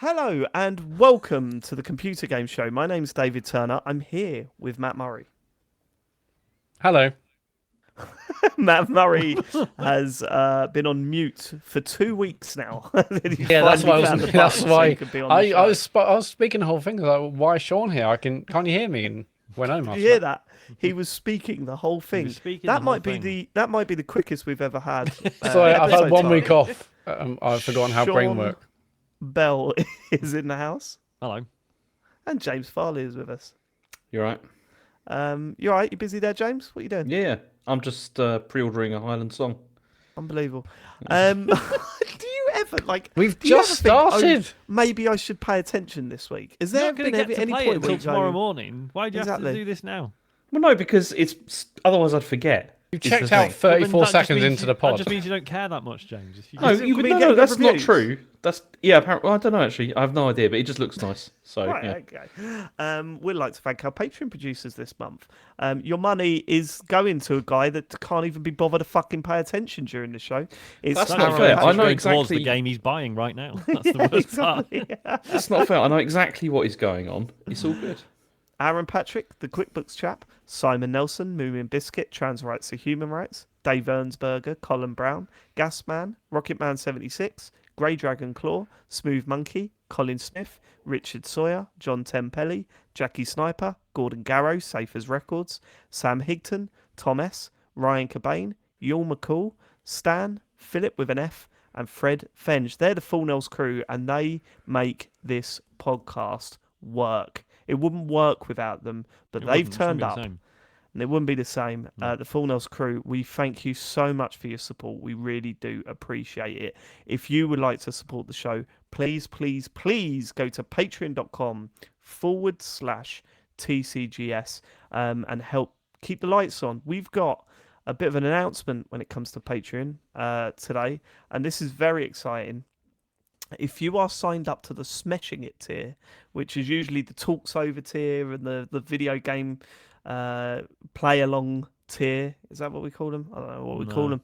Hello and welcome to the Computer Game Show. My name's David Turner. I'm here with Matt Murray. Hello. Matt Murray has been on mute for 2 weeks now. Yeah, that's why I was speaking the whole thing. I was like, why is Sean here? Can't you hear me? And went home. Did you hear that? He was speaking the whole thing. That might be the quickest we've ever had. Sorry, I've had 1 week off. I've forgotten how brain works. Bell is in the house. Hello. And James Farley is with us. You right? You all right? You busy there, James? What are you doing? Yeah, I'm just pre-ordering a Highland song. Unbelievable. Do you ever We've just started. Maybe I should pay attention this week. Is there been any point until tomorrow morning? Why do you have to do this now? Well, no, because otherwotherwise I'd forget. You checked out 34 seconds into the pod. That just means you don't care that much, James. No, that's not true. Apparently, I don't know actually. I have no idea, but it just looks nice. So, right, yeah. Okay. We'd like to thank our Patreon producers this month. Your money is going to a guy that can't even be bothered to fucking pay attention during the show. That's not fair. I know exactly the game he's buying right now. That's the worst part. That's not fair. I know exactly what is going on. It's all good. Aaron Patrick, the QuickBooks chap, Simon Nelson, Moomin Biscuit, Trans Rights are Human Rights, Dave Ernsberger, Colin Brown, Gasman, Rocketman 76, Grey Dragon Claw, Smooth Monkey, Colin Smith, Richard Sawyer, John Tempelli, Jackie Sniper, Gordon Garrow, Safe as Records, Sam Higton, Tom S, Ryan Cobain, Yul McCall, Stan, Philip with an F, and Fred Fenge. They're the Full Nels crew, and they make this podcast work. It wouldn't work without them, but they've turned up, and it wouldn't be the same. No. The Full Nels crew, we thank you so much for your support. We really do appreciate it. If you would like to support the show, please go to patreon.com/TCGS and help keep the lights on. We've got a bit of an announcement when it comes to Patreon today, and this is very exciting. If you are signed up to the Smashing It tier, which is usually the Talks Over tier and the video game play along tier, is that what we call them? I don't know what we call them.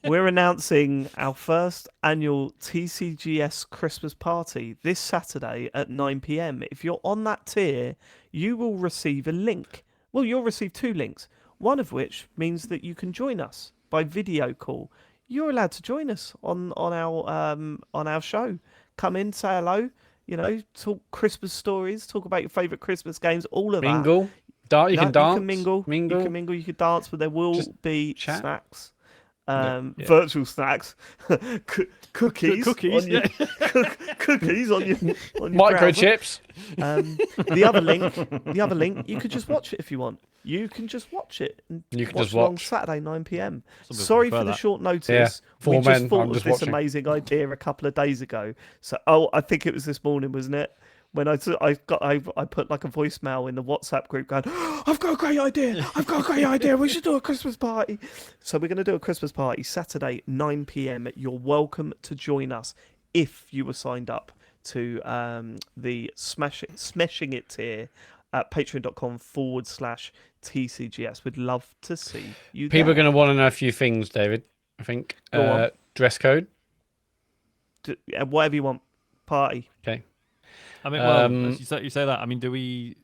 We're announcing our first annual TCGS Christmas party this Saturday at 9 p.m. If you're on that tier, you will receive a link. Well, you'll receive 2 links, one of which means that you can join us by video call. You're allowed to join us on our show. Come in, say hello, talk Christmas stories, talk about your favourite Christmas games, all of mingle. that. You can dance. You can mingle, you can dance, but there will be chat. Snacks. Virtual snacks, cookies, cookies on your microchips. The other link, you could just watch it if you want. You can just watch it. And you can watch just watch on Saturday 9 p.m. Sorry for the short notice. Yeah, we just thought of this amazing idea a couple of days ago. So, I think it was this morning, wasn't it? When I put like a voicemail in the WhatsApp group going, I've got a great idea. We should do a Christmas party. So we're going to do a Christmas party Saturday, 9 p.m. You're welcome to join us if you were signed up to the Smashing It tier at patreon.com/TCGS. We'd love to see you there. People are going to want to know a few things, David. I think dress code. Whatever you want. Party. Okay. I mean, you say that. I mean, do we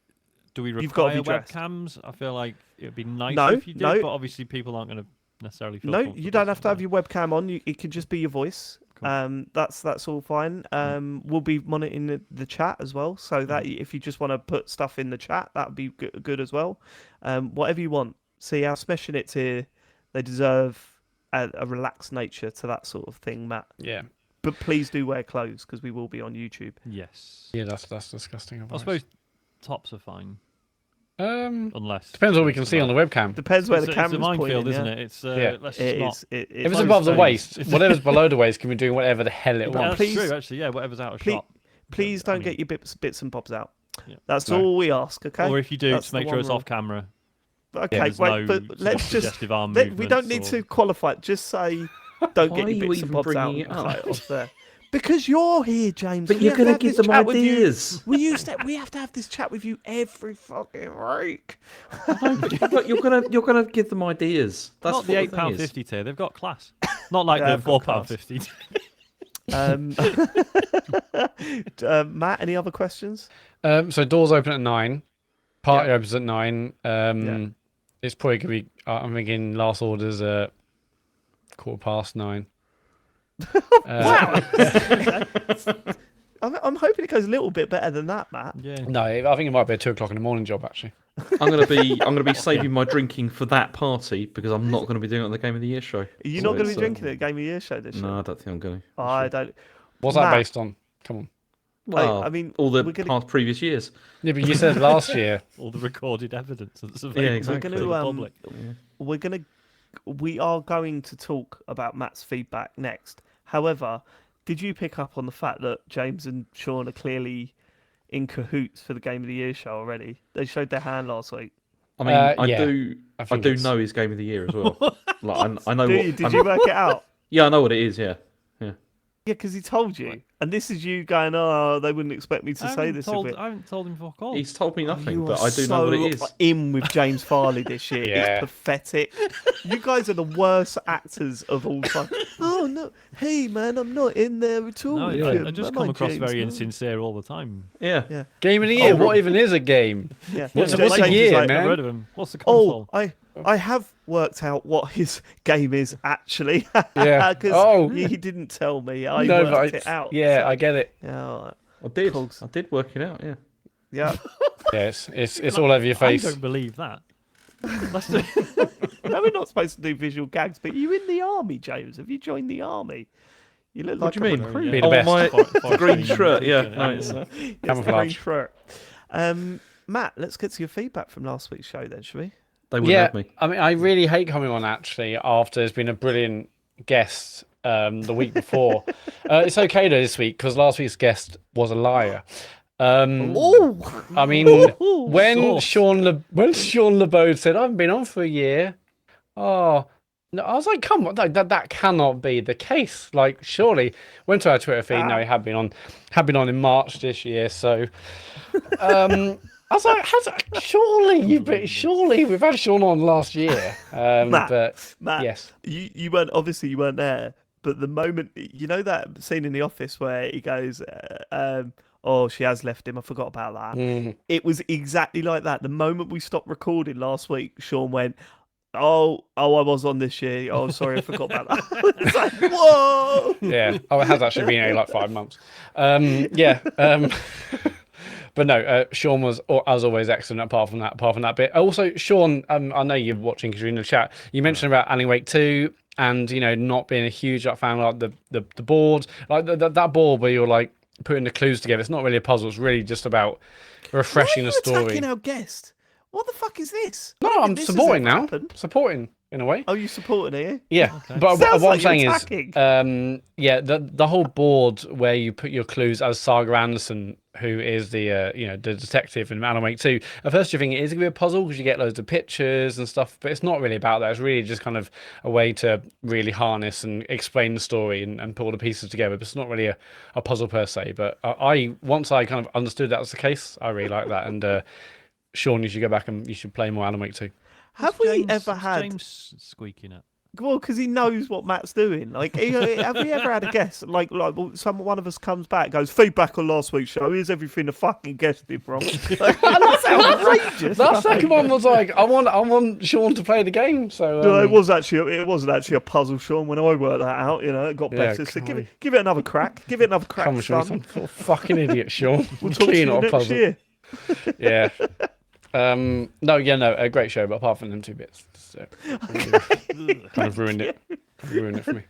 require webcams? I feel like it would be nice if you did, but obviously people aren't going to necessarily feel comfortable. You don't have to have your webcam on. It can just be your voice. Cool. That's all fine. We'll be monitoring the chat as well, so that if you just want to put stuff in the chat, that would be good as well. Whatever you want. See, our Smashing It here, they deserve a relaxed nature to that sort of thing, Matt. Yeah. But please do wear clothes because we will be on YouTube. Yes. Yeah, that's disgusting. I suppose tops are fine. Unless depends what we can see on the webcam. Depends where the camera's pointing. It's a minefield, isn't it? It's if it's above the waist, whatever's below the waist can be doing whatever the hell it wants. That's true, actually. Yeah, whatever's out of shot. Please don't get your bits and bobs out. Yeah. That's all we ask. Okay. Or if you do, just make sure it's off camera. Okay, but let's just. We don't need to qualify it. Just say, don't get your bits and bobs out off there. Because you're here, James. But you're going to give them ideas. We have to have this chat with you every fucking week. But you're gonna give them ideas. That's not the £8.50 tier. They've got class. Not like the £4.50. Matt, any other questions? So doors open at 9. Party opens at 9. It's probably gonna be. I'm thinking last orders at 9:15. Wow. I'm hoping it goes a little bit better than that, Matt. Yeah. No, I think it might be a 2:00 in the morning job actually. I'm gonna be saving my drinking for that party because I'm not gonna be doing it on the Game of the Year show. Are you not going to be drinking at the Game of the Year show this year? No, I don't think I'm going to. I don't. What's that based on? Come on. Well, I mean, all the previous years. Yeah, but you said last year. All the recorded evidence that's available exactly. to the public. We are going to talk about Matt's feedback next. However, did you pick up on the fact that James and Sean are clearly in cahoots for the Game of the Year show already? They showed their hand last week. I mean, I do know his Game of the Year as well. Like, I know. Did you work it out? Yeah, I know what it is. Yeah. Yeah, because he told you. And this is you going, oh, they wouldn't expect me to say this. I haven't told him fuck all. He's told me nothing, but I do know what it is. In with James Farley this year. Yeah. It's pathetic. You guys are the worst actors of all time. Oh, no. Hey, man, I'm not in there at all. No, with I just come across very insincere all the time. Yeah. Game of the Year? What even is a game? Yeah. What's James a year, like, man? I've heard of him. What's the console? I have worked out what his game is actually. Yeah. Because he didn't tell me. I worked it out. Yeah, so. I get it. Yeah, all right. I did. I did work it out. Yeah. Yeah. Yes, it's all over your face. I don't believe that. No, we're not supposed to do visual gags, but you in the army, James? Have you joined the army? You look like what do you mean? recruit. Be the best. My green shirt. Yeah. No, it's, Camouflage. Green shirt. Matt, let's get to your feedback from last week's show then, shall we? they wouldn't have me. I mean, I really hate coming on actually after there's been a brilliant guest the week before. It's okay though this week because last week's guest was a liar. I mean, when Sean LeBeau said, "I haven't been on for a year," no, I was like, "Come on, that cannot be the case." Like, surely went to our Twitter feed. No, he had been on in March this year. So, I was like, surely we've had Sean on last year. Matt, yes, you weren't there. But the moment, you know that scene in The Office where he goes, "Oh, she has left him. I forgot about that." Mm. It was exactly like that. The moment we stopped recording last week, Sean went, "Oh, I was on this year. Oh, sorry, I forgot about that." It's like, whoa. Yeah. Oh, it has actually been like 5 months. But no, Sean was, as always, excellent apart from that bit. Also, Sean, I know you're watching because you're in the chat. You mentioned about Alan Wake 2 and, not being a huge fan of like the board. Like that board where you're like putting the clues together. It's not really a puzzle. It's really just about refreshing the story. Attacking our guest? What the fuck is this? No, I'm supporting now. Happened. Supporting in a way. Oh, you supporting, are you? Yeah, Okay. but what like I'm saying attacking. is, the whole board where you put your clues as Saga Anderson, who is the the detective in Alan Wake 2. At first, you think it is going to be a puzzle because you get loads of pictures and stuff, but it's not really about that. It's really just kind of a way to really harness and explain the story and put all the pieces together. But it's not really a puzzle per se. But once I kind of understood that was the case, I really like that. And Sean, you should go back and you should play more Alan Wake 2. Have we ever had James squeaking it? Well, because he knows what Matt's doing. Like, have we ever had a guest like one of us comes back, goes feedback on last week's show. Here's everything the fucking guest did wrong. Like, that's outrageous. That second one was like, I want Sean to play the game. So no, it wasn't actually a puzzle, Sean. When I worked that out, it got better. So give it another crack. Give it another crack, Come on, Sean. son. Fucking idiot, Sean. We'll talk to you next year. Yeah. A great show, but apart from them 2 bits, kind of ruined it. Ruined it for me.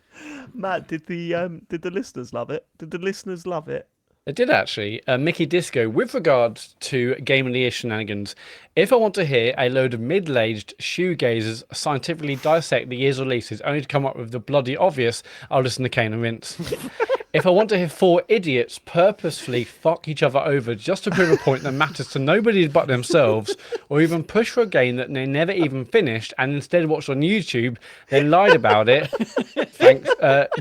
Matt, did the listeners love it? Did the listeners love it? It did actually. Mickey Disco, with regards to Game of the Year shenanigans, if I want to hear a load of middle-aged shoegazers scientifically dissect the year's releases only to come up with the bloody obvious, I'll listen to Kane and Vince. If I want to hear 4 idiots purposefully fuck each other over just to prove a point that matters to nobody but themselves, or even push for a game that they never even finished and instead watched on YouTube, then lied about it, thanks,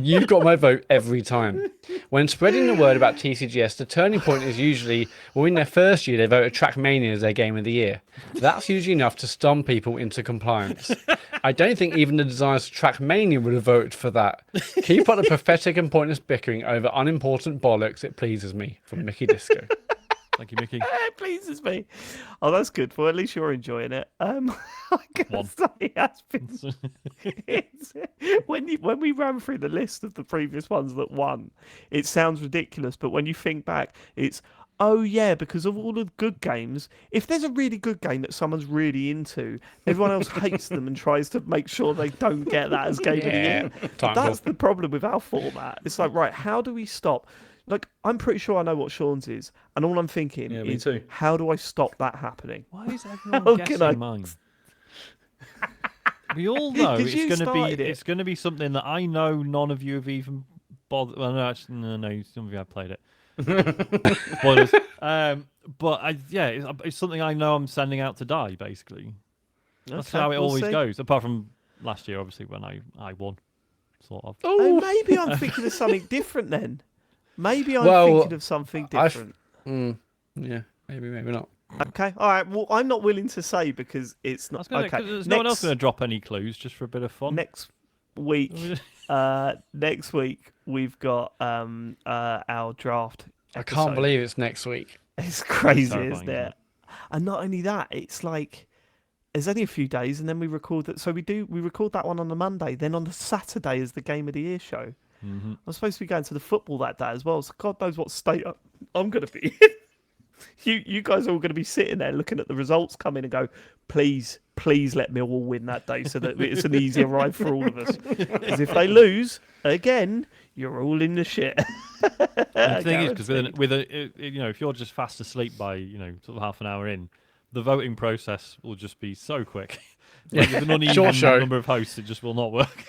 you've got my vote every time. When spreading the word about TCGS, the turning point is usually, in their first year, they voted Trackmania as their game of the year. That's usually enough to stun people into compliance. I don't think even the designers of Trackmania would have voted for that. Keep up the pathetic and pointless bickering arguing over unimportant bollocks. It pleases me. From Mickey Disco. Thank you, Mickey. It pleases me. Oh, that's good. Well, at least you're enjoying it. I gotta say, it has been. When we ran through the list of the previous ones that won, it sounds ridiculous, but when you think back, it's oh yeah, because of all the good games. If there's a really good game that someone's really into, everyone else hates them and tries to make sure they don't get that as game of the year. That's the problem with our format. It's like, right, how do we stop? Like, I'm pretty sure I know what Sean's is, and all I'm thinking is, how do I stop that happening? Why is everyone guessing mine? We all know it's going to be something that I know none of you have even bothered. Well, no, actually, no, some of you have played it. Spoilers. But it's something I know I'm sending out to die. Basically, that's how it always goes. Apart from last year, obviously, when I won, sort of. Oh, maybe I'm thinking of something different then. Maybe I'm thinking of something different. Yeah, maybe not. Okay, all right. Well, I'm not willing to say because it's not. Okay, there's no one else going to drop any clues just for a bit of fun. Next week, we've got our draft. I can't believe it's next week. It's crazy, isn't it? And not only that, it's like there's only a few days, and then we record that. So we record that one on the Monday. Then on the Saturday is the Game of the Year show. Mm-hmm. I'm supposed to be going to the football that day as well, so God knows what state I'm going to be in. You guys are all going to be sitting there looking at the results come in and go, please let Millwall win that day so that it's an easier ride for all of us. Because if they lose, again, you're all in the shit. The thing is, because if you're just fast asleep by sort of half an hour in, the voting process will just be so quick. With an uneven number of hosts, it just will not work.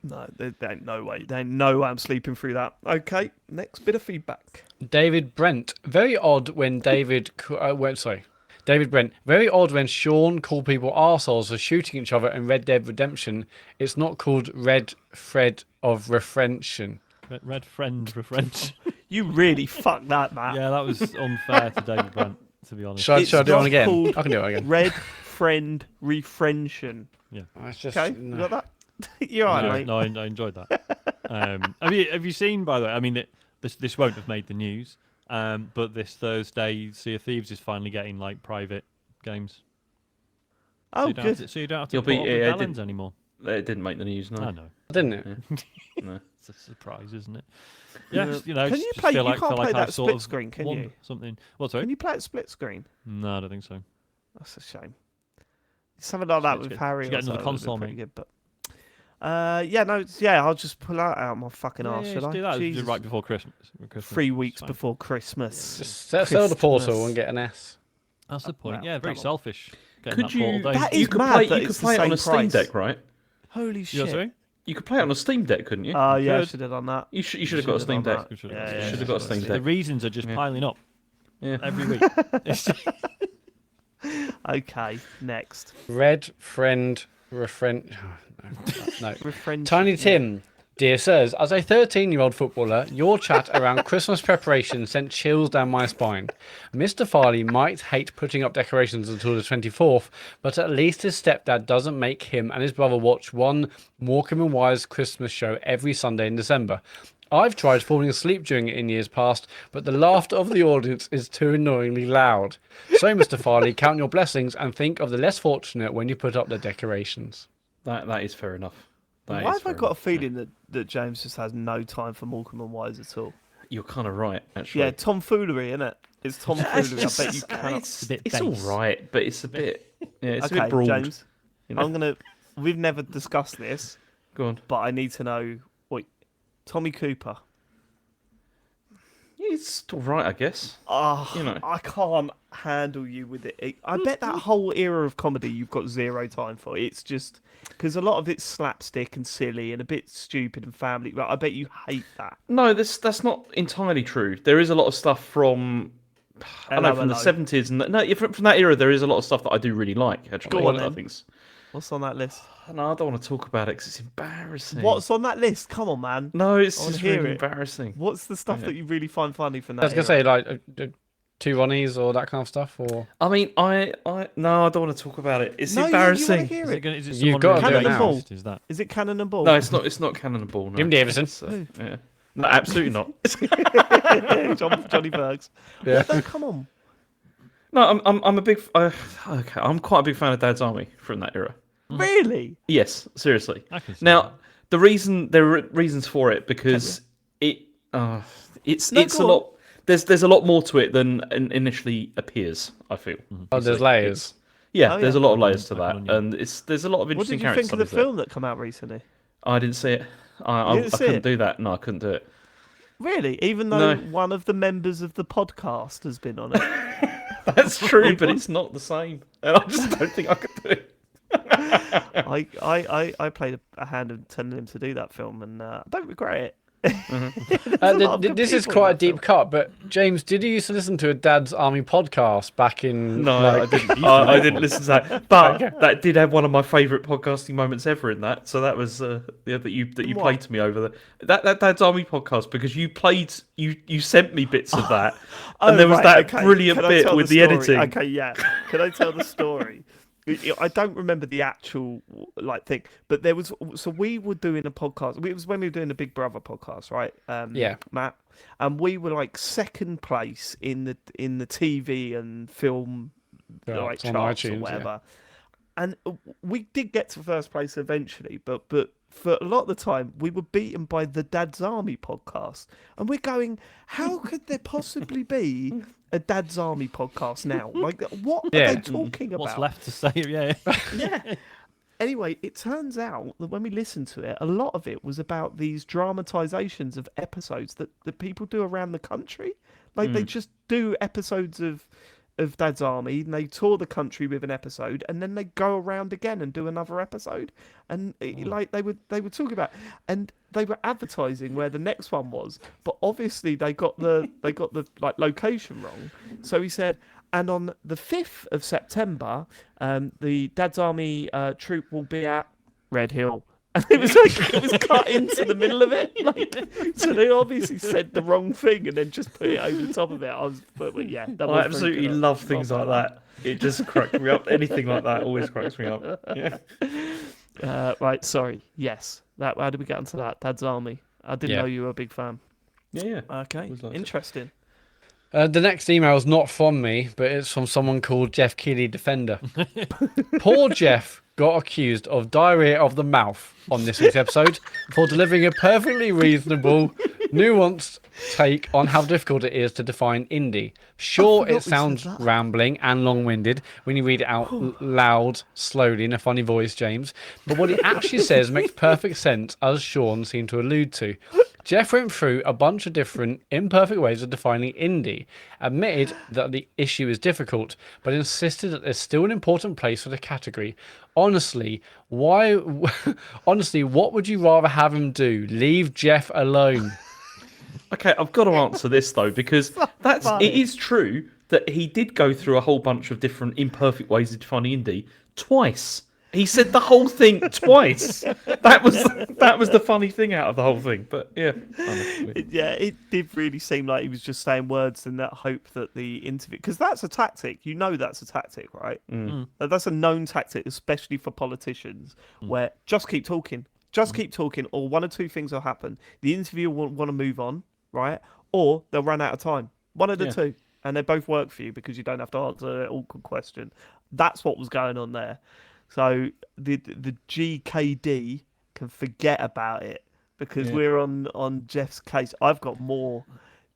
No, there ain't no way. There ain't no way I'm sleeping through that. Okay, next bit of feedback. David Brent. Very odd when David Brent. Very odd when Sean called people arseholes for shooting each other in Red Dead Redemption. It's not called Red Thread of Refrention. Red Friend Refrench. You really fucked that, Matt. Yeah, that was unfair to David Brent, to be honest. Shall I do it again? I can do it again. Red Friend Refrention. Yeah. Okay, you got that? You're all right, mate. No, I enjoyed that. Have you seen, by the way, I mean, this won't have made the news, but this Thursday, Sea of Thieves is finally getting, like, private games. Oh, good. So you don't have to put up with Allens anymore. It didn't make the news, no. I know. Didn't it? Yeah. No. It's a surprise, isn't it? Yeah, Can you play? You can't play that split screen, can you? Something. What? Sorry. Can you play it split screen? No, I don't think so. That's a shame. Something like that with Harry. Get another console, mate. Good, but I'll just pull that out my fucking arse. Should I? Do that. Do right before Christmas. 3 weeks before Christmas. Just sell the Portal and get an S. That's the point. Yeah, very selfish. Could you? That you is could mad. Play, you could play it on a Steam Deck, right? Holy shit! Sorry? You could play it on a Steam Deck, couldn't you? Oh yeah, I should have done that. You should have got a Steam Deck. You should have got a Steam Deck. The reasons are just piling up. Yeah. Every week. Okay, next. Red Friend Refrench. No. Refrench. Tiny Tim. Dear sirs, as a 13-year-old footballer, your chat around Christmas preparation sent chills down my spine. Mr. Farley might hate putting up decorations until the 24th, but at least his stepdad doesn't make him and his brother watch one Morecambe and Wise Christmas show every Sunday in December. I've tried falling asleep during it in years past, but the laughter of the audience is too annoyingly loud. So, Mr. Farley, count your blessings and think of the less fortunate when you put up the decorations. That is fair enough. Why have I got a feeling that James just has no time for Morecambe and Wise at all? You're kind of right, actually. Yeah, tomfoolery, isn't it? It's tomfoolery. I bet you cannot. It's all right, but it's a bit. Yeah, it's a bit broad. James, we've never discussed this. Go on. But I need to know. Tommy Cooper. It's all right, I guess. I can't handle you with it. I bet that whole era of comedy you've got zero time for. It's just because a lot of it's slapstick and silly and a bit stupid and family. I bet you hate that. No, that's not entirely true. There is a lot of stuff from from the 70s and from that era. There is a lot of stuff that I do really like. Actually, go on, then. What's on that list? No, I don't want to talk about it because it's embarrassing. What's on that list? Come on, man. No, it's just really embarrassing. What's the stuff that you really find funny from that? I was going to say, like, Two Ronnies or that kind of stuff, or... I mean, I don't want to talk about it. It's embarrassing. You want to hear it? You've got to do it now. Is it Cannon and Ball? No, it's not Cannon and Ball. No. Jim Davison. Yeah. No, absolutely not. Johnny Bergs. Yeah. No, come on. No, I'm a big. Okay, I'm quite a big fan of Dad's Army from that era. Really? Yes, seriously. I can see Now, there are reasons for it because it's No, a go lot. There's a lot more to it than initially appears. I feel. Oh, there's layers. Yeah, Oh, there's yeah. a lot of layers to I can that, onion. and there's a lot of What interesting did you character think of the studies there. film that came out recently? I didn't see it. I didn't see couldn't it? do that. No, I couldn't do it. Really? Even though No. one of the members of the podcast has been on it? That's true, but it's not the same, and I just don't think I could do it. I played a hand in telling him to do that film, and I don't regret it. There's a lot of good This is people in quite a that deep film. cut, but James, did you used to listen to a Dad's Army podcast back in? No, I didn't. I didn't listen to that, but that did have one of my favourite podcasting moments ever in that. So that was that you What? played to me over that Dad's Army podcast because you sent me bits of that, and there was right, that okay. brilliant Can I bit tell with the the story? editing. Okay, yeah. Can I tell the story? I don't remember the actual thing, but there was. So we were doing a podcast. It was when we were doing the Big Brother podcast, right? Yeah. Matt, and we were like second place in the TV and film Charts on charts or iTunes, yeah. whatever. And we did get to first place eventually, but for a lot of the time we were beaten by the Dad's Army podcast, and we're going, how could there possibly be a Dad's Army podcast now? Like, what are Yeah. they talking about? What's left to say? Yeah. Yeah. Anyway, it turns out that when we listened to it, a lot of it was about these dramatizations of episodes that people do around the country. Like they just do episodes of Dad's Army, and they tour the country with an episode, and then they go around again and do another episode. And like they would talk about, and they were advertising where the next one was, but obviously they got the like location wrong. So he said, and on the 5th of September, the Dad's Army troop will be at Red Hill. And it was cut into the middle of it. Like, so they obviously said the wrong thing and then just put it over the top of it. But yeah, that was I absolutely love things like that. It just cracks me up. Anything like that always cracks me up. Yeah. Right, sorry. Yes. How did we get onto that? Dad's Army. I didn't Yeah. know you were a big fan. Yeah. Okay, Always liked it. interesting. The next email is not from me, but it's from someone called Jeff Keighley Defender. Poor Jeff got accused of diarrhea of the mouth on this week's episode for delivering a perfectly reasonable, nuanced take on how difficult it is to define indie. Sure, forgot we it said sounds that. rambling and long-winded when you read it out loud, slowly, in a funny voice, James. But what he actually says makes perfect sense, as Sean seemed to allude to. Jeff went through a bunch of different imperfect ways of defining indie, admitted that the issue is difficult, but insisted that there's still an important place for the category. Honestly, what would you rather have him do? Leave Jeff alone. Okay, I've got to answer this though because it is true that he did go through a whole bunch of different imperfect ways of defining indie twice. He said the whole thing twice. That was the funny thing out of the whole thing. But yeah, It did really seem like he was just saying words in that hope that the interview, because that's a tactic. You know, that's a tactic, right? That's a known tactic, especially for politicians, where just keep talking, or one or two things will happen. The interviewer will want to move on, right? Or they'll run out of time. One of the two, and they both work for you because you don't have to answer an awkward question. That's what was going on there. So the GKD can forget about it because we're on Jeff's case. I've got more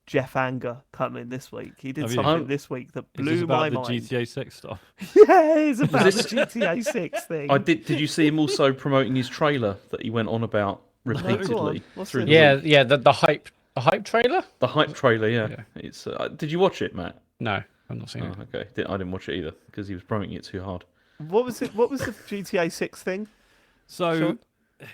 Jeff anger coming this week. He did something this week that Is this blew about my the mind. GTA 6 stuff? Yeah, it's about the GTA 6 thing. Did you see him also promoting his trailer that he went on about repeatedly? What's through it? The hype trailer? The hype trailer, yeah. It's. Did you watch it, Matt? No, I've not seen it. Okay, I didn't watch it either because he was promoting it too hard. What was it? What was the GTA 6 thing? So, Sean?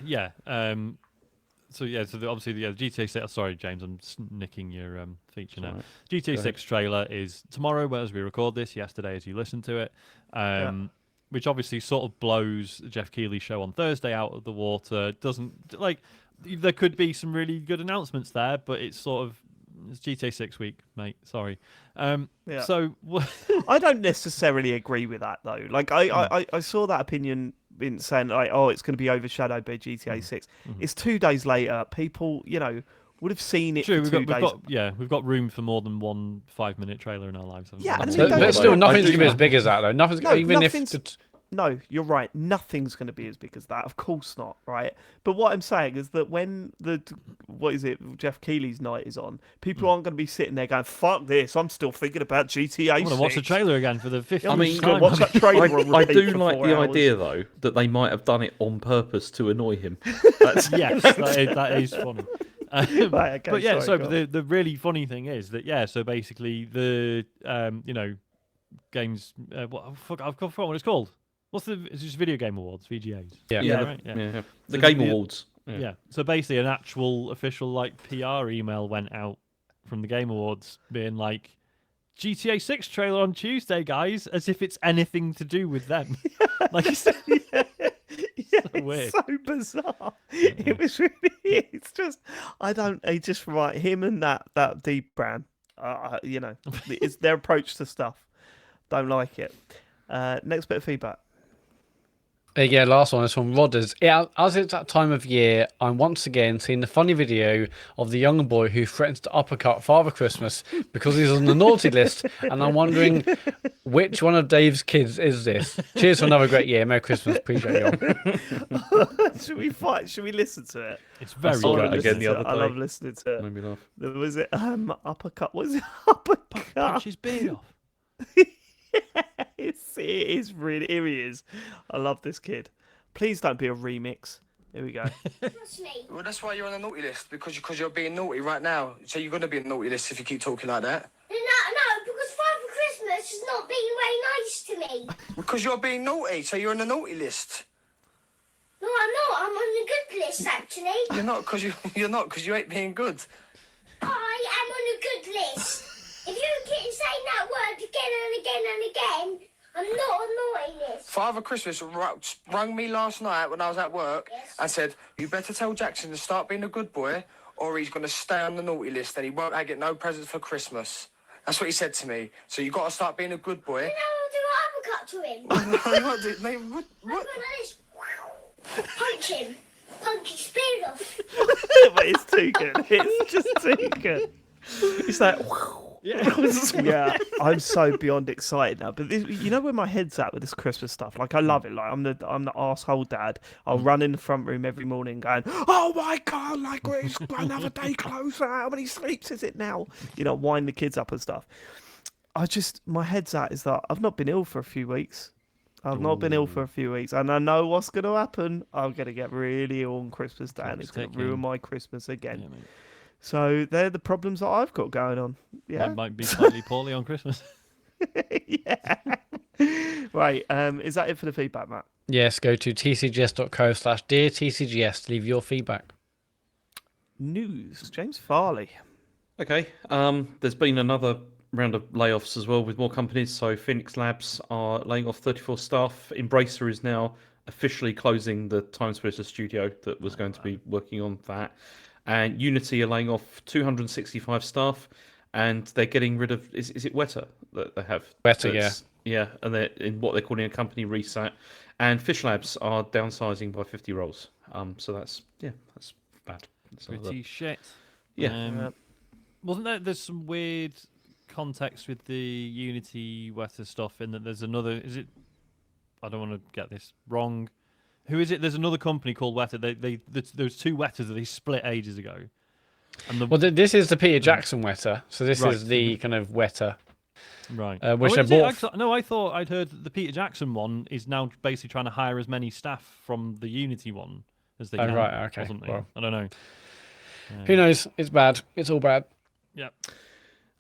yeah. Obviously the GTA 6. Sorry, James, I'm nicking your feature now. Right. GTA 6 trailer is tomorrow, as we record this. Yesterday, as you listen to it, which obviously sort of blows Jeff Keighley's show on Thursday out of the water. Doesn't like there could be some really good announcements there, but it's GTA 6 week, mate. Sorry. So I don't necessarily agree with that though. Like I saw that opinion in saying like, oh, it's going to be overshadowed by GTA 6. It's 2 days later. People, would have seen it. True, for we've 2 days. we've got room for more than one 5-minute trailer in our lives. Yeah, haven't and we? I mean, But still, nothing's going to be as big as that, though. Nothing's No, even nothing's- if. No, you're right. Nothing's going to be as big as that. Of course not, right? But what I'm saying is that when Jeff Keighley's night is on, people aren't going to be sitting there going, "Fuck this! I'm still thinking about GTA." I'm going to watch the trailer again for the 50th I mean, time. God, watch that trailer. on I repeat do for like 4 the hours. idea, though, that they might have done it on purpose to annoy him. That's, Yes, that is funny. Right, okay, but yeah, sorry, so go the really funny thing is that so basically the games I've forgotten what it's called. It's just Video Game Awards, VGAs. Yeah. Yeah. Right? yeah. The So Game the- Awards. Yeah. So basically, an actual official PR email went out from the Game Awards, being like, GTA 6 trailer on Tuesday, guys, as if it's anything to do with them. Like, it's weird. It's so bizarre. It was really. It's just. It's just right. Him and that deep brand. It's their approach to stuff. Don't like it. Next bit of feedback. Yeah, last one is from Rodders. Yeah, as it's that time of year, I'm once again seeing the funny video of the young boy who threatens to uppercut Father Christmas because he's on the naughty list, and I'm wondering which one of Dave's kids is this. Cheers for another great year. Merry Christmas. Appreciate you. Should we fight? Should we listen to it? It's very saw good. it again the other I day. love listening to it. Made me laugh. Was it uppercut? Was it uppercut? Punch his beard off. It is really. Here he is. I love this kid. Please don't be a remix. Here we go. Well, that's why you're on the naughty list, because you're being naughty right now. So you're going to be on the naughty list if you keep talking like that. No, because Father Christmas has not been very nice to me. Because you're being naughty, so you're on the naughty list. No, I'm not. I'm on the good list, actually. You're not, because you ain't being good. I am on the good list. If you keep saying that word again and again and again, I'm not on naughty list. Father Christmas rang me last night when I was at work and said, you better tell Jackson to start being a good boy or he's going to stay on the naughty list and he won't get no presents for Christmas. That's what he said to me. So you got to start being a good boy. Then I'll do an uppercut to him. No, you won't do- no, what? I'm going to punch him. Punch his beard off. But it's too good. It's just too good. Is that? Yeah, I'm so beyond excited now. But this, where my head's at with this Christmas stuff. Like, I love it. Like, I'm the arsehole dad. I'll run in the front room every morning, going, "Oh my god! Like, it's another day closer. How many sleeps is it now?" Wind the kids up and stuff. My head's at is that I've not been ill for a few weeks. I've not been ill for a few weeks, and I know what's going to happen. I'm going to get really ill on Christmas Day, and it's going to ruin my Christmas again. Yeah, mate. So they're the problems that I've got going on. Yeah. I might be slightly poorly on Christmas. Yeah. Right. Is that it for the feedback, Matt? Yes, go to tcgs.co/dear TCGS to leave your feedback. News. James Farley. Okay. There's been another round of layoffs as well with more companies. So Phoenix Labs are laying off 34 staff. Embracer is now officially closing the Time Splitter studio that was going to be working on that. And Unity are laying off 265 staff, and they're getting rid of is it Weta that they have? Weta, yeah, and they're in what they're calling a company reset. And Fish Labs are downsizing by 50 roles. So that's bad. That's another- Pretty shit. Yeah. Wasn't there's some weird context with the Unity Weta stuff in that there's another, is it, I don't want to get this wrong. Who is it? There's another company called Weta. There's two Wetas that they split ages ago. And This is the Peter Jackson Weta, so this Right. is the kind of Weta. Right. Which Oh, they is it? bought. I thought I'd heard that the Peter Jackson one is now basically trying to hire as many staff from the Unity one as they Oh, can. right, okay, Or something. well. I don't know. Who knows? It's bad. It's all bad. Yeah.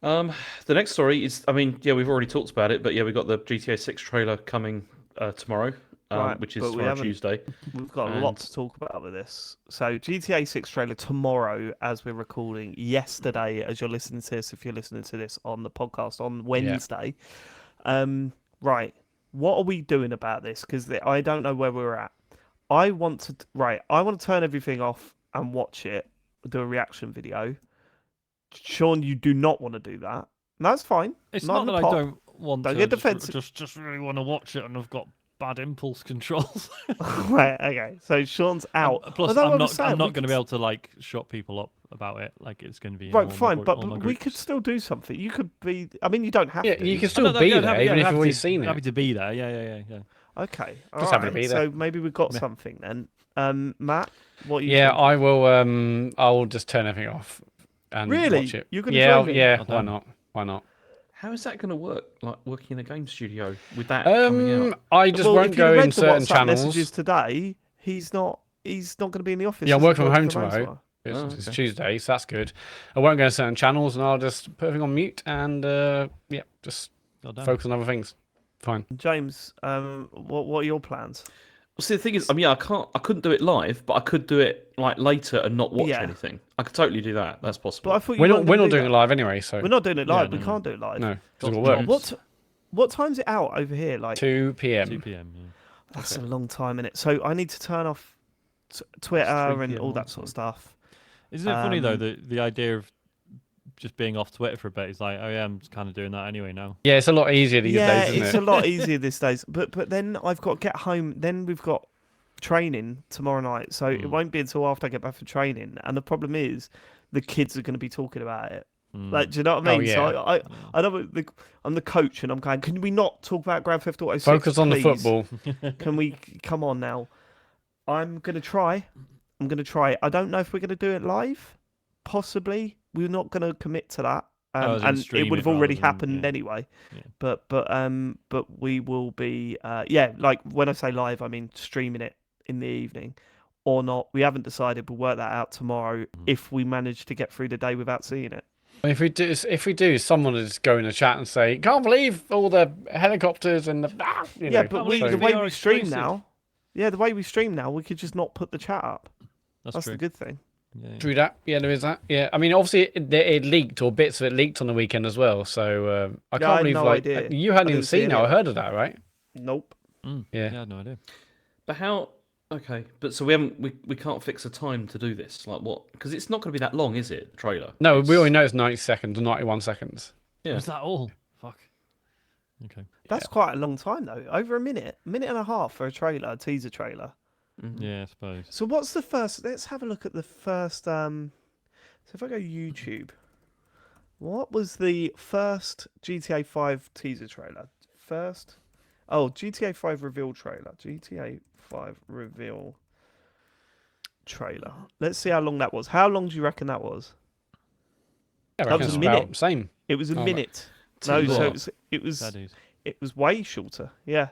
The next story is, we've already talked about it, but we got the GTA 6 trailer coming tomorrow, Right, which is but we tomorrow haven't- Tuesday. We've got a lot to talk about with this. So GTA 6 trailer tomorrow as we're recording. Yesterday, as you're listening to this, if you're listening to this on the podcast on Wednesday. Right. What are we doing about this? Because I don't know where we're at. I want to turn everything off and watch it, do a reaction video. Sean, you do not want to do that. And that's fine. It's Not not in that a I pop. don't want Don't to. get I defensive. just really want to watch it, and I've got bad impulse controls. Right. Okay. So Sean's out. Plus, Although I I'm was saying, not we going to could be able to like shut people up about it. Like it's going to be in Right, all fine, my, but all my we could groups. still do something. You could be. I mean, you don't have Yeah, to. you can I still know, be yeah, there, even if you've already seen happy it. to be there. Yeah. Okay, all Just happy to right. be there. So maybe we've got something then. Matt, what are you Yeah, thinking? I will. I'll just turn everything off and Really? watch it. You're gonna Yeah, join me? yeah. Oh, Why damn. not? Why not? How is that going to work? Like working in a game studio with that coming out? I just Well, won't if you'd go read in the certain WhatsApp channels. messages today, he's not. He's not going to be in the office. Yeah, I'm is he? working from home tomorrow? tomorrow. It's, Oh, it's okay. Tuesday, so that's good. I won't go in certain channels, and I'll just put everything on mute and yeah, just God damn. focus on other things. Fine. James, what are your plans? Well, see, the thing is, I mean, I couldn't do it live, but I could do it like later and not watch Yeah. anything. I could totally do that. That's possible. But I thought you We're weren't not gonna do doing that. it live anyway, so We're not doing it live. Yeah, we no, can't do it live. no, because it Got works. What time's it out over here? Like 2 p.m. 2 p.m. Yeah. that's a long time in it. So I need to turn off Twitter 3 and PM all my that sort of stuff. Isn't it funny though Um, the idea of just being off Twitter for a bit is like, oh yeah, I'm kind of doing that anyway now. Yeah, it's a lot easier these Yeah, days, isn't it's it? a lot easier these days. But then I've got to get home. Then we've got training tomorrow night, so it won't be until after I get back from training. And the problem is, the kids are going to be talking about it. Like, do you know what I Oh, mean? yeah. So I know I'm the coach, and I'm going. Can we not talk about Grand Theft Auto 6, Focus on the please? football. Can we come on now? I'm gonna try. I don't know if we're gonna do it live. Possibly. We're not gonna commit to that. as in And it stream would it have already rather than- happened yeah. anyway. Yeah. But we will be yeah, like when I say live, I mean streaming it in the evening or not. We haven't decided. We'll work that out tomorrow if we manage to get through the day without seeing it. If we do, someone will just go in the chat and say, "Can't believe all the helicopters and the." Yeah, but believe the it's way VR we stream exclusive. now. Yeah, the way we stream now, we could just not put the chat up. That's true. the good thing. Yeah. True that. Yeah, there is that. Yeah, I mean, obviously it leaked, or bits of it leaked on the weekend as well. So I I can't had believe no like idea. you I hadn't didn't even see seen any it. of I it. heard of that, right? Nope. Yeah. I had no idea. But how? Okay, but so we can't fix a time to do this. Like what? Because it's not going to be that long, is it? The trailer. No, It's- we already know it's 90 seconds or 91 seconds. Yeah. Was that all? Fuck. Okay. That's quite a long time though. Over a minute and a half for a teaser trailer. Yeah, I suppose. So what's the first? Let's have a look at the first. So if I go YouTube, what was the first GTA 5 teaser trailer? First, GTA 5 reveal trailer. GTA 5 reveal trailer. Let's see how long that was. How long do you reckon that was? Yeah, I That reckon was it's a about minute. same. It was a Oh, minute. Tell No, you so what. That is. it was way shorter. Yeah.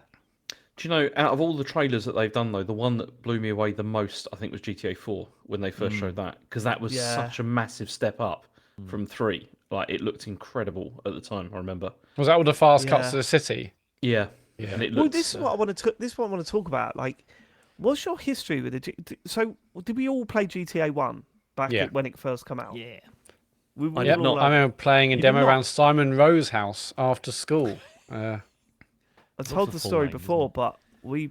Do you know, out of all the trailers that they've done, though, the one that blew me away the most, I think, was GTA 4 when they first showed that, because that was Yeah. such a massive step up from 3. Like, it looked incredible at the time. I remember. Was that all the fast cuts Yeah. to the city? Yeah, Yeah. and it Well, looked. this is what I want to. This is what I want to talk about. Like, what's your history with it? So, did we all play GTA 1 back Yeah. when it first came out? Yeah. We I all did not. I remember playing a You did demo not? around Simon Rowe's house after school. I What's told the the full story name, before, isn't but we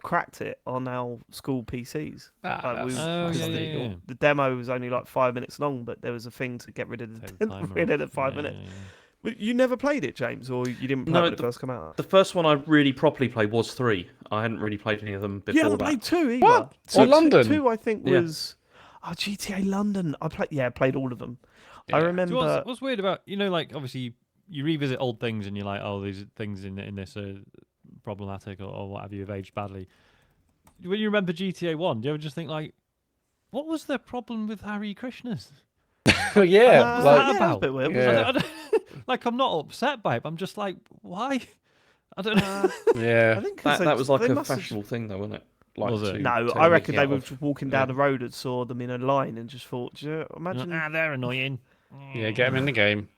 cracked it on our school PCs. Ah, we- that's- Oh, that's yeah, yeah, illegal. yeah. The demo was only like 5 minutes long, but there was a thing to get rid of Take the the timer rid of the off. 5 Yeah, minutes. yeah, yeah. But you never played it, James, or you didn't play No, it when it first came out. The first one I really properly played was 3. I hadn't really played any of them before You haven't that. played 2 either. What? So Or London? 2 I think Yeah. was GTA London. I played all of them. I Yeah. So remember. what's weird about like obviously you revisit old things and you're like, oh, these things in this are problematic or what have you, have aged badly. When you remember GTA 1, do you ever just think like, what was the problem with Hare Krishnas? yeah, was like, that that was a about? bit weird, Yeah. wasn't it? I don't- like I'm not upset by it. But I'm just like, why? I don't know. yeah. I think 'cause That was like they a must have- fashionable thing, though, wasn't it? Like Was it? to- No, to I reckon make they it were off. just walking down the road and saw them in a line and just thought, do you imagine? They're annoying. Yeah, get him in the game.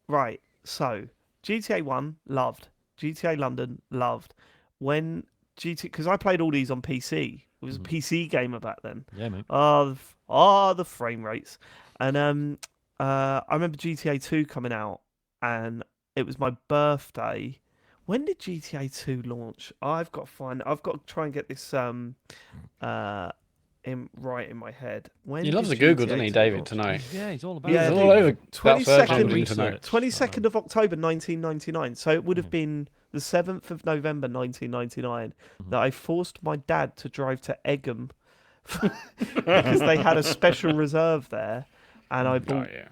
Right. So GTA 1 loved. GTA London loved. When because I played all these on PC. It was a PC gamer back then. Yeah, mate. The frame rates. And I remember GTA 2 coming out, and it was my birthday. When did GTA 2 launch? I've got to try and get this right in my head. When He loves did to Google, GTA doesn't he, 2 David, launch? to know? Yeah, he's all about Yeah, it. He's all over that 22nd search engine research. to know. 22nd of October 1999. So it would have been the 7th of November 1999 that I forced my dad to drive to Egham because they had a special reserve there, and I Oh, bought. yeah.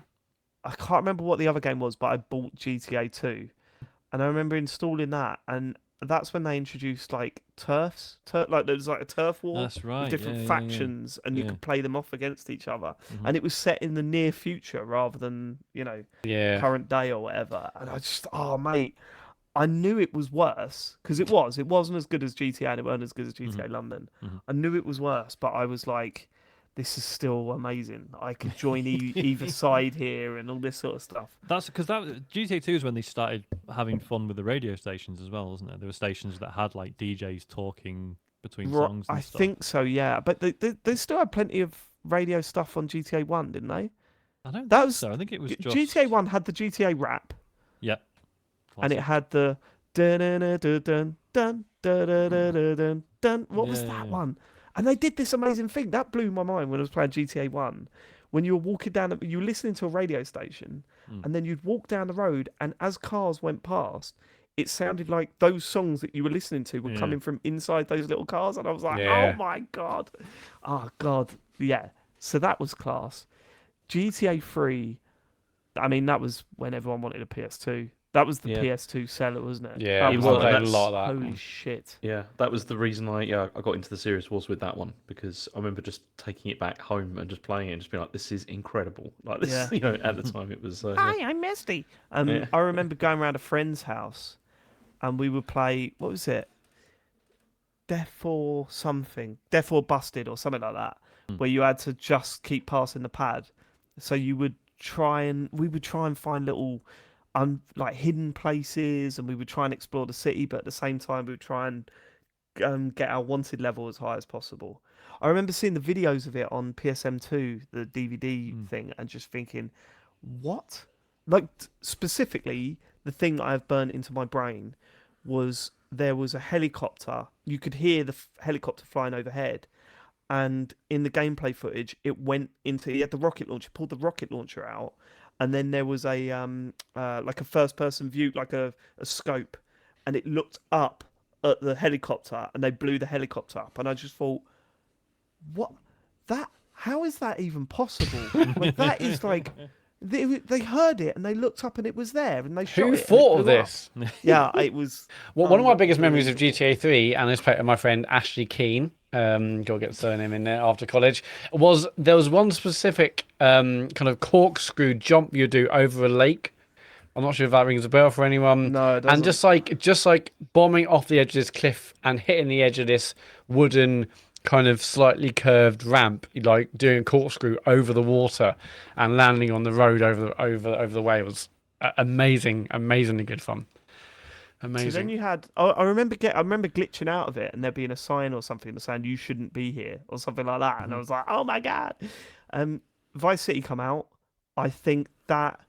I can't remember what the other game was, but I bought GTA 2, and I remember installing that, and that's when they introduced like turfs, like there was like a turf war That's right. with different yeah, yeah, factions, and you Yeah. could play them off against each other, Mhm. and it was set in the near future rather than Yeah. current day or whatever. And I just, oh mate, I knew it was worse because it wasn't as good as GTA, and it weren't as good as GTA London. Mhm. I knew it was worse, but I was like, this is still amazing. I could join either side here and all this sort of stuff. That's because GTA 2 is when they started having fun with the radio stations as well, wasn't it? There were stations that had like DJs talking between songs and I stuff. think so, yeah. But they still had plenty of radio stuff on GTA 1, didn't they? I don't That think was so. I think it was just GTA 1 had the GTA rap, Yep. and it had the dun dun dun dun dun dun dun dun dun. What was that one? And they did this amazing thing that blew my mind when I was playing GTA 1. When you were walking down, you were listening to a radio station, and then you'd walk down the road, and as cars went past, it sounded like those songs that you were listening to were coming from inside those little cars, and I was like, Yeah. oh my god, yeah. So that was class. GTA 3. I mean, that was when everyone wanted a PS2. That was the Yeah. PS2 seller, wasn't it? Yeah, That he was was like, playing a lot of that. holy shit. Yeah, that was the reason I got into the series was with that one because I remember just taking it back home and just playing it and just being like, this is incredible. Like this, Yeah. at the time it was. Hi, I'm Misty. Yeah. I remember going around a friend's house, and we would play. What was it? Death or something. Death or Busted or something like that, where you had to just keep passing the pad. So we would try and find little, like hidden places, and we would try and explore the city, but at the same time we would try and get our wanted level as high as possible. I remember seeing the videos of it on PSM2, the DVD thing, and just thinking, what? Like, specifically, the thing that I've burnt into my brain was there was a helicopter. You could hear the helicopter flying overhead. And in the gameplay footage, it went into, he had the rocket launcher, pulled the rocket launcher out. And then there was a, like a first person view, like a scope. And it looked up at the helicopter, and they blew the helicopter up. And I just thought, what? How is that even possible? Like, that is like, they heard it and they looked up and it was there and they shot Who it. and it thought of blew up. this? Yeah, it was. Well, one of my biggest memories of GTA 3, and this played with my friend Ashley Keane, go get surname in there after college, was there was one specific kind of corkscrew jump you do over a lake. I'm not sure if that rings a bell for anyone. No, it doesn't. And just like bombing off the edge of this cliff and hitting the edge of this wooden kind of slightly curved ramp, like doing a corkscrew over the water and landing on the road over the way. It was amazingly good fun. Amazing. So then you had. I remember glitching out of it, and there being a sign or something saying you shouldn't be here or something like that, and I was like, oh my god. Vice City come out. I think that,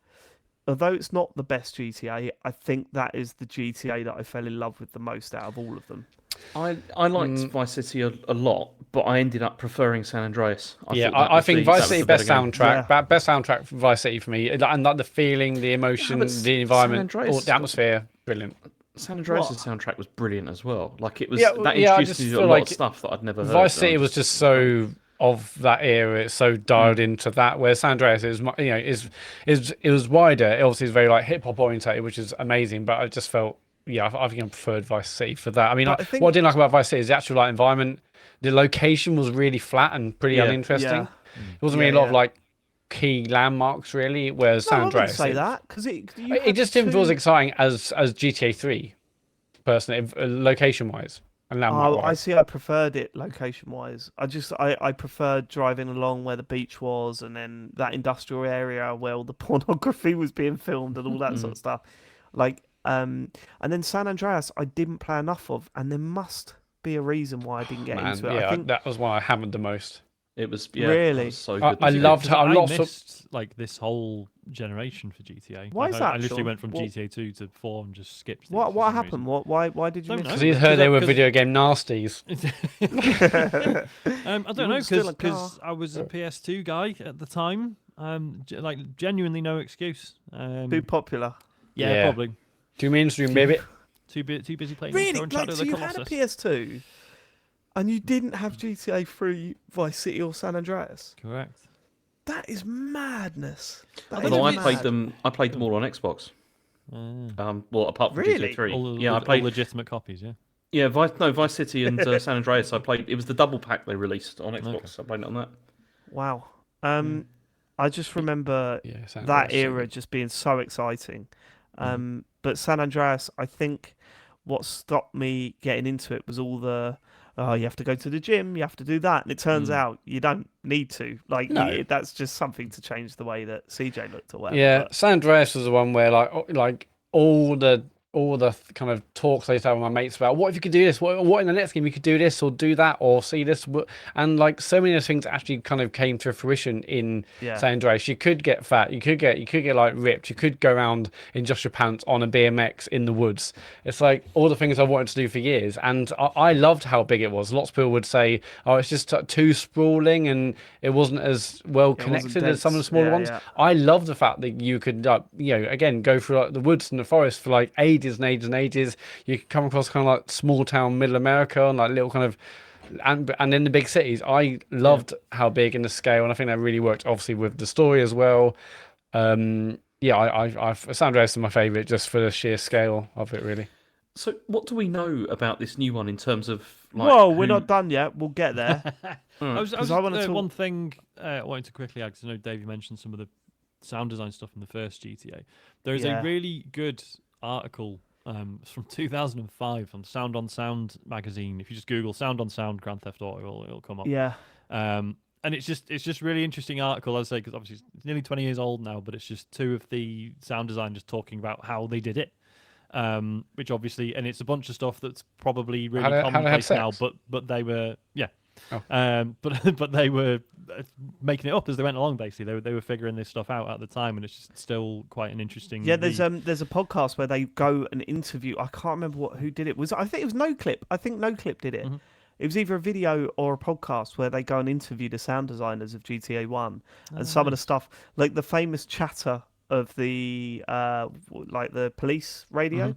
although it's not the best GTA, I think that is the GTA that I fell in love with the most out of all of them. I liked Vice City a lot, but I ended up preferring San Andreas. I think Vice City best soundtrack. Yeah. Best soundtrack for Vice City for me, and like the feeling, the emotion, but the environment, San Andreas- the atmosphere, brilliant. San Andreas' soundtrack was brilliant as well. Like it was Yeah, that yeah, I introduced just me to a feel lot like of stuff that I'd never heard. Vice City was just so of that era. It's so dialed into that. Where San Andreas is, it was wider. It obviously is very like hip hop orientated, which is amazing. But I just felt, I think I preferred Vice City for that. I mean, But I think- what I didn't like about Vice City is the actual like environment. The location was really flat and pretty uninteresting. Yeah. It wasn't really a lot of like key landmarks really. Whereas San No, I wouldn't Andreas, say that because it just didn't feel as exciting as GTA 3, personally, location wise and landmark Oh, I wise. see. I preferred it location wise. I preferred driving along where the beach was, and then that industrial area where all the pornography was being filmed and all that sort of stuff. Like, and then San Andreas, I didn't play enough of, and there must be a reason why I didn't get Man, into it. yeah, I think that was why I hammered the most. It was That Really? was so I good. I loved how I lots of missed like this whole generation for GTA. Why Like, is I that, literally Sean? went from What- GTA 2 to 4 and just skipped. These What for some happened? reason. Why did you Don't miss know. because it? he heard they were Because- video game nasties. I don't know wouldn't steal a because I was a PS2 guy at the time. Like genuinely no excuse. Too popular. Yeah, Yeah. probably Too mainstream, baby. too busy playing Really? Intro and Like, Shadow so of the you had a Colossus. PS2 and you didn't have GTA 3, Vice City, or San Andreas? Correct. That is madness. That Although I is played mad. them, all on Xbox. Well, apart from Really? GTA 3. All, Yeah, I all played. legitimate copies. Yeah. Yeah, Vice City and San Andreas. I played. It was the double pack they released on Xbox. I played it on that. Wow. I just remember Yeah, San that Andreas, so era good. just being so exciting. But San Andreas, I think what stopped me getting into it was all the you have to go to the gym, you have to do that, and it turns out you don't need to. Like, No. that's just something to change the way that CJ looked or whatever. Yeah, but- San Andreas was the one where like all the kind of talks I used to have with my mates about what if you could do this, what in the next game you could do this or do that or see this, and like so many of those things actually kind of came to fruition in Yeah. San Andreas. You could get fat, you could get like ripped, you could go around in just your pants on a BMX in the woods. It's like all the things I wanted to do for years, and I loved how big it was. Lots of people would say, "Oh, it's just too sprawling and it wasn't as well It wasn't connected as some of the dense. smaller Yeah, ones." yeah. I love the fact that you could, again, go through like the woods and the forest for like ages and ages and ages. You could come across kind of like small town middle America and like little kind of, and in the big cities. I loved how big and the scale, and I think that really worked obviously with the story as well. San Andreas is my favourite just for the sheer scale of it, really. So, what do we know about this new one in terms of like? Whoa, we're who- not done yet. We'll get there. I was 'Cause I wanna talk- one thing I wanted to quickly add, 'cause I know Dave, you mentioned some of the sound design stuff in the first GTA. There is Yeah. a really good article from 2005 on Sound on Sound magazine. If you just Google Sound on Sound Grand Theft Auto, it'll come up. Yeah. And it's just really interesting article, I'd say, because obviously it's nearly 20 years old now, but it's just two of the sound designers talking about how they did it. Which obviously, and it's a bunch of stuff that's probably really How they have commonplace now, sex? but they were Oh. but they were making it up as they went along. Basically, they were figuring this stuff out at the time, and it's just still quite an interesting. Yeah, there's read. a podcast where they go and interview. I can't remember who did it. I think it was No Clip. I think No Clip did it. Mm-hmm. It was either a video or a podcast where they go and interview the sound designers of GTA 1 and some of the stuff, like the famous chatter of the like the police radio,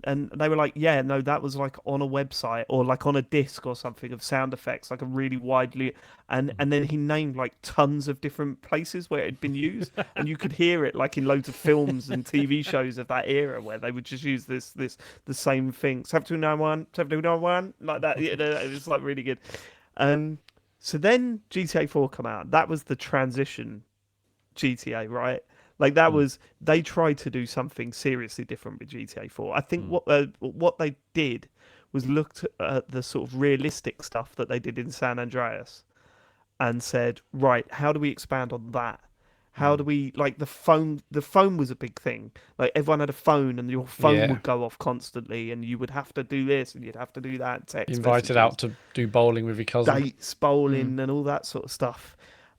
and they were like, yeah, no, that was like on a website or like on a disc or something of sound effects, like a really widely, and then he named like tons of different places where it had been used, and you could hear it like in loads of films and TV shows of that era where they would just use the same thing, 7291, like that. You know, it was like really good. So then GTA 4 come out. That was the transition GTA, right? Like that was, they tried to do something seriously different with GTA 4. I think what they did was looked at the sort of realistic stuff that they did in San Andreas and said, right, how do we expand on that? How do we, like the phone was a big thing. Like everyone had a phone and your phone Yeah. would go off constantly and you would have to do this and you'd have to do that. Text Invited messages, out to do bowling with your cousin. dates, bowling, and all that sort of stuff.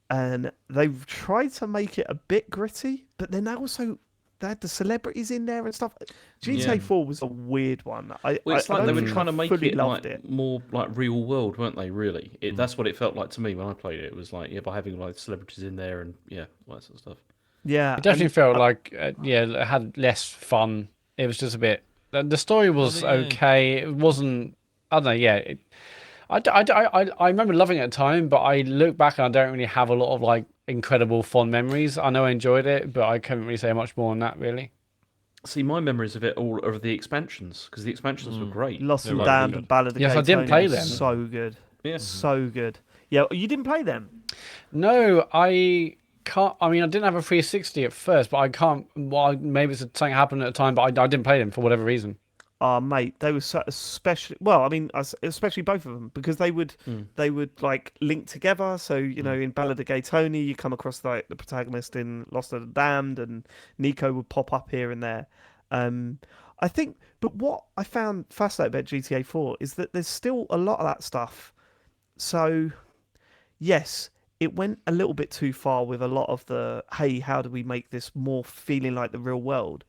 And they've tried to make it a bit gritty, but then they had the celebrities in there and stuff. GTA 4 was a weird one. Well, it's I like they don't were think trying I to make fully it loved like more like real world, weren't they? Really, that's what it felt like to me when I played it. It was like by having like celebrities in there and all that sort of stuff. Yeah, It definitely felt like, it had less fun. It was just a bit. The story was okay. It wasn't. I don't know. Yeah. I remember loving it at the time, but I look back and I don't really have a lot of like incredible fond memories. I know I enjoyed it, but I couldn't really say much more on that really. See, my memories of it all are the expansions because the expansions were great. Lost and were Damned really and Ballad of Yes, I didn't Gaytone play was them. So good. Yeah. So good. Yeah, you didn't play them? No, I can't. I mean, I didn't have a 360 at first, but I can't. Well, maybe it's something happened at the time, but I didn't play them for whatever reason. Oh, mate, they were so especially well. I mean, especially both of them because they would like link together. So you know, in Ballad of Gaytone, you come across like the protagonist in Lost and Damned, and Nico would pop up here and there. I think, but what I found fascinating about GTA 4 is that there's still a lot of that stuff. So, yes, it went a little bit too far with a lot of the, hey, how do we make this more feeling like the real world?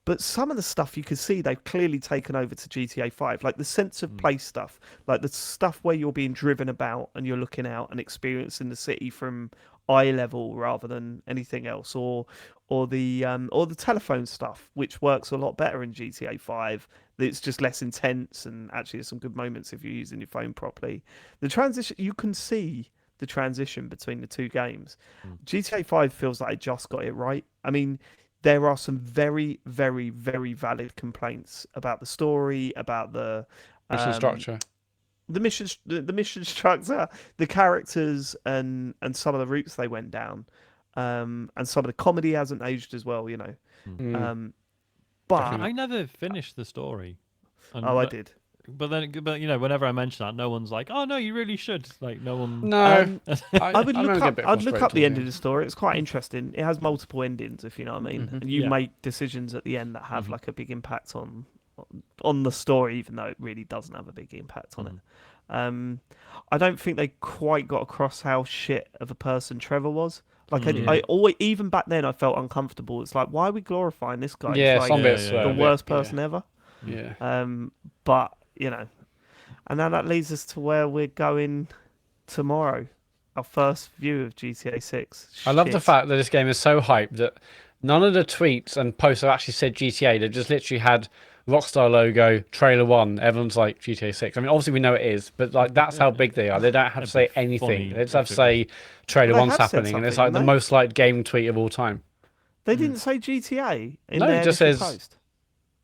But some of the stuff you can see they've clearly taken over to GTA 5, like the sense of place stuff, like the stuff where you're being driven about and you're looking out and experiencing the city from eye level rather than anything else, or the telephone stuff, which works a lot better in GTA 5. It's just less intense, and actually there's some good moments if you're using your phone properly. The transition, you can see the transition between the two games. GTA 5 feels like it just got it right. I mean, there are some very, very, very valid complaints about the story, about the mission structure, the mission structure, the characters, and some of the routes they went down, and some of the comedy hasn't aged as well, you know. But I never finished the story. I did. But you know, whenever I mention that, no one's like, "Oh no, you really should." Like, no one. No, I'd look up the end of the the story. It's quite interesting. It has multiple endings, if you know what I mean. And you make decisions at the end that have like a big impact on the story, even though it really doesn't have a big impact on it. I don't think they quite got across how shit of a person Trevor was. Like I always, even back then, I felt uncomfortable. It's like, why are we glorifying this guy? Yeah, It's some like bits the worst person ever. Yeah. But you know, and now that leads us to where we're going tomorrow. Our first view of GTA 6. I love the Shit. fact that this game is so hyped that none of the tweets and posts have actually said GTA. They've just literally had Rockstar logo, trailer 1. Everyone's like GTA 6. I mean, obviously we know it is, but like that's how big they are. They don't have to say anything. They just have to say trailer Well, they 1's have said happening, and it's something, like the haven't they? most liked game tweet of all time. They didn't say GTA in No, it their just initial says- post.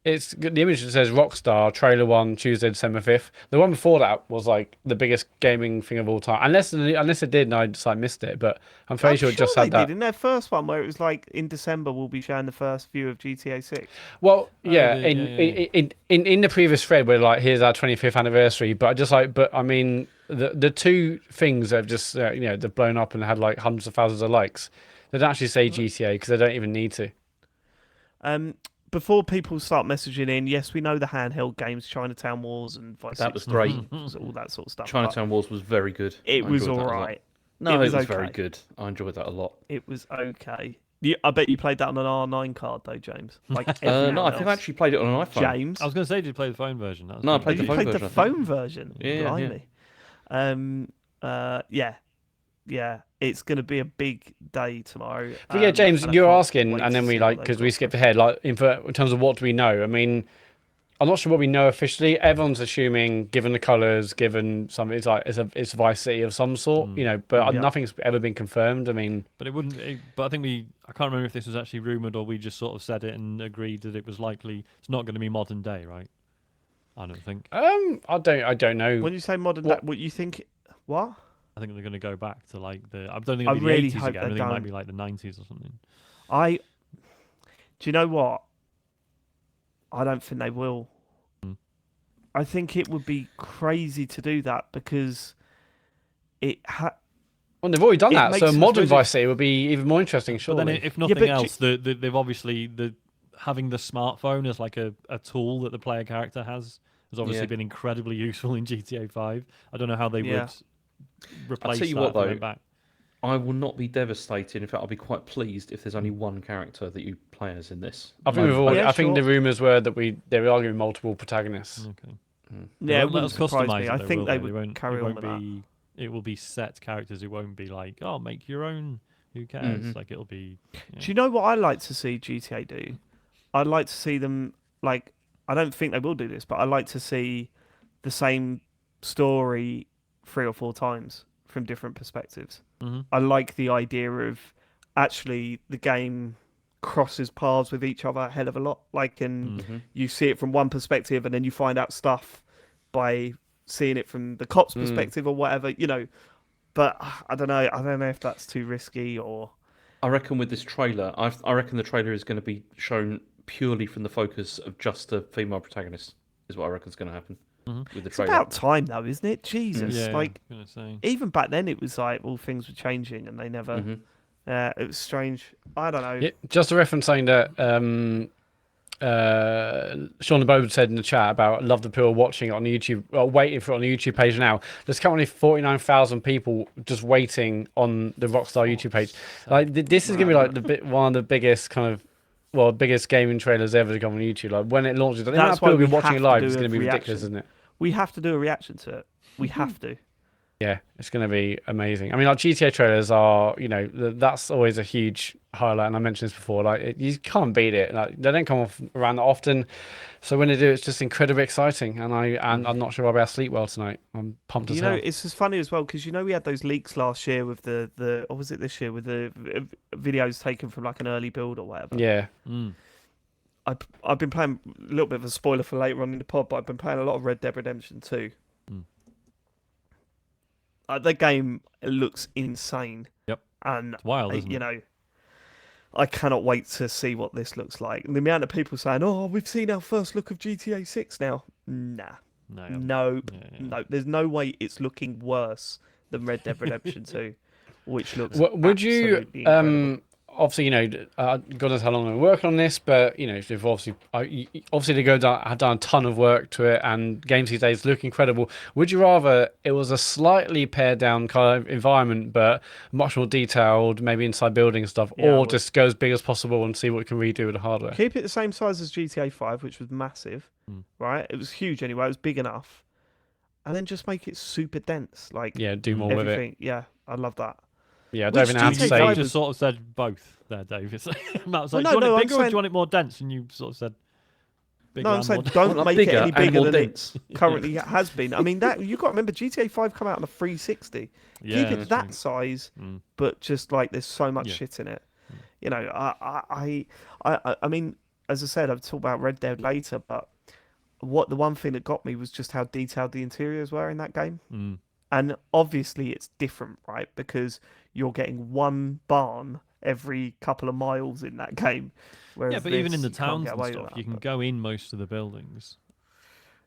It's the image that says Rockstar trailer 1 Tuesday December 5th. The one before that was like the biggest gaming thing of all time, unless it did and I just missed it. But I'm fairly sure it just they had that. did in their first one where it was like in December we'll be showing the first view of GTA 6. Well, yeah, yeah. in the previous thread, we're like, here's our 25th anniversary. But I mean, the two things that have just they've blown up and had like hundreds of thousands of likes. They don't actually say GTA because they don't even need to. Before people start messaging in, yes, we know the handheld games, Chinatown Wars and Vice That was City, great. all that sort of stuff. Chinatown Wars was very good. It I was enjoyed that a lot. alright. No, it was okay. very good. I enjoyed that a lot. It was okay. I bet you played that on an R9 card though, James. Like No, everyone I think I else. actually played it on an iPhone. James. I was going to say, did you play the phone version? That was No, I pretty played the You good. phone played version, the I think. phone version. Yeah. Blimey. Yeah. It's going to be a big day tomorrow. But yeah, James, and I you're can't asking, wait and to then we see what because they've we got. skipped ahead. Like in terms of what do we know? I mean, I'm not sure what we know officially. Everyone's assuming, given the colours, given some, it's Vice City of some sort, But Yeah. nothing's ever been confirmed. I mean, But it wouldn't. But I think I can't remember if this was actually rumored or we just sort of said it and agreed that it was likely. It's not going to be modern day, right? I don't think. I don't know. When you say modern, what you think? What? I think they're going to go back to like the. I don't think I it'll be really the 80s hope again. I they think it might don't. be like the 90s or something. Do you know what? I don't think they will. I think it would be crazy to do that because Well, they've already done it that, makes so a us modern really- Vice City would be even more interesting. But Surely. then, if nothing but else, they've obviously having the smartphone as like a tool that the player character has obviously Yeah. been incredibly useful in GTA 5. I don't know how they Yeah. would replace tell you that what, if they though, went back. I will not be devastated. In fact, I'll be quite pleased if there's only one character that you play as in this. I think I think the sure. rumours were that they were arguing multiple protagonists. Okay. Yeah, it won't let wouldn't us surprise customize me. it, I though, think will they It would won't- carry it on won't with that. be, It will be set characters. It won't be like, oh, make your own. Who cares? Like it'll be. Do you know what I like to see GTA do? I'd like to see them like. I don't think they will do this, but I like to see the same story 3 or 4 times from different perspectives. Mhm. I like the idea of actually the game crosses paths with each other a hell of a lot. Like, and you see it from one perspective, and then you find out stuff by seeing it from the cop's perspective or whatever, But I don't know. I don't know if that's too risky or. I reckon with this trailer, I reckon the trailer is going to be shown purely from the focus of just a female protagonist. Is what I reckon is going to happen with the It's trailer. about time, though, isn't it? Jesus, Yeah, like I'm gonna say. even back then, it was like all things were changing, and they never. It was strange. I don't know. Yeah, just to reference something that Sean Bowden said in the chat about love the people watching it on YouTube, or waiting for it on the YouTube page now. There's currently 49,000 people just waiting on the Rockstar YouTube page. Like this is gonna be like one of the biggest biggest gaming trailers ever to come on YouTube. Like when it launches, the amount of people be watching it live is going to be ridiculous, isn't it? We have to do a reaction to it. We have to. Yeah, it's going to be amazing. I mean, like GTA trailers are, that's always a huge highlight. And I mentioned this before, you can't beat it. Like they don't come off around that often, so when they do, it's just incredibly exciting. And I'm not sure I'll be able to sleep well tonight. I'm pumped as hell. It's just funny as well because we had those leaks last year with the or was it this year with the videos taken from like an early build or whatever. Yeah. I've been playing a little bit of a spoiler for later on in the pod, but I've been playing a lot of Red Dead Redemption 2. The game looks insane. Yep. And it's wild, isn't it? I cannot wait to see what this looks like. And the amount of people saying, "Oh, we've seen our first look of GTA 6 now." Nah. No. There's no way it's looking worse than Red Dead Redemption 2, which looks would you incredible. Obviously, God knows how long I've been working on this, but they've obviously they have done a ton of work to it, and games these days look incredible. Would you rather it was a slightly pared down kind of environment, but much more detailed, maybe inside building stuff, or just go as big as possible and see what we can redo with the hardware? Keep it the same size as GTA 5, which was massive, right? It was huge anyway. It was big enough, and then just make it super dense, do more with it. Yeah, I love that. Yeah, I don't even have to say. You just sort of said both there, Dave. Matt was like, do you want it bigger or do you want it more dense? And you sort of said bigger. No, I'm saying don't make it any bigger than it currently has been. I mean, that you've got to remember, GTA 5 come out on a 360. Yeah, keep it that size, but just there's so much shit in it. I mean, as I said, I'll talk about Red Dead later, but the one thing that got me was just how detailed the interiors were in that game. And obviously it's different, right? Because you're getting one barn every couple of miles in that game. Yeah, but even in the towns and stuff, you can go in most of the buildings.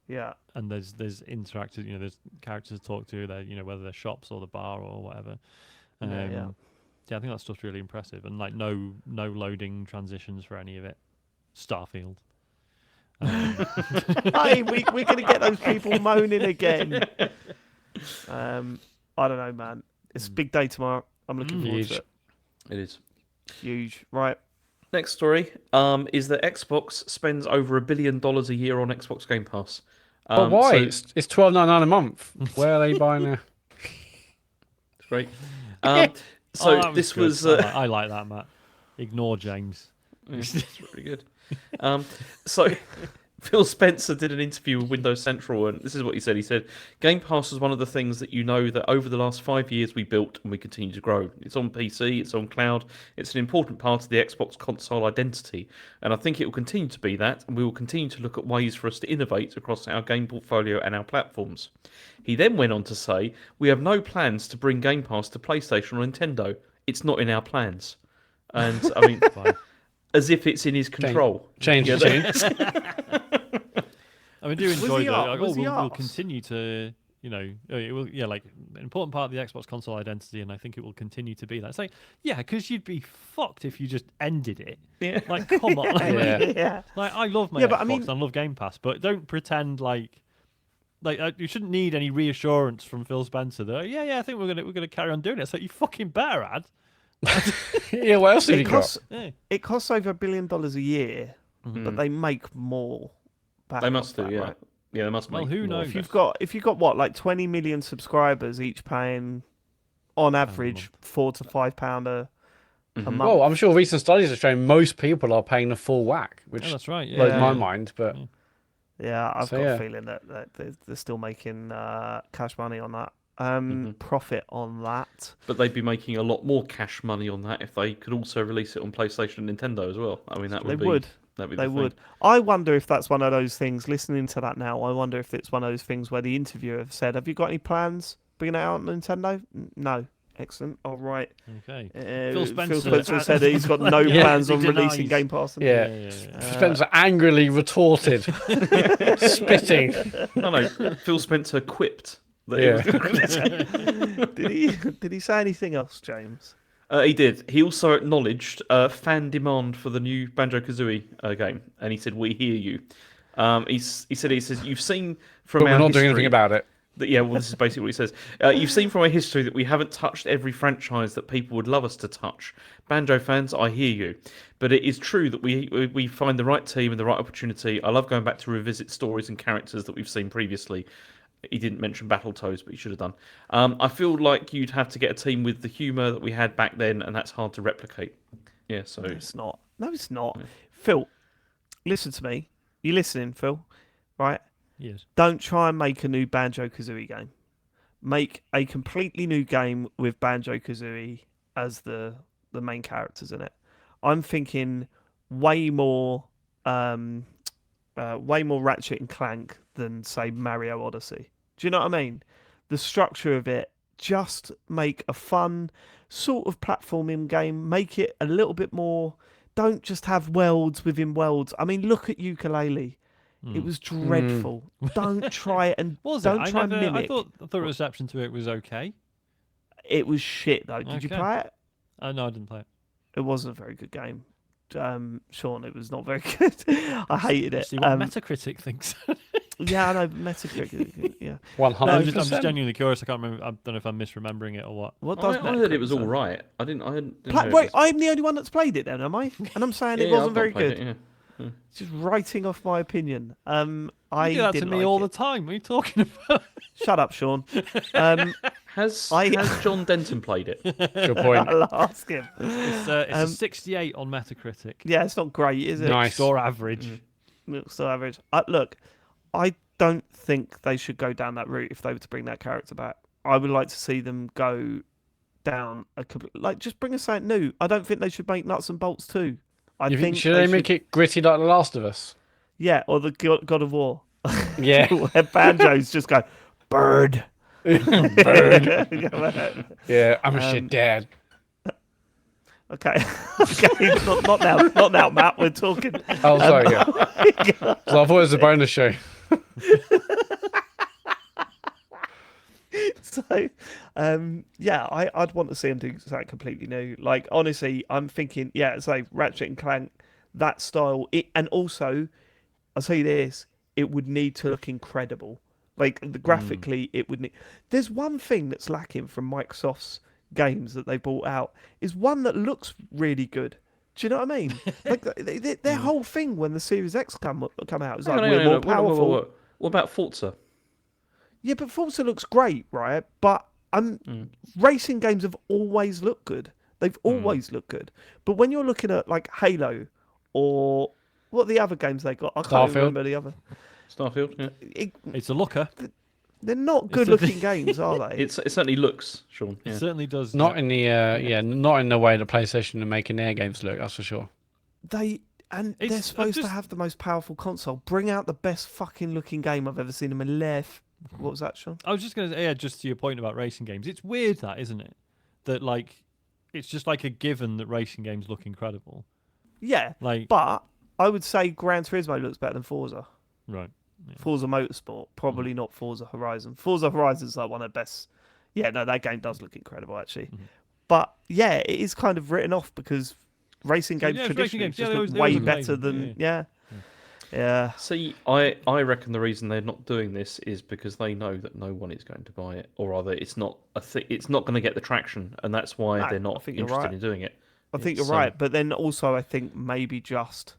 Yeah. And there's interactive, there's characters to talk to there, whether they're shops or the bar or whatever. Yeah, I think that stuff's really impressive. And no loading transitions for any of it. Starfield. Hey, we're going to get those people moaning again. I don't know, man. It's a big day tomorrow. I'm looking forward to it. It is huge, right? Next story is that Xbox spends over $1 billion a year on Xbox Game Pass. But why? So it's $12.99 a month. Where are they buying it? It's great. This was. I like that, Matt. Ignore James. It's really good. So Phil Spencer did an interview with Windows Central, and this is what he said. He said, Game Pass is one of the things that that over the last 5 years we built and we continue to grow. It's on PC, it's on cloud, it's an important part of the Xbox console identity, and I think it will continue to be that, and we will continue to look at ways for us to innovate across our game portfolio and our platforms. He then went on to say, we have no plans to bring Game Pass to PlayStation or Nintendo. It's not in our plans. And, I mean... as if it's in his control. Change the tune. I do enjoy that. We'll continue to, it will, an important part of the Xbox console identity, and I think it will continue to be that. It's like, because you'd be fucked if you just ended it. Yeah. Like, come on. Yeah. Like, I love my Xbox, I love Game Pass, but don't pretend like you shouldn't need any reassurance from Phil Spencer that, I think we're gonna carry on doing it. It's like, you fucking better, Ad. Yeah, what else have you got? It costs over $1 billion a year, but they make more. They must do, right? Yeah, they must make. Well, who knows? If you've got what, like 20 million subscribers, each paying on average £4 to £5 a month. Well, I'm sure recent studies are showing most people are paying the full whack, which that's right. Yeah. blows my mind. But I've got a feeling that they're still making cash money on that. Profit on that. But they'd be making a lot more cash money on that if they could also release it on PlayStation and Nintendo as well. I mean, they would. I wonder if that's one of those things, listening to that now, I wonder if it's one of those things where the interviewer said, have you got any plans bringing it out on Nintendo? No. Excellent. All right. Okay. Phil Spencer said he's got no plans on releasing Game Pass. Spencer angrily retorted, spitting. No, Phil Spencer quipped. Did he say anything else, James? He did. He also acknowledged fan demand for the new Banjo-Kazooie game, and he said, "We hear you." He says, "You've seen from But we're our not history doing anything about it. yeah, well, this is basically what he says. You've seen from our history that we haven't touched every franchise that people would love us to touch. Banjo fans, I hear you. But it is true that we find the right team and the right opportunity. I love going back to revisit stories and characters that we've seen previously." He didn't mention Battletoads, but he should have done. I feel like you'd have to get a team with the humour that we had back then, and that's hard to replicate. Yeah, so... No, it's not. No, it's not. Phil, listen to me. You listening, Phil? Right? Yes. Don't try and make a new Banjo-Kazooie game. Make a completely new game with Banjo-Kazooie as the main characters in it. I'm thinking way more Ratchet and Clank than, say, Mario Odyssey. Do you know what I mean? The structure of it, just make a fun sort of platforming game. Make it a little bit more... Don't just have worlds within worlds. I mean, look at Yooka-Laylee. It was dreadful. Don't try it and don't try and mimic. I thought the reception to it was okay. It was shit though. Did you play it? No, I didn't play it. It wasn't a very good game. Sean, it was not very good. I hated it. See what Metacritic thinks. Yeah, I know Metacritic. Yeah, 100%. No, I'm just genuinely curious. I can't remember. I don't know if I'm mismisremering it or what. What does I heard it was Metacritic all say? right. I didn't hear Wait, it was... I'm the only one that's played it then, am I? And I'm saying it Yeah, wasn't I've very not played good. it, yeah. Just writing off my opinion. I You do that to didn't me like all it. the time. What are you talking about? Shut up, Sean. Has John Denton played it? Good point. I'll ask him. It's a 68 on Metacritic. Yeah, it's not great, is it? Nice. Score average. Looks so average. Look, I don't think they should go down that route if they were to bring that character back. I would like to see them go down just bring us something new. I don't think they should make Nuts and Bolts too. You think should they make it gritty like The Last of Us? Yeah, or the God of War. Yeah. Where banjos just go bird. Bird. Yeah, I'm a shit dad. Okay, okay, not now, Matt. We're talking. Oh, sorry. Yeah. So I thought it was a bonus show. So, yeah, I'd want to see him do something completely new. Like, honestly, I'm thinking, yeah, it's like Ratchet and Clank, that style. And also, I'll tell you this, it would need to look incredible. Like, graphically, it would need... There's one thing that's lacking from Microsoft's games that they brought out, is one that looks really good. Do you know what I mean? Like, their whole thing when the Series X come out is like, we're more powerful. What about Forza? Yeah, but Forza looks great, right? But racing games have always looked good. They've always looked good. But when you're looking at like Halo or what are the other games they got? I can't remember the other. Starfield, yeah. It's a looker. They're not good-looking games, are they? It certainly looks, Sean. It Yeah. certainly does. Not in the not in the way that PlayStation are making their games look. That's for sure. They're supposed to have the most powerful console. Bring out the best fucking looking game I've ever seen in my life. What was that, Sean? I was just going to say, yeah, just to your point about racing games. It's weird that, isn't it? That, like, it's just like a given that racing games look incredible. Yeah, Like, but I would say Gran Turismo looks better than Forza. right. Yeah. Forza Motorsport, probably not Forza Horizon. Forza Horizon's like one of the best. Yeah, no, that game does look incredible, actually. But, yeah, it is kind of written off because racing games traditionally games. Yeah, just they look always way look better amazing. than... Yeah. See, I reckon the reason they're not doing this is because they know that no one is going to buy it, or rather, it's not it's not going to get the traction, and that's why No, they're I not think you're interested right. in doing it. I think you're It's, right, but then also I think maybe just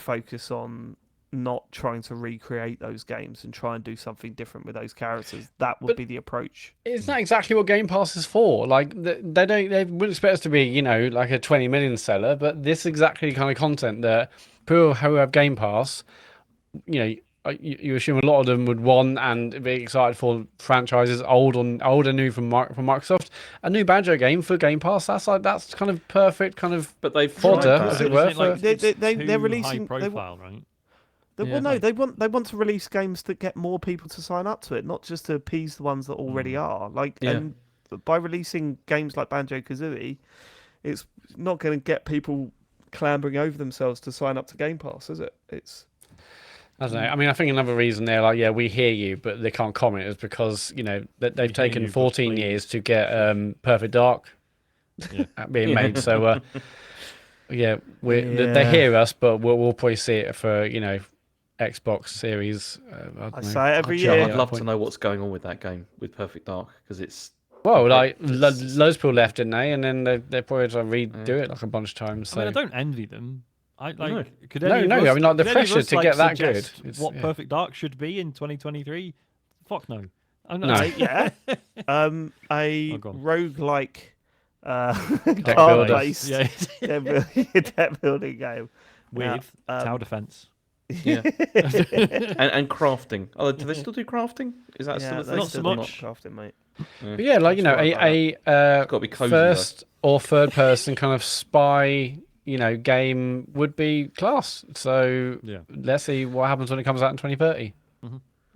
focus on not trying to recreate those games and try and do something different with those characters. That would be the approach. It's not exactly what Game Pass is for. Like they wouldn't expect us to be, like a 20 million seller, but this is exactly the kind of content that people who have Game Pass, you assume a lot of them would want and be excited for franchises, old and new from Microsoft. A new Banjo game for Game Pass, that's kind of perfect, kind of. But they've fodder, tried as that. it were. Isn't it like They're too releasing- high profile, right? Well, no, they want to release games that get more people to sign up to it, not just to appease the ones that already are. And by releasing games like Banjo-Kazooie, it's not going to get people clambering over themselves to sign up to Game Pass, is it? It's I don't know. I mean, I think another reason they're like, yeah, we hear you, but they can't comment is because, that they've taken you, but 14 please. years to get Perfect Dark being made. So they hear us, but we'll probably see it for Xbox Series. I say it every Yeah, year. I'd love to know what's going on with that game with Perfect Dark because it's. Well, loads of people left, didn't they? And then they probably try to redo it like a bunch of times. So I don't envy them. Could any no. of I mean, us- like the could any of pressure us, to get that suggest good. What Perfect Dark should be in 2023? Fuck no. I'm No. not Yeah. A go on. roguelike Deck card-based Yeah, deck building game. with tower defense. Yeah. and crafting. Oh, do they still do crafting? Is that still a thing? not so Still much. Crafting, mate. But yeah, like a Gotta be cozy, first or third person kind of spy, game would be class. So let's see what happens when it comes out in 2030.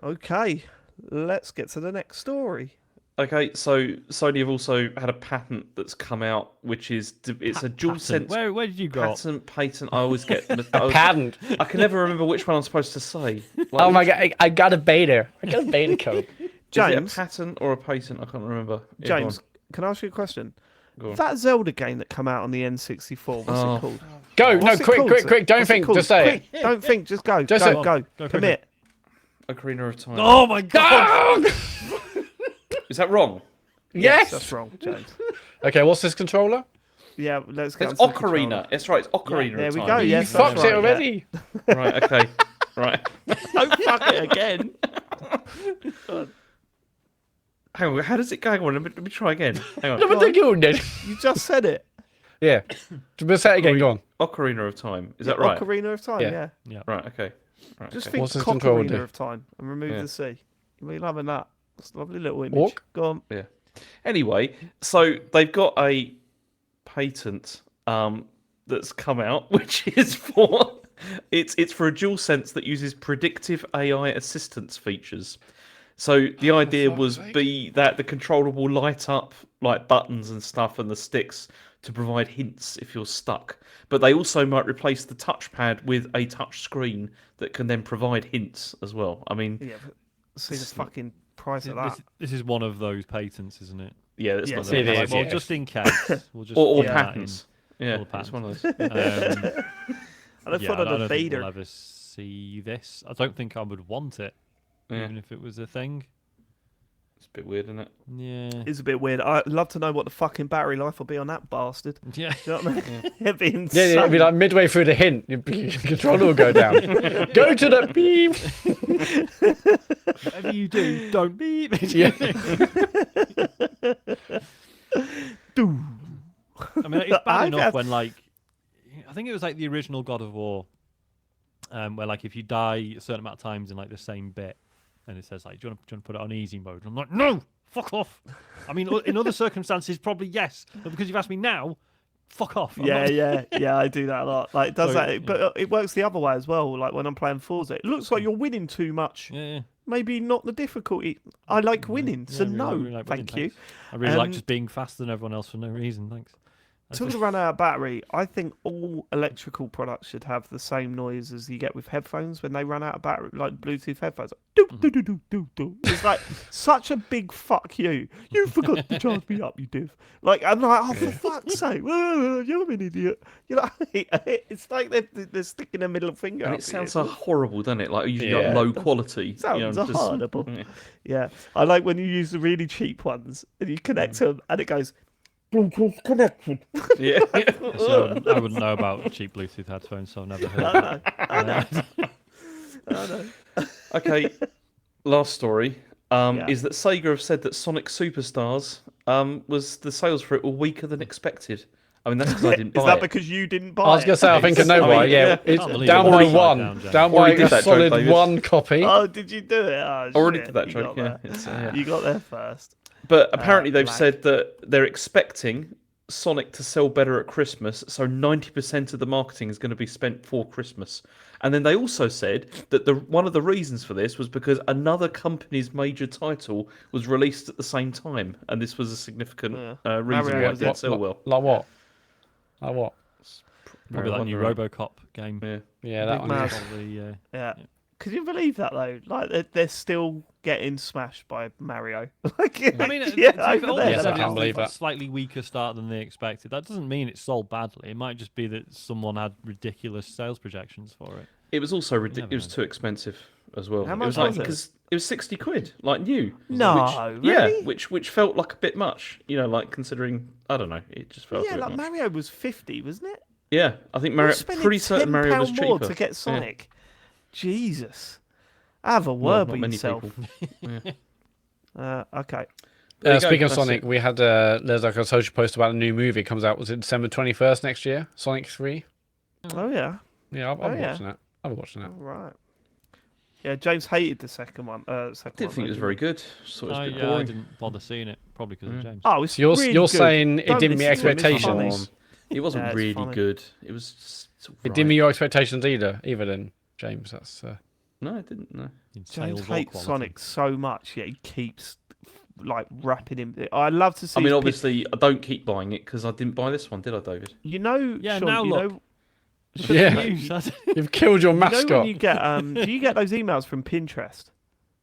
Okay, let's get to the next story. Okay, so Sony have also had a patent that's come out, which is it's a dual sense Where did you go? patent. I always get Patent. I can never remember which one I'm supposed to say. Like, Oh my god, I got a beta. I got a beta code. is it James? a patent or a patent? I can't remember. Yeah, go James, can I ask you a question? Go on. That Zelda game that came out on the N64, what's Oh. it called? Go, What's it quick. Don't What's it think, called? just say it. Quick, don't think, just go. Just go, say it. go. Go, Commit. Ocarina of Time. Oh my god! Is that wrong? Yes. That's wrong, James. Okay, what's this controller? Yeah, let's go. It's Ocarina. That's right. It's Ocarina there of we Time. go, You yes, that's fucked right, it yeah. already. Right. Okay. Right. Don't fuck it again. Hang on. How does it go? Hang on. Let me try again. Hang on. What are you doing? You just said it. Yeah. Just say it again. Go on. Ocarina of Time. Is that right? Ocarina of Time, Yeah. yeah. Right. Okay. Right, Just okay. think What's this controller do? Ocarina of Time and remove Yeah. the C. You'll be loving that. It's a lovely little image. Orc? Go on. Yeah. Anyway, so they've got a patent that's come out, which is for it's for a dual sense that uses predictive AI assistance features. So the idea was be that the controller will light up like buttons and stuff and the sticks to provide hints if you're stuck. But they also might replace the touchpad with a touch screen that can then provide hints as well. I mean, Yeah, but see the fucking price of that. This is one of those patents, isn't it? yeah, it's Yes, not it is, Well, yeah. just in case, we'll just or put that in. patents. Yeah, All the it's one of those. Um, I don't yeah, follow I the don't think beta. we'll ever see this. I don't think I would want it, Yeah. even if it was a thing. It's a bit weird, isn't it? Yeah. It's a bit weird. I'd love to know what the fucking battery life will be on that bastard. Yeah. Do you know what I mean? It'd be Yeah, insane. it'd be like midway through the hint, your controller will go down. Go to the beep. Whatever you do, don't beep. Yeah. I mean, it's bad I've enough had- when, like, I think it was like the original God of War, where, like, if you die a certain amount of times in, like, the same bit, and it says, like, do you want to put it on easy mode? And I'm like, no, fuck off. I mean, in other circumstances, probably yes, but because you've asked me now, fuck off. I'm not- Yeah, I do that a lot. Like, it does So, that, yeah. but it works the other way as well. Like when I'm playing Forza, it looks like you're winning too much. Yeah. Maybe not the difficulty. I like winning, so Yeah, no, really like winning, thank you. thanks. I really like Um, just being faster than everyone else for no reason. Thanks. Talking to run out of battery, I think all electrical products should have the same noise as you get with headphones when they run out of battery, like Bluetooth headphones. Like, doo, doo, doo, doo, doo, doo. It's like such a big fuck you. You forgot to charge me up, you div. Like, I'm like, oh, for fuck's sake, you're an idiot. You know, it's like they're sticking their middle finger And up it sounds at so you. horrible, doesn't it? Like usually Yeah. like low quality. Sounds just- horrible. Yeah. Yeah, I like when you use the really cheap ones and you connect them and it goes Bluetooth connected. Yeah. So I wouldn't know about cheap Bluetooth headphones, so I've never heard. I know. of I know. Okay. Last story Yeah. is that Sega have said that Sonic Superstars was the sales for it were weaker than expected. I mean, that's because I didn't buy Is that it. because you didn't buy I was it? going to say, I think I know I why. mean, Yeah, yeah. it's Can't believe down it. by Already one. down, Jack. Down by Already did a that joke, solid David. one copy. Oh, did you do it? Oh, Already shit. did that You joke, got yeah. there. It's, yeah. You got there first. But apparently they've black. said that they're expecting Sonic to sell better at Christmas, so 90% of the marketing is going to be spent for Christmas. And then they also said that one of the reasons for this was because another company's major title was released at the same time, and this was a significant reason Mario why it was did sell well. Like what? Like what? Probably that new Wondering. RoboCop game. Yeah. Yeah, that Big one. Mouse. Yeah. Probably, Yeah. Can you believe that though? Like they're still getting smashed by Mario. Like, I mean, yeah, they've over always there. Yes, said I can't it's believe a that. slightly weaker start than they expected. That doesn't mean it sold badly. It might just be that someone had ridiculous sales projections for it. It was also never ridiculous. It was know. too expensive as well. How It much was like was it? because it was 60 quid, like new. No, Yeah, really? which felt like a bit much. You know, like considering I don't know, it just felt a Yeah, bit like much. Mario was 50, wasn't it? Yeah, I think We're Mario. spending Pretty certain Mario was £10 cheaper more to get Yeah. Sonic. Jesus. Have a Well, word not with many yourself. people. Okay. There you go, Speaking of that's Sonic, it. we had there's like a social post about a new movie. It comes out. Was it December 21st next year? Sonic 3. Oh, yeah. Yeah, I'll be yeah. watching that. I'll be watching that. All right. Yeah, James hated the second one. I didn't think it was very good. So it was a bit I boring. didn't bother seeing it, probably because of James. Oh, it's So you're really you're good. saying it Don't didn't meet listen to him, it's funny. expectations. It wasn't Yeah, it's really funny. good. It was. Just sort of It didn't meet your expectations either. Then, James. That's No, it didn't. No. In James sales or hates quality. Sonic so much, yet he keeps like wrapping him. I'd love to see. I mean, his obviously, I don't keep buying it because I didn't buy this one, did I, David? you know, Yeah, Sean, now you look. know, yeah. News, You've killed your you know mascot. when you get do you get those emails from Pinterest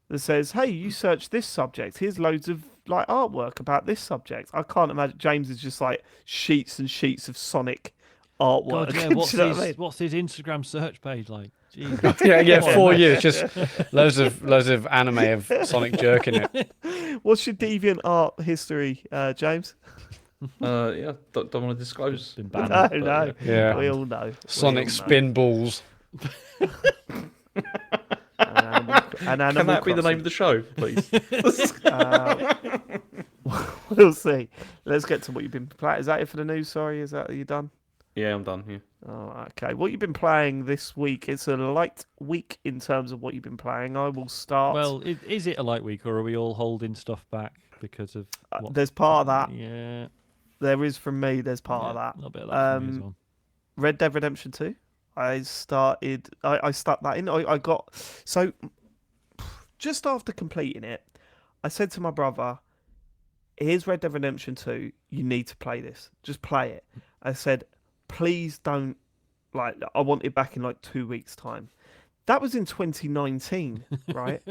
that says, "Hey, you search this subject. Here's loads of like artwork about this subject." I can't imagine James is just like sheets and sheets of Sonic artwork. God, yeah. Do What's you know his what I mean? what's his Instagram search page like? Jeez. yeah, Come on, 4 mate. years, just loads of anime of Sonic jerking it. What's your deviant art history, James? Yeah, don't want to disclose. Been No, banned. but, no, Yeah. we all know. Sonic spin balls. An Animal Can that be the Crossing. name of the show, please? We'll see. Let's get to what you've been playing. Is that it for the news? Sorry, are you done? Yeah, I'm done. Yeah. Oh, okay. What you've been playing this week? It's a light week in terms of what you've been playing. I will start. Well, is it a light week, or are we all holding stuff back because of? What... there's part of that. Yeah. There is from me. There's part of A that. little bit of that for me as well. Red Dead Redemption 2. I stuck that in. I got so just after completing it, I said to my brother, "Here's Red Dead Redemption 2. You need to play this. Just play it." I said, "Please don't I want it back in like 2 weeks' time." That was in 2019, right?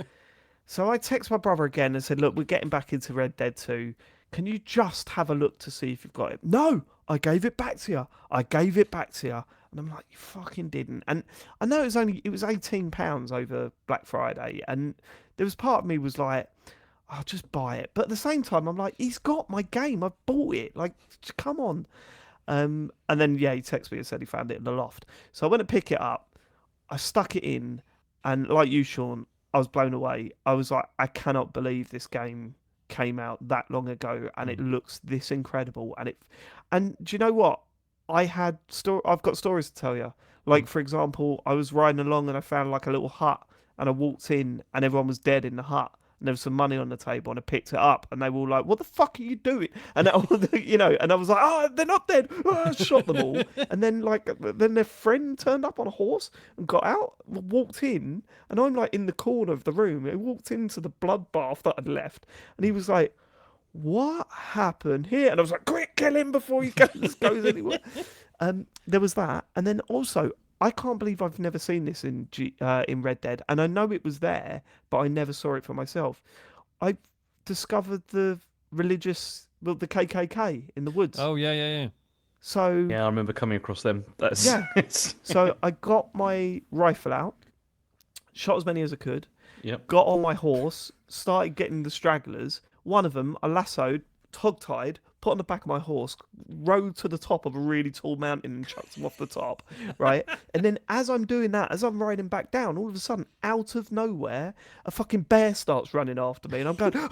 So I text my brother again and said, "Look, we're getting back into Red Dead 2. Can you just have a look to see if you've got it?" "No, I gave it back to you. I gave it back to you." And I'm like, "You fucking didn't." And I know it was £18 over Black Friday, and there was part of me was like, "I'll just buy it." But at the same time, I'm like, he's got my game. I've bought it. Like, come on. And then he texted me and said he found it in the loft. So I went to pick it up. I stuck it in, and like you, Sean, I was blown away. I was like, I cannot believe this game came out that long ago, and it looks this incredible. And do you know what? I've got stories to tell you. Like, for example, I was riding along and I found like a little hut, and I walked in and everyone was dead in the hut. And there was some money on the table, and I picked it up, and they were all like, "What the fuck are you doing?" And and I was like, "Oh, they're not dead." I shot them all, and then then their friend turned up on a horse and got out, walked in, and I'm like in the corner of the room. He walked into the bloodbath that I'd left, and he was like, "What happened here?" And I was like, "Quick, kill him before he goes anywhere." There was that, and then also, I can't believe I've never seen this in Red Dead, and I know it was there, but I never saw it for myself. I discovered the the KKK in the woods. Oh yeah. So Yeah, I remember coming across them. That's Yeah. So I got my rifle out, shot as many as I could, Yep. got on my horse, started getting the stragglers. One of them, I lassoed, hog-tied, put on the back of my horse, rode to the top of a really tall mountain and chucked him off the top, right? And then as I'm doing that, as I'm riding back down, all of a sudden, out of nowhere, a fucking bear starts running after me, and I'm going, and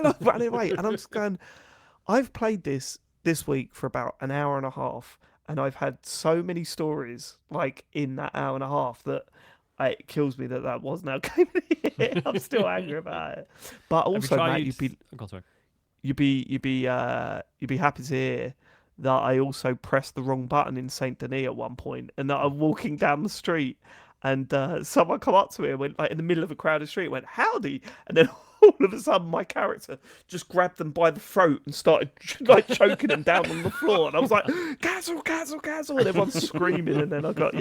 I'm running away. And I'm just going, I've played this week for about an hour and a half, and I've had so many stories, like, in that hour and a half that it kills me that wasn't our game of the year. I'm still angry about it. But also, Matt, you'd be happy to hear that I also pressed the wrong button in Saint Denis at one point, and that I'm walking down the street, and someone come up to me and went, like, in the middle of a crowded street, went, "Howdy," and then all of a sudden my character just grabbed them by the throat and started like choking them down on the floor, and I was like, "Cancel, cancel, cancel!" and everyone's screaming, and then I got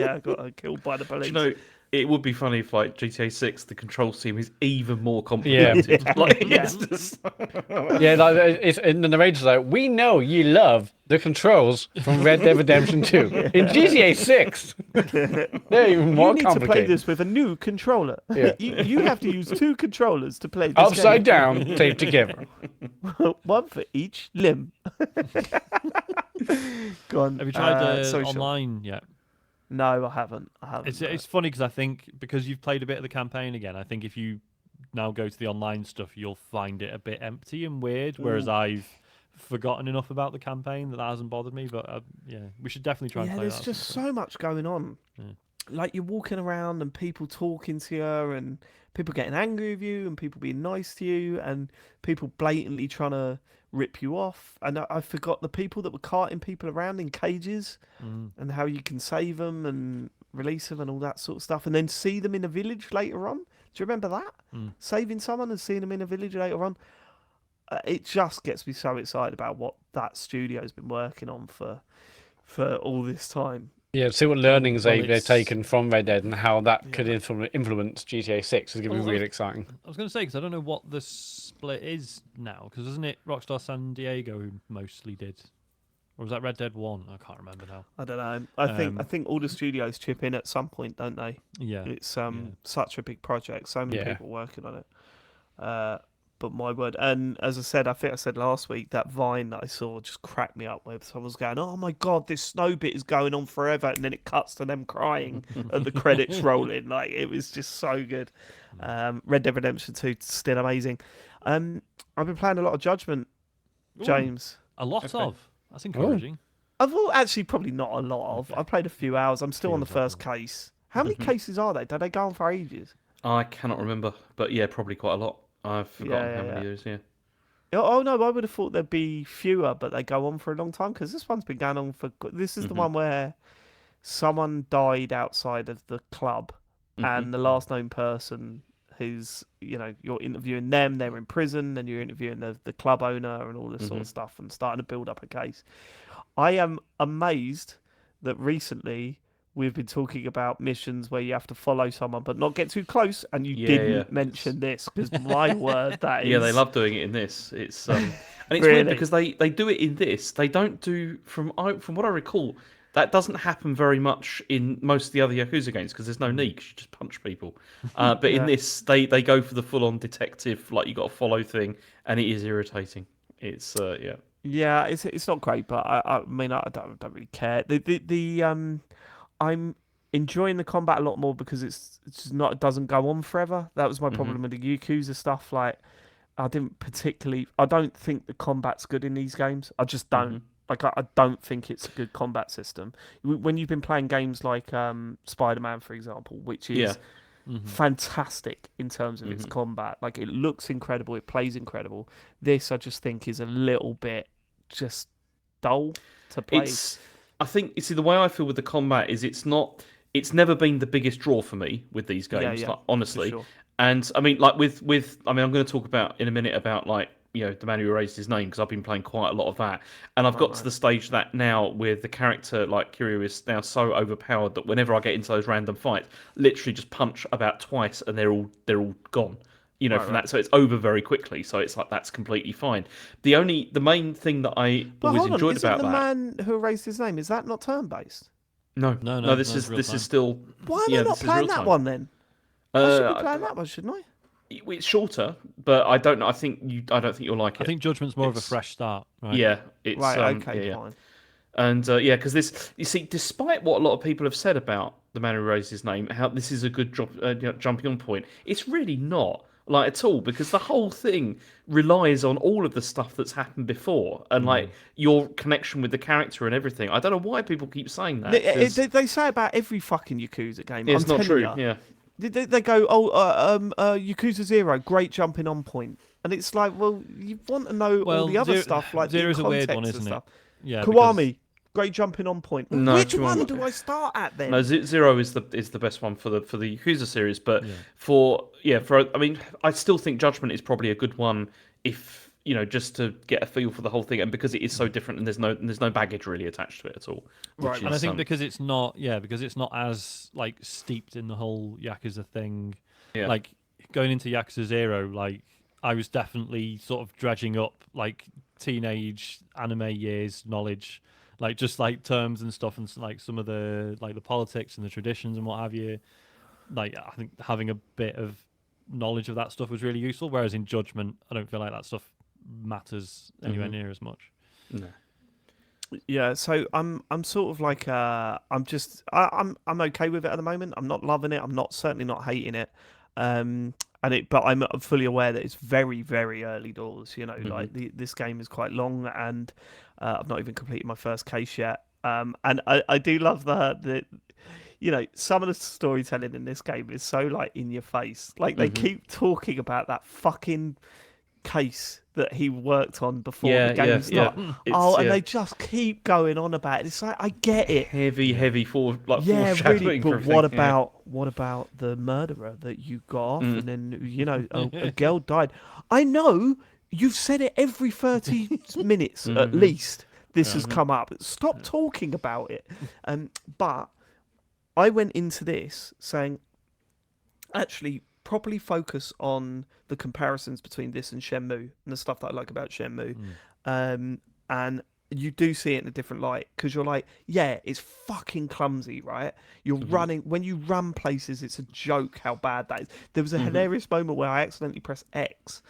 killed by the police. Do you know, it would be funny if, like, GTA 6, the control scheme is even more complicated. Yeah. Like, Yeah. it's just... Yeah, like it's in the narrator's like, we know you love the controls from Red Dead Redemption 2 in GTA 6. They're even more You need to play complicated. this with a new controller. Yeah. You have to use 2 controllers to play this Upside game. down, taped together. One for each limb. Go on. Have you tried sorry, Sean. online yet? No, I haven't. It's funny because I think because you've played a bit of the campaign again, I think if you now go to the online stuff, you'll find it a bit empty and weird. Whereas I've forgotten enough about the campaign that hasn't bothered me. But yeah, we should definitely try and play there's that. just so much going on. Yeah. Like you're walking around and people talking to you and people getting angry with you and people being nice to you and people blatantly trying to rip you off. And I forgot the people that were carting people around in cages and how you can save them and release them and all that sort of stuff. And then see them in a village later on. Do you remember that? Saving someone and seeing them in a village later on. It just gets me so excited about what that studio's been working on for all this time. Yeah, see what learnings they've it's- taken from Red Dead and how that could influence GTA 6 is going to be Well, really exciting. I was going to say because I don't know what the split is now. Because isn't it Rockstar San Diego who mostly did, or was that Red Dead 1? I can't remember now. I don't know. I think all the studios chip in at some point, don't they? Yeah, It's such a big project, so many people working on it. But my word, and as I said, I think I said last week, that Vine that I saw just cracked me up with. Someone was going, "Oh my god, this snow bit is going on forever," and then it cuts to them crying and the credits rolling. Like it was just so good. Red Dead Redemption 2 still amazing. I've been playing a lot of Judgment, James. a lot of. That's encouraging. Actually probably not a lot of. I played a few hours. I'm still on the first case. How many cases are there? Do they go on for ages? I cannot remember, but yeah, probably quite a lot. I've forgotten how many years, Oh no, I would have thought there'd be fewer, but they go on for a long time because this one's been going on for. This is the one where someone died outside of the club, and the last known person who's you're interviewing them. They're in prison, and you're interviewing the club owner and all this sort of stuff, and starting to build up a case. I am amazed that recently we've been talking about missions where you have to follow someone but not get too close, and you didn't mention this because my word, that is. Yeah, they love doing it in this. It's and it's Really? weird because they do it in this. They don't do from what I recall. That doesn't happen very much in most of the other Yakuza games because there's no need, 'cause you just punch people. But in this, they go for the full-on detective, like you got to follow thing, and it is irritating. It's Yeah, it's not great, but I mean I don't really care. I'm enjoying the combat a lot more because it doesn't go on forever. That was my problem with the Yakuza stuff. Like I don't think the combat's good in these games. I just don't. Like I don't think it's a good combat system. When you've been playing games like Spider-Man, for example, which is fantastic in terms of its combat. Like it looks incredible, it plays incredible. This I just think is a little bit just dull to play. I think you see the way I feel with the combat is it's never been the biggest draw for me with these games, like, honestly. Sure. And I mean, like I'm going to talk about in a minute about like the man who erased his name because I've been playing quite a lot of that, and I've got to the stage that now with the character like Kiryu is now so overpowered that whenever I get into those random fights, literally just punch about twice and they're all gone. That, so it's over very quickly. So it's like that's completely fine. The main thing that I always enjoyed about the that. man who erased his name, is that not turn-based? No. This is still. Why am I not playing that one then? I should be playing that one, shouldn't I? It's shorter, but I don't know. I don't think you'll like it. I think Judgment's more of a fresh start. Right? Yeah, it's right. Okay, fine. And because this, you see, despite what a lot of people have said about the man who erased his name, how this is a good jumping on point, it's really not. Like at all, because the whole thing relies on all of the stuff that's happened before and like your connection with the character and everything. I don't know why people keep saying that. They say about every fucking Yakuza game. It's not true. Yeah. They go, Yakuza 0, great jumping on point. And it's like, well, you want to know all the other stuff, like Zero's the a weird one, context isn't and it? stuff. Yeah. Kiwami, great jumping on point. No, Which one do I start at then? No, Zero is the best one for the Yakuza series, but I mean, I still think Judgment is probably a good one if just to get a feel for the whole thing, and because it is so different, and there's no baggage really attached to it at all. Right, And I think because it's not as like steeped in the whole Yakuza thing. Yeah. Like going into Yakuza 0, like I was definitely sort of dredging up like teenage anime years knowledge, like just like terms and stuff, and like some of the like the politics and the traditions and what have you. Like I think having a bit of knowledge of that stuff was really useful. Whereas in Judgment, I don't feel like that stuff matters anywhere near as much. No. Yeah, so I'm sort of like I'm okay with it at the moment. I'm not loving it. I'm not certainly not hating it. But I'm fully aware that it's very, very early doors. Like this game is quite long, and I've not even completed my first case yet. And I do love the some of the storytelling in this game is so like in your face. Like they keep talking about that fucking case that he worked on before the game started. And they just keep going on about it. It's like I get it. Heavy Yeah, really. But what about the murderer that you got off, and then a girl died. I know you've said it every 30 minutes at least. This has come up. Stop talking about it. But I went into this saying, actually, properly focus on the comparisons between this and Shenmue and the stuff that I like about Shenmue. And you do see it in a different light because you're like, yeah, it's fucking clumsy, right? You're running, when you run places, it's a joke how bad that is. There was a hilarious moment where I accidentally pressed X.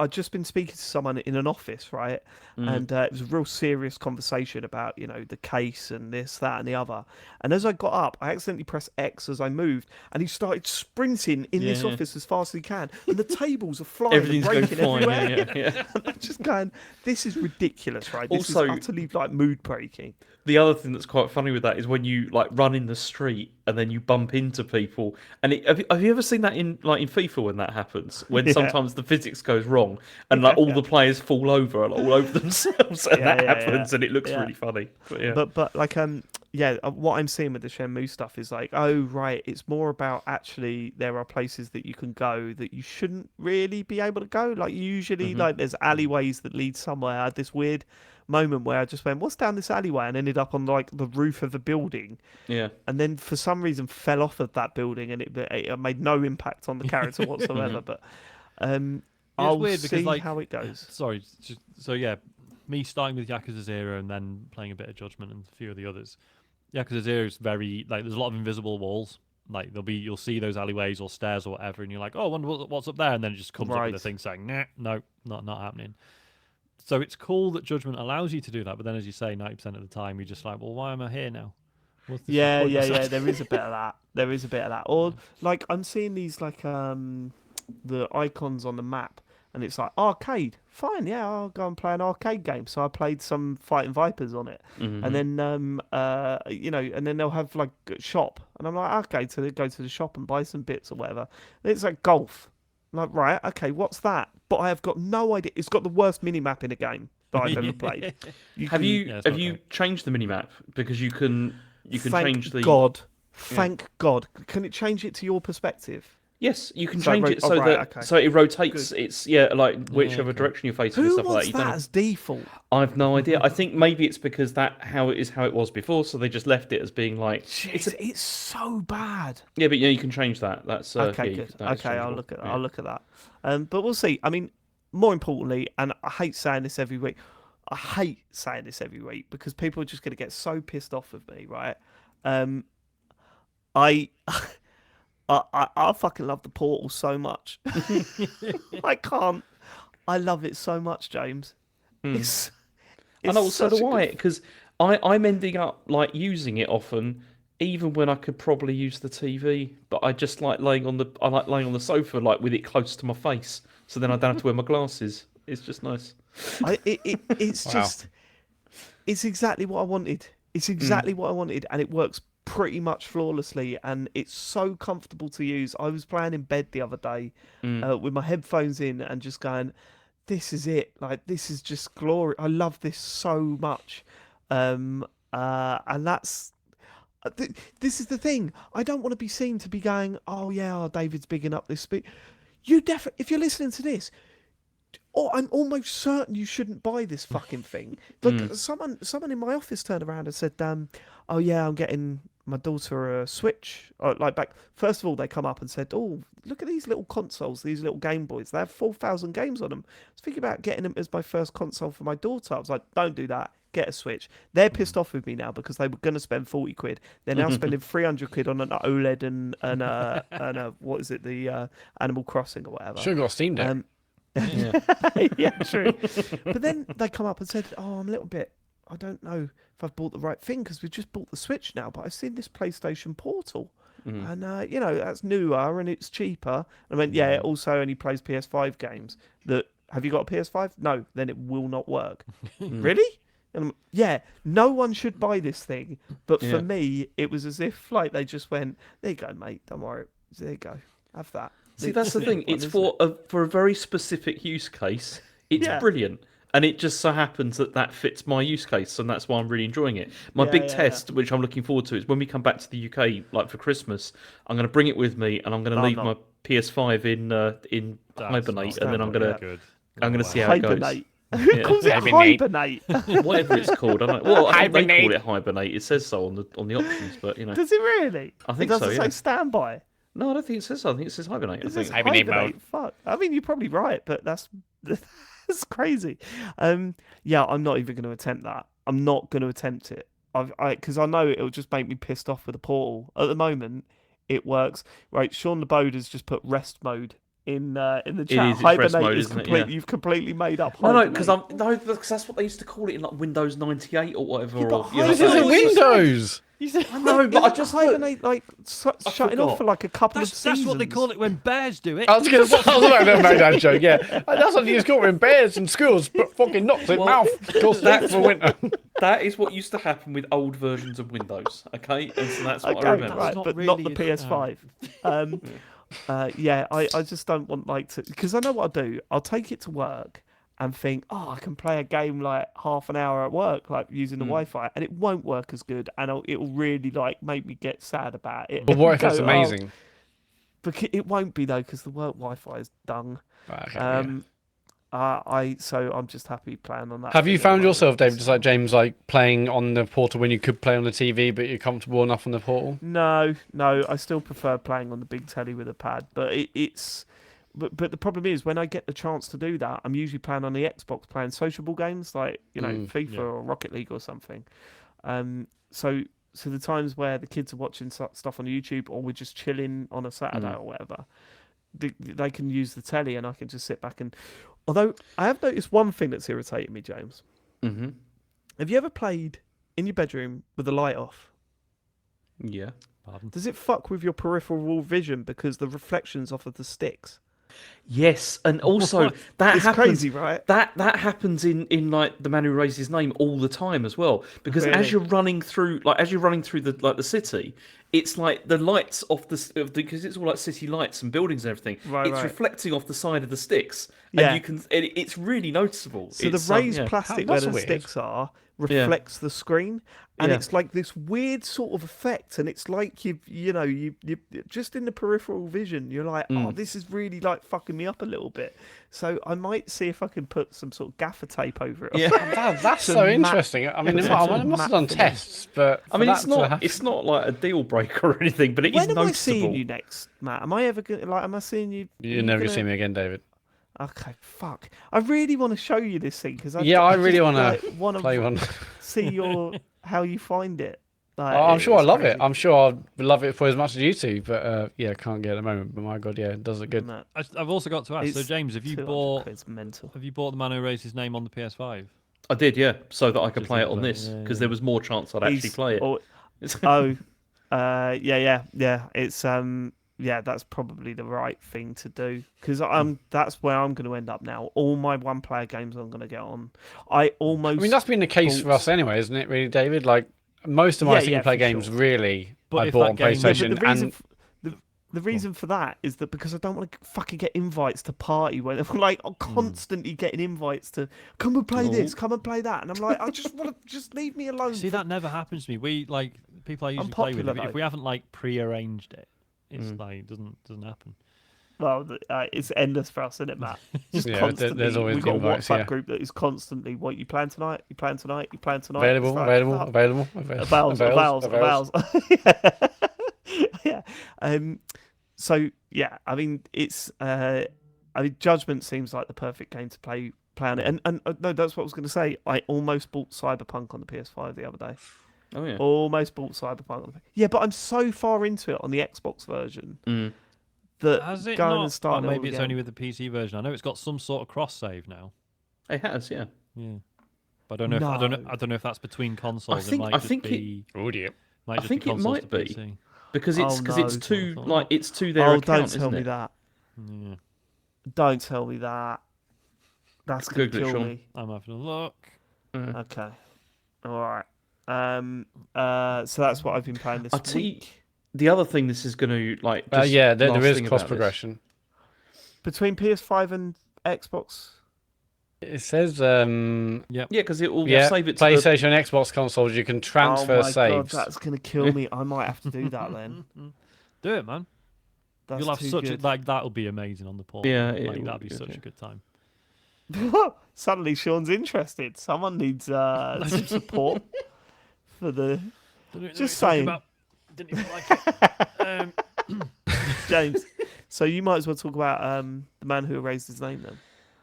I'd just been speaking to someone in an office, right? And it was a real serious conversation about, the case and this, that, and the other. And as I got up, I accidentally pressed X as I moved, and he started sprinting in this office as fast as he can. And the tables are flying, everything's and breaking going flying. everywhere. And I'm just going, this is ridiculous, right? This Also, is utterly like mood breaking. The other thing that's quite funny with that is when you like run in the street and then you bump into people. And have you ever seen that in FIFA when that happens? When sometimes the physics goes wrong and like all the players fall over all over themselves, and that happens, and it looks really funny. But like what I'm seeing with the Shenmue stuff is like, oh right, it's more about actually there are places that you can go that you shouldn't really be able to go. Like usually, like there's alleyways that lead somewhere. I had this weird moment where I just went, what's down this alleyway, and ended up on like the roof of a building. Yeah. And then for some reason fell off of that building, and it made no impact on the character whatsoever. But I'll weird see because, like, how it goes. Sorry. So yeah, me starting with Yakuza 0 and then playing a bit of Judgment and a few of the others. Yakuza 0 is very like there's a lot of invisible walls. Like you'll see those alleyways or stairs or whatever, and you're like, oh, I wonder what's up there, and then it just comes up with a thing saying, nah, no, not happening. So it's cool that Judgment allows you to do that, but then as you say, 90% of the time you're just like, well, why am I here now? Yeah. There is a bit of that. Or like I'm seeing these like the icons on the map, and it's like arcade. Fine, yeah, I'll go and play an arcade game. So I played some Fighting Vipers on it, and then and then they'll have like a shop, and I'm like, okay, so they go to the shop and buy some bits or whatever. And it's like golf. I'm like, right, okay, what's that? But I have got no idea. It's got the worst mini map in a game that I've ever played. Have you changed the mini map because you can change the Thank God. Can it change it to your perspective? Yes, you can change it so it rotates. Good. It's like whichever direction you're facing and stuff like that. Who wants that as default? I've no idea. I think maybe it's because how it was before, so they just left it as being like it's so bad. Yeah, but you can change that. That's okay. Good. Okay, I'll look at that. But we'll see. I mean, more importantly, and I hate saying this every week. Because people are just going to get so pissed off with me, right? I fucking love the Portal so much. I can't. I love it so much, James. It's and also do I, because I'm ending up like using it often, even when I could probably use the TV. But I just like laying on the sofa, like with it close to my face, so then I don't have to wear my glasses. It's just nice. It's exactly what I wanted. It's exactly what I wanted, and it works pretty much flawlessly, and it's so comfortable to use. I was playing in bed the other day with my headphones in and just going, this is it. Like, this is just glory. I love this so much. And that's... this is the thing. I don't want to be seen to be going, oh, yeah, David's bigging up this. You definitely, if you're listening to this, Oh, I'm almost certain you shouldn't buy this fucking thing. Like someone in my office turned around and said, "Oh yeah, I'm getting my daughter a Switch." Like back first of all, they come up and said, "Oh, look at these little consoles, these little Game Boys. They have 4,000 games on them." I was thinking about getting them as my first console for my daughter. I was like, "Don't do that. Get a Switch." They're pissed off with me now because they were going to spend 40 quid. They're now spending 300 quid on an OLED and a what is it, the Animal Crossing or whatever. Should have got a Steam Deck. Yeah, true. But then they come up and said, "Oh, I'm a little bit. I don't know if I've bought the right thing because we just bought the Switch now. But I've seen this PlayStation Portal, and that's newer and it's cheaper." And I went, "Yeah, it also only plays PS5 games. Have you got a PS5? No, then it will not work." Really? And yeah, no one should buy this thing. But for me, it was as if like they just went, "There you go, mate. Don't worry. There you go. Have that." See, that's the thing. It's for a very specific use case. It's brilliant. And it just so happens that fits my use case, and that's why I'm really enjoying it. My big test, which I'm looking forward to, is when we come back to the UK, like for Christmas, I'm going to bring it with me, and I'm going to leave my PS5 in hibernate, and then I'm going to see how it goes. Who calls it hibernate? Whatever it's called. I don't know. Well, I think they call it hibernate. It says so on the options, but Does it really? I think it so. doesn't say standby. No, I don't think it says so. I think it says hibernate. It says hibernate. Fuck. I mean, you're probably right, but that's crazy. Yeah, I'm not even going to attempt that. I'm not going to attempt it. Because I know it'll just make me pissed off with the Portal. At the moment, it works. Right, Sean LeBode has just put rest mode in the chat. Hibernate is completely. You've completely made up. No, because that's what they used to call it in like Windows 98 or whatever. This isn't Windows. I know, but I just hibernate like shutting off for like a couple of seasons. That's what they call it when bears do it. I was about to make that joke. Yeah, that's what you just call it when bears in schools put fucking nuts in mouth. That's for winter. That is what used to happen with old versions of Windows. Okay, and so that's what I remember. Right, but not the PS5. I just don't want because I know what I'll do. I'll take it to work and think, I can play a game like half an hour at work, like using the Wi-Fi, and it won't work as good, and it'll really like make me get sad about it. But what if it's amazing? But it won't be though, because the work Wi-Fi is dung. Okay, So I'm just happy playing on that. Have you found yourself, David, just like James, like playing on the Portal when you could play on the TV, but you're comfortable enough on the Portal? No, I still prefer playing on the big telly with a pad, but it's. But the problem is when I get the chance to do that, I'm usually playing on the Xbox, playing sociable games like FIFA or Rocket League or something. So the times where the kids are watching stuff on YouTube or we're just chilling on a Saturday or whatever, they can use the telly and I can just sit back and. Although I have noticed one thing that's irritating me, James. Mm-hmm. Have you ever played in your bedroom with the light off? Yeah. Does it fuck with your peripheral vision because the reflections off of the sticks? Yes, and also that it's happens, crazy, right? That happens in like The Man Who Raised His Name all the time as well. Because as you're running through the city, it's like the lights off because it's all like city lights and buildings and everything. It's reflecting off the side of the sticks, and you can. It's really noticeable. So the raised plastic where the sticks are reflects the screen, and it's like this weird sort of effect, and it's like you just in the peripheral vision, you're like, oh, this is really like fucking me up a little bit. So I might see if I can put some sort of gaffer tape over it. Yeah, that's so interesting. I mean, I must have done tests, but I mean, it's not like a deal breaker or anything, but it is noticeable. When am I seeing you next, Matt? Am I ever gonna am I seeing you? You're never gonna see me again, David. Okay, fuck. I really want to show you this thing because I really want to play one. See how you find it. Like, I'm sure I love it. I'm sure I'll love it for as much as you two, but I can't get it at the moment. But my God, it does look good. No. I've also got to ask. So James, have you bought The Man Who Raised His Name on the PS5? I did, yeah, so that I could play it on this because there was more chance I'd actually play it. It's that's probably the right thing to do because that's where I'm going to end up now. All my one-player games I'm going to get on. I mean, that's been the case for us anyway, isn't it? Really, David? Like most of my single-player games, really, I bought on PlayStation. The reason for that is that because I don't want to fucking get invites to party where I'm like I'm constantly getting invites to come and play this, come and play that, and I'm like I just want to just leave me alone. See, that never happens to me. We like people I usually play with. If we haven't like pre-arranged it, it's like it doesn't happen. Well, it's endless for us, isn't it, Matt? Just Yeah, constantly. there's always We've got a invites, WhatsApp yeah. group that is constantly, what, you plan tonight? You plan tonight? You plan tonight? Available, It's like, available, fuck. available, Avowals. Yeah. So yeah, I mean, it's. I mean, Judgment seems like the perfect game to play on it, and no, that's what I was going to say. I almost bought Cyberpunk on the PS5 the other day. Oh yeah. Almost bought Cyberpunk. Yeah, but I'm so far into it on the Xbox version that Has it going not? and starting Or it maybe all it's again. only with the PC version. I know it's got some sort of cross save now. It has, yeah. Yeah, but I don't know. If, I don't know if that's between consoles. think- it might I just think be. Oh dear. Might I just think be it consoles might to be. PC. Because Oh, it's no, to so- like it's to their Oh, account, don't isn't tell me it? that. Yeah, Don't tell me that. That's gonna Google it, kill Sean. me. I'm having a look. Okay. All right. So that's what I've been playing this I'll tell you, week. the other thing this is going to like. Just Yeah, there last is thing cross about this. progression. Between PS5 and Xbox. It says, Yeah, because it will save it to the PlayStation and Xbox consoles. You can transfer Oh my saves. god, that's gonna kill me. I might have to do that then. Do it, man. That's You'll have too such good. like that'll be amazing on the port. Yeah, it like will that'd be be such okay. a good time. Suddenly, Sean's interested. Someone needs some support for the. Just saying. Didn't even like it. James. So you might as well talk about the man who erased his name then.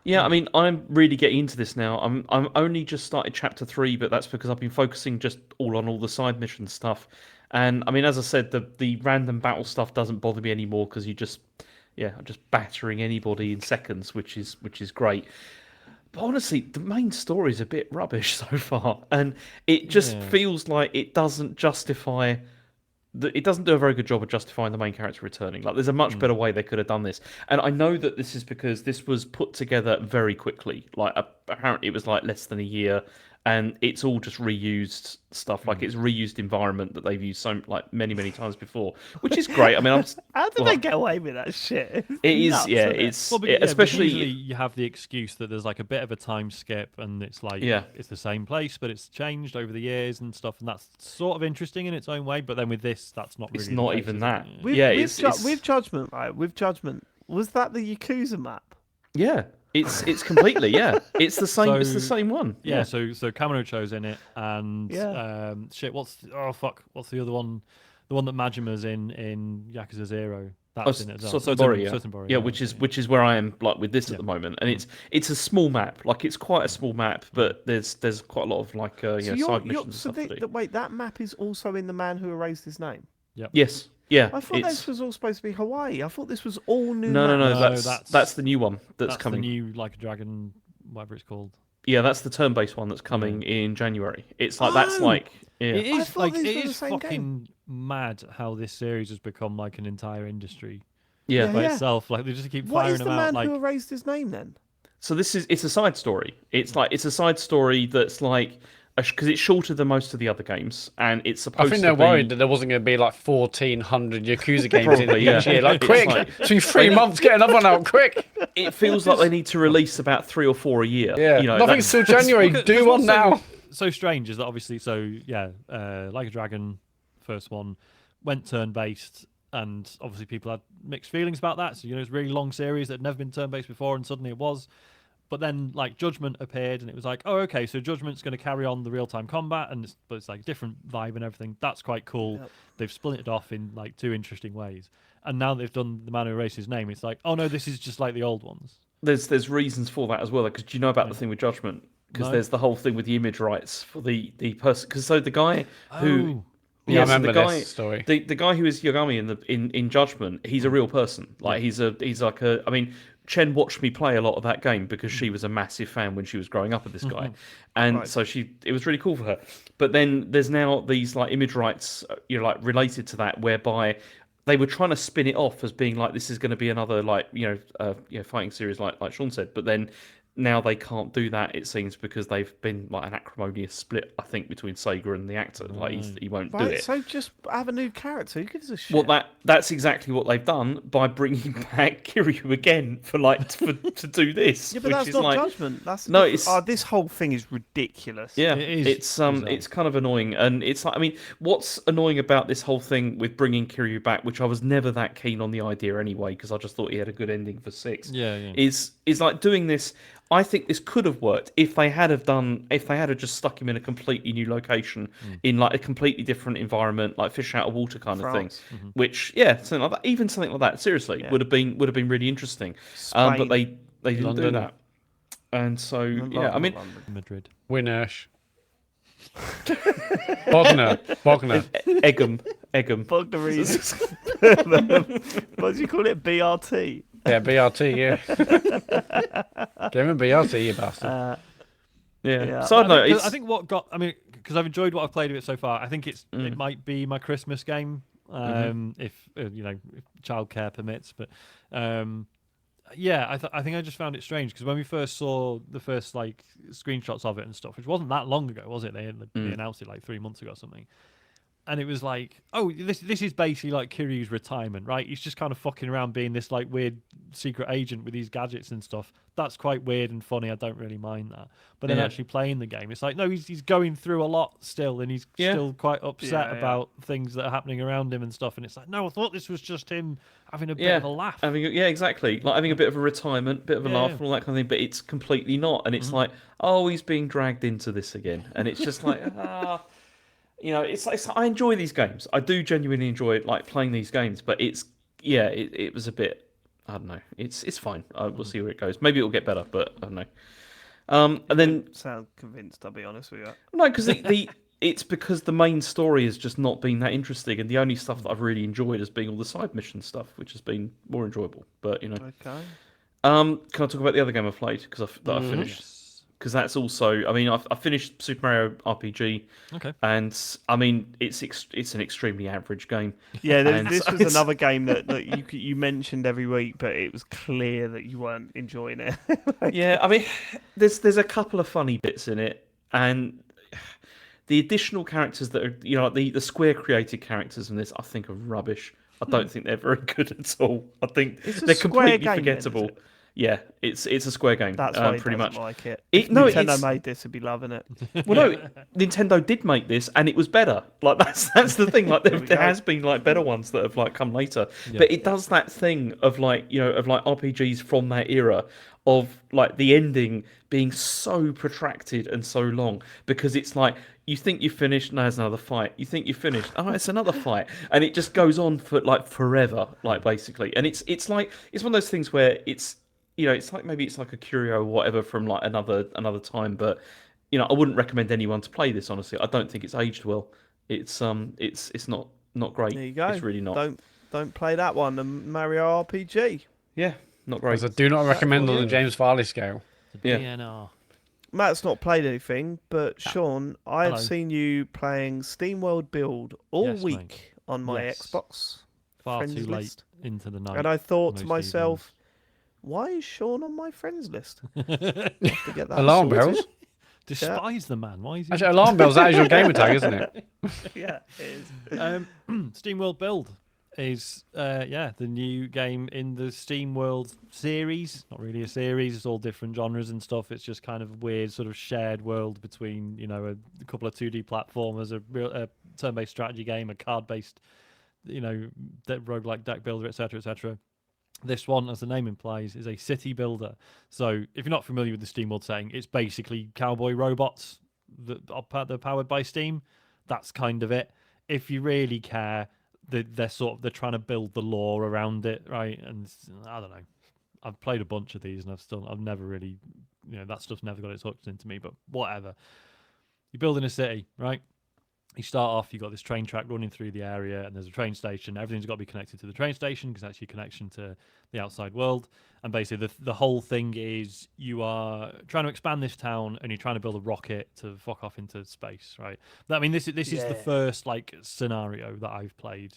Yeah, I mean, I'm really getting into this now. I'm only just started chapter 3, but that's because I've been focusing just all on all the side mission stuff. And I mean, as I said, the random battle stuff doesn't bother me anymore because I'm just battering anybody in seconds, which is great. But honestly, the main story is a bit rubbish so far, and it just feels like it doesn't justify. It doesn't do a very good job of justifying the main character returning. Like, there's a much better way they could have done this. And I know that this is because this was put together very quickly. Like, apparently it was like less than a year, and it's all just reused stuff. Like, it's reused environment that they've used many times before, which is great. I mean, How did they get away with that shit? it is, Nuts, yeah. isn't it? It's Well, because especially usually you have the excuse that there's like a bit of a time skip and it's like it's the same place but it's changed over the years and stuff, and that's sort of interesting in its own way. But then with this, that's not really. it's the not case, even is that. it? With Judgment, right? With Judgment, was that the Yakuza map? Yeah, it's completely It's the same. It's the same one. Yeah. So Kamurocho's in it, and what's the other one? The one that Majima's in Yakuza 0. That's in it as well. Sotenbori, which is where I am like with this at the moment, and it's a small map. Like, it's quite a small map, but there's quite a lot of like side missions and stuff to do. Wait, that map is also in The Man Who Erased His Name. Yep. Yes, yeah. I thought this was all supposed to be Hawaii. I thought this was all new. No, maps. that's the new one that's coming. The new Like a Dragon, whatever it's called. Yeah, that's the turn-based one that's coming in January. It's like that's like It I is thought like these it were the is same fucking game. mad how this series has become like an entire industry yeah. by itself. Like they just keep What firing is The them out. Man Like Who Erased His Name then? So it's a side story. It's a side story that's like because it's shorter than most of the other games, and it's supposed. I think to they're be... worried that there wasn't going to be like 1,400 Yakuza games in Probably, each year. Like, It's quick, like- it's been 3 months, get another one out, quick. It feels like they need to release about 3 or 4 a year. Yeah, you know, nothing's till January. Because Do one what's now. So strange is that obviously, Like a Dragon, first one, went turn-based, and obviously people had mixed feelings about that. So it's a really long series that had never been turn-based before, and suddenly it was. But then like Judgment appeared, and it was like, oh, okay, so Judgment's going to carry on the real-time combat, but it's like different vibe and everything. That's quite cool. Yep. They've split it off in like 2 interesting ways. And now they've done The Man Who Erased His Name. It's like, oh no, this is just like the old ones. There's reasons for that as well. Because do you know about the thing with Judgment? Because there's the whole thing with the image rights for the person. Because the guy who. Yeah, I so remember the guy, this story. The guy who is Yagami in Judgment, he's a real person. Like he's like a. I mean, Chen watched me play a lot of that game because she was a massive fan when she was growing up of this guy, and so it was really cool for her. But then there's now these like image rights, like related to that, whereby they were trying to spin it off as being like this is going to be another like fighting series like Sean said, but then now they can't do that, it seems, because they've been like an acrimonious split, I think, between Sega and the actor. Like he won't do it. So just have a new character. Who gives a shit? Well, that's exactly what they've done by bringing back Kiryu again to do this. Yeah, but which that's is not like, judgment. That's no, it's this whole thing is ridiculous. yeah, It is it's kind of annoying, and it's like, I mean, what's annoying about this whole thing with bringing Kiryu back, which I was never that keen on the idea anyway, because I just thought he had a good ending for 6. Yeah. Is like doing this. I think this could have worked if they had just stuck him in a completely new location, in like a completely different environment, like fish out of water kind of thing. Which, something like that, even something like that, seriously, would have been really interesting. But they didn't do that, and so I mean, Madrid. Winnersh. Bogner. Eggum. Bogneries. What do you call it? BRT. Yeah, BRT, yeah. Give him BRT, you bastard. So I don't know. I think what got, I mean, because I've enjoyed what I've played of it so far, I think it might be my Christmas game, if if childcare permits. But I think I just found it strange because when we first saw the first like screenshots of it and stuff, which wasn't that long ago, was it? They announced it like 3 months ago or something. And it was like, oh, this is basically like Kiryu's retirement, right? He's just kind of fucking around being this like weird secret agent with these gadgets and stuff. That's quite weird and funny. I don't really mind that. But then actually playing the game, it's like, no, he's going through a lot still, and he's still quite upset about things that are happening around him and stuff. And it's like, no, I thought this was just him having a bit of a laugh. Exactly. Like having a bit of a retirement, bit of a laugh, and all that kind of thing. But it's completely not. And it's like, oh, he's being dragged into this again. And it's just like, it's I enjoy these games. I do genuinely enjoy like playing these games, but it was a bit, I don't know. It's fine. We'll see where it goes. Maybe it'll get better, but I don't know. And then sound convinced. I'll be honest with you. No, because it's because the main story has just not been that interesting, and the only stuff that I've really enjoyed has been all the side mission stuff, which has been more enjoyable. But Okay. Can I talk about the other game I played because I finished? Yes. Because that's also, I mean, I finished Super Mario RPG. Okay. And I mean, it's an extremely average game. Yeah, And this was another game that you mentioned every week, but it was clear that you weren't enjoying it. Yeah, I mean, there's a couple of funny bits in it, and the additional characters that are, the Square created characters in this, I think are rubbish. I don't think they're very good at all. I think they're completely forgettable. Yeah, it's a Square game. That's why pretty much. Like it. If Nintendo made this, I'd be loving it. Well, no, Nintendo did make this, and it was better. Like that's the thing. Like there has been like better ones that have like come later, but it does that thing of like RPGs from that era, of like the ending being so protracted and so long, because it's like you think you've finished, no, there's another fight. You think you've finished, oh, it's another fight, and it just goes on for like forever, like basically. And it's one of those things where it's. It's like maybe it's like a curio or whatever from like another time, but I wouldn't recommend anyone to play this. Honestly, I don't think it's aged well. It's not great. There you go. It's really not. Don't play that one. The Mario RPG. Yeah, not great. I do not recommend on the James Farley scale. The DNR. Matt's not played anything, but Sean, I've seen you playing SteamWorld Build all week on my Xbox. Far friends too late list. into the night. And I thought to most myself, why is Sean on my friends list? To get that Alarm sorted. bells. Despise the man. Why is he? Actually, alarm bells. That is your gamer tag, isn't it? Yeah, it is. SteamWorld Build is the new game in the SteamWorld series. Not really a series. It's all different genres and stuff. It's just kind of weird, sort of shared world between a couple of 2D platformers, a turn-based strategy game, a card-based, roguelike deck builder, etc., etc. This one, as the name implies, is a city builder. So if you're not familiar with the SteamWorld setting, it's basically cowboy robots that are powered by Steam. That's kind of it. If you really care, they're trying to build the lore around it, right? And I don't know. I've played a bunch of these, and I've never really, that stuff's never got its hooks into me. But whatever. You're building a city, right? You start off, you've got this train track running through the area, and there's a train station. Everything's got to be connected to the train station because that's your connection to the outside world. And basically, the whole thing is you are trying to expand this town, and you're trying to build a rocket to fuck off into space, right? I mean, this is the first like scenario that I've played,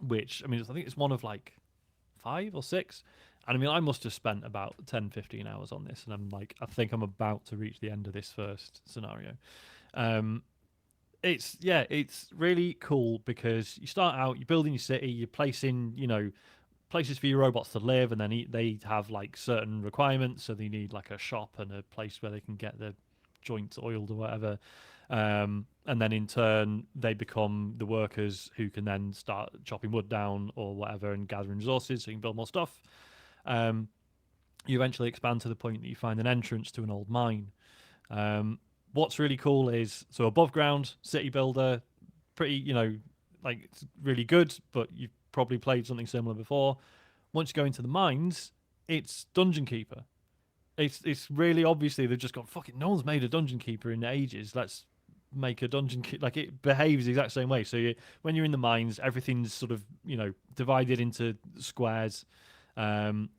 which I mean, I think it's one of like 5 or 6. And I mean, I must have spent about 10, 15 hours on this, and I'm like, I think I'm about to reach the end of this first scenario. It's really cool because you start out, you're building your city, you're placing, places for your robots to live, and then they have like certain requirements, so they need like a shop and a place where they can get their joints oiled or whatever. And then in turn, they become the workers who can then start chopping wood down or whatever and gathering resources so you can build more stuff. You eventually expand to the point that you find an entrance to an old mine. What's really cool is, so above ground, city builder, pretty, it's really good, but you've probably played something similar before. Once you go into the mines, it's Dungeon Keeper. It's really obviously they've just got fucking no one's made a Dungeon Keeper in ages. Let's make a like it behaves the exact same way. So when you're in the mines, everything's sort of divided into squares, and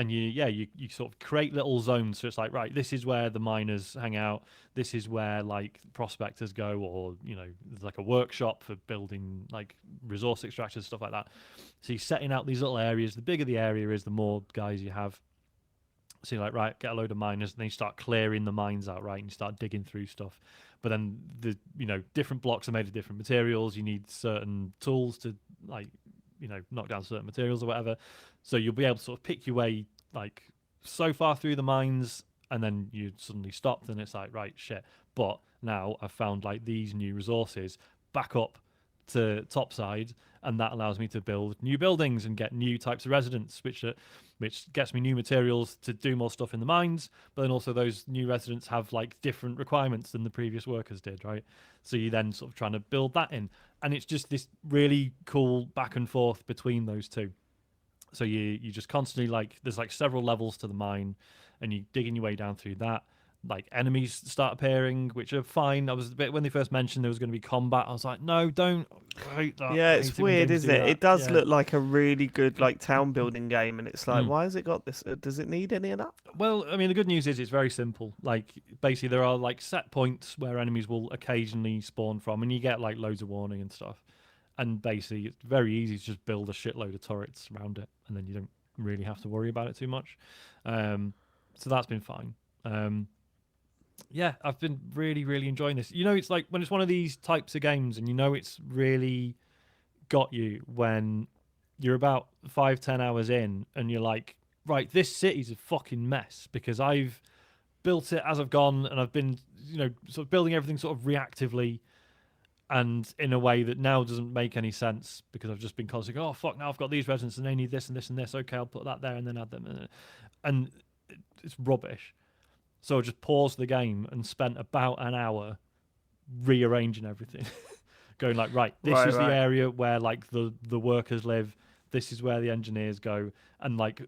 you sort of create little zones. So it's like, right, this is where the miners hang out. This is where like prospectors go, or there's like a workshop for building like resource extractors, stuff like that. So you're setting out these little areas. The bigger the area is, the more guys you have. So you're like, right, get a load of miners, and then you start clearing the mines out, right, and you start digging through stuff. But then the different blocks are made of different materials. You need certain tools to knock down certain materials or whatever. So you'll be able to sort of pick your way like so far through the mines, and then you suddenly stopped, and it's like, right, shit. But now I've found like these new resources back up to topside, and that allows me to build new buildings and get new types of residents, which gets me new materials to do more stuff in the mines. But then also those new residents have like different requirements than the previous workers did, right? So you then sort of trying to build that in, and it's just this really cool back and forth between those two. So you just constantly like there's like several levels to the mine, and you digging your way down through that. Like enemies start appearing, which are fine. I was a bit when they first mentioned there was going to be combat. I was like, no, don't. I hate that. Yeah, I it's hate it when weird, games isn't do it? that. It does Yeah. look like a really good like town building game, and it's like, Mm. why has it got this? Does it need any of that? Well, I mean, the good news is it's very simple. Like, basically, there are like set points where enemies will occasionally spawn from, and you get like loads of warning and stuff. And basically, it's very easy to just build a shitload of turrets around it, and then you don't really have to worry about it too much. So that's been fine. Yeah, I've been really, really enjoying this. It's like when it's one of these types of games, and it's really got you when you're about 5-10 hours in, and you're like, right, this city's a fucking mess because I've built it as I've gone, and I've been, sort of building everything sort of reactively, and in a way that now doesn't make any sense because I've just been constantly, oh fuck, now I've got these residents and they need this and this and this. Okay, I'll put that there and then add them, and it's rubbish. So I just paused the game and spent about an hour rearranging everything. Going like, right, this is the area where like the workers live. This is where the engineers go. And like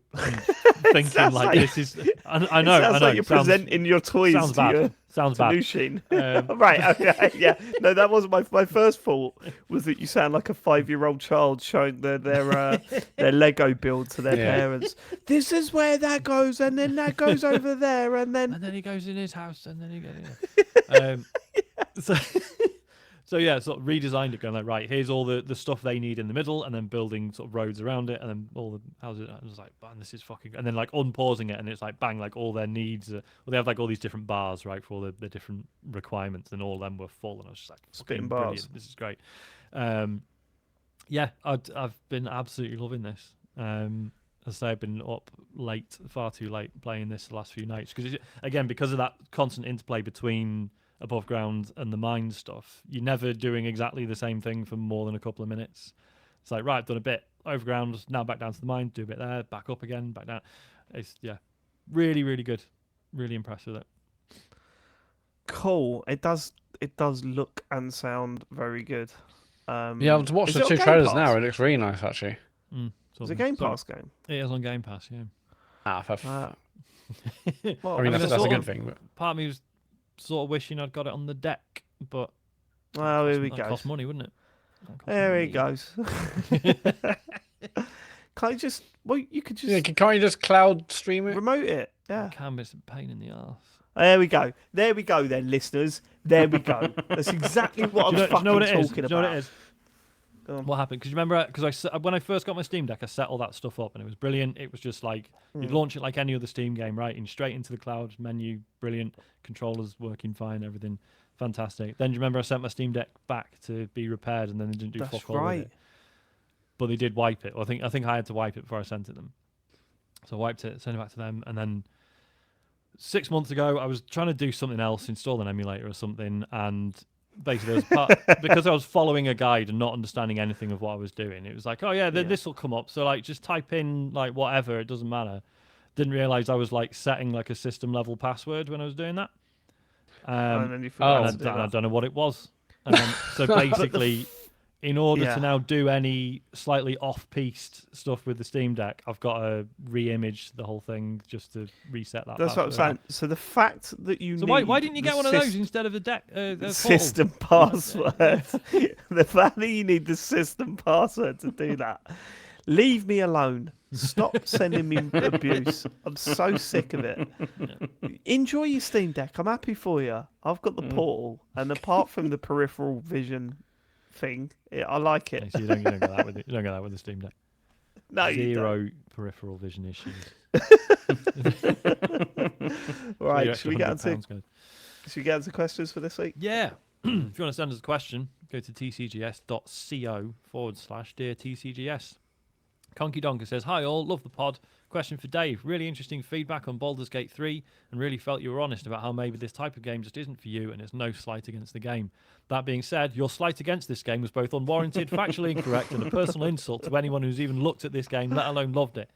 thinking like this is I know. Like you're presenting your toys sounds to bad. your Sounds bad. machine. Right, okay, yeah. No, that wasn't my first thought was that you sound like a 5-year-old child showing their Lego build to their parents. This is where that goes, and then that goes over there, and then he goes in his house, and then he goes. So yeah, sort of redesigned it, going like, right, here's all the stuff they need in the middle, and then building sort of roads around it, and then all the houses. I was like, man, this is fucking. And then like unpausing it, and it's like bang, like all their needs. Well, they have like all these different bars, right, for all the different requirements, and all of them were full, and I was just like, spitting brilliant. bars. This is great. Yeah, I've been absolutely loving this. As I say, I've been up late, far too late, playing this the last few nights because of that constant interplay between above ground and the mine stuff. You're never doing exactly the same thing for more than a couple of minutes. It's like, right, I've done a bit overground, now back down to the mine, do a bit there, back up again, back down. It's really, really good. Really impressed with it. Cool. It does look and sound very good. Yeah, I've watched is the it two on Game trailers Pass? now. It looks really nice, actually. It's a Game Pass game. It is on Game Pass, yeah. Well, I mean, that's a sort good of- thing. But... Part of me was sort of wishing I'd got it on the deck, but well, here we that go. costs money, wouldn't it? There he goes. Can't you just? Well, you could just can't you just cloud stream it? remote it. Yeah. Can be a pain in the arse. There we go. There we go, then, listeners. There we go. That's exactly what I was fucking talking Do you know what it about. is? What happened? Because you remember, when I first got my Steam Deck, I set all that stuff up, and it was brilliant. It was just like you'd launch it like any other Steam game, right? And straight into the cloud menu, brilliant. Controllers working fine, everything fantastic. Then do you remember I sent my Steam Deck back to be repaired, and then they didn't do fuck all with it. But they did wipe it. Well, I think I had to wipe it before I sent it them. So I wiped it, sent it back to them, and then 6 months ago, I was trying to do something else, install an emulator or something, and basically, because I was following a guide and not understanding anything of what I was doing, it was like, oh yeah, this will come up. So like, just type in like whatever, it doesn't matter. Didn't realize I was like setting like a system level password when I was doing that. And then you forgot to do I that. don't know what it was. And then, so basically, in order to now do any slightly off-piste stuff with the Steam Deck, I've got to re-image the whole thing just to reset that. That's password. what I'm saying. So the fact that you So need why didn't you get one of those instead of the deck? System password. The fact that you need the system password to do that. Leave me alone. Stop sending me abuse. I'm so sick of it. Enjoy your Steam Deck. I'm happy for you. I've got the portal, and apart from the peripheral vision thing, I like it. So you don't get that with it. You don't get that with the Steam Deck. No, Zero peripheral vision issues. Right, should we get into questions for this week? Yeah. If you want to send us a question, go to tcgs.co/dear TCGS. Conky Donker says, hi all, love the pod. Question for Dave. Really interesting feedback on Baldur's Gate 3 and really felt you were honest about how maybe this type of game just isn't for you and it's no slight against the game. That being said, your slight against this game was both unwarranted, factually incorrect and a personal insult to anyone who's even looked at this game, let alone loved it.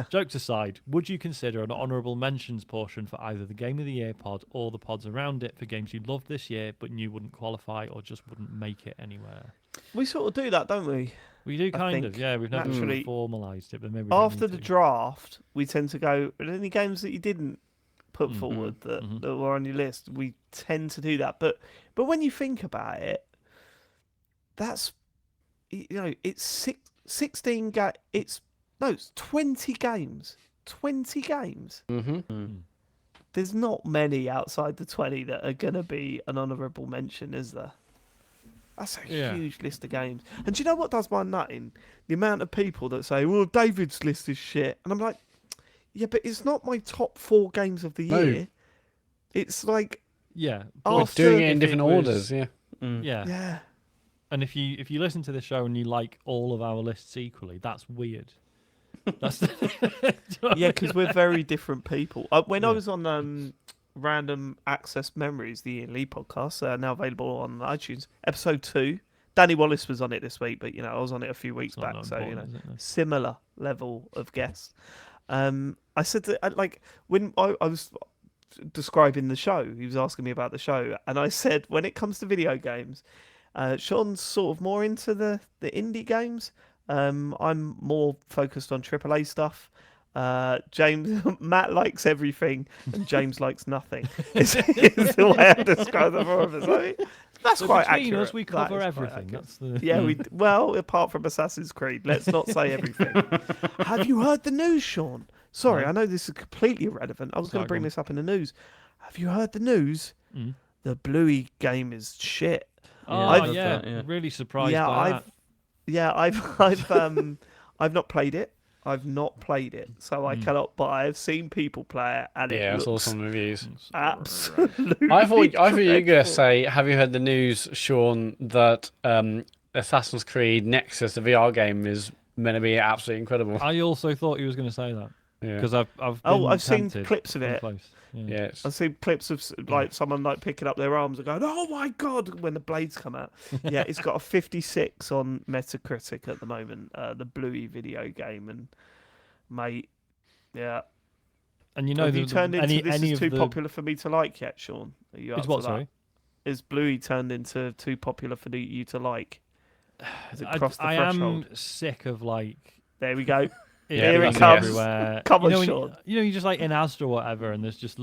Jokes aside, would you consider an honourable mentions portion for either the Game of the Year pod or the pods around it for games you loved this year but knew wouldn't qualify or just wouldn't make it anywhere? We sort of do that, don't we? We do kind of, yeah. We've never naturally formalised it, but maybe after the draft, we tend to go, are there any games that you didn't put forward that were on your list? We tend to do that. But when you think about it, that's, it's 16 it's 20 games. 20 games. There's not many outside the 20 that are going to be an honourable mention, is there? That's a huge list of games. And do you know what does my nutting? The amount of people that say, well, David's list is shit. And I'm like, yeah, but it's not my top 4 games of the year. It's like... Yeah. We're doing it in different orders, yeah. Yeah. And if you listen to the show and you like all of our lists equally, that's weird. That's yeah, because we're very different people. When I was on... Random Access Memories, the Ian Lee podcast, now available on iTunes. Episode 2. Danny Wallace was on it this week, but I was on it a few weeks back, so similar level of guest. I said that, when I was describing the show, he was asking me about the show, and I said when it comes to video games, Sean's sort of more into the indie games. I'm more focused on AAA stuff. Matt likes everything and James likes nothing. Is the way I describe the four of us. That's quite accurate. Us, we cover everything. That's the... Yeah, apart from Assassin's Creed, let's not say everything. Have you heard the news, Sean? Sorry, I know this is completely irrelevant. I was going to bring this up in the news. Have you heard the news? The Bluey game is shit. Really surprised by that. Yeah, I've not played it. I've not played it, so I cannot. But I have seen people play it, and I saw some reviews. Absolutely. I thought you were gonna say, have you heard the news, Sean, that Assassin's Creed Nexus, the VR game, is meant to be absolutely incredible? I also thought he was going to say that because I've seen clips of it. Close. Yeah. I've seen clips of someone picking up their arms and going, "Oh my god!" when the blades come out. Yeah, it's got a 56 on Metacritic at the moment. The Bluey video game, and mate, yeah. And have you turned into this is too popular for me to like yet, Sean? Are you up to that? Sorry? Is Bluey turned into too popular for you to like? Has it crossed the threshold? I am sick of There we go. Here it comes. Everywhere. Come on, Sean. You just like in Asda or whatever, and there's just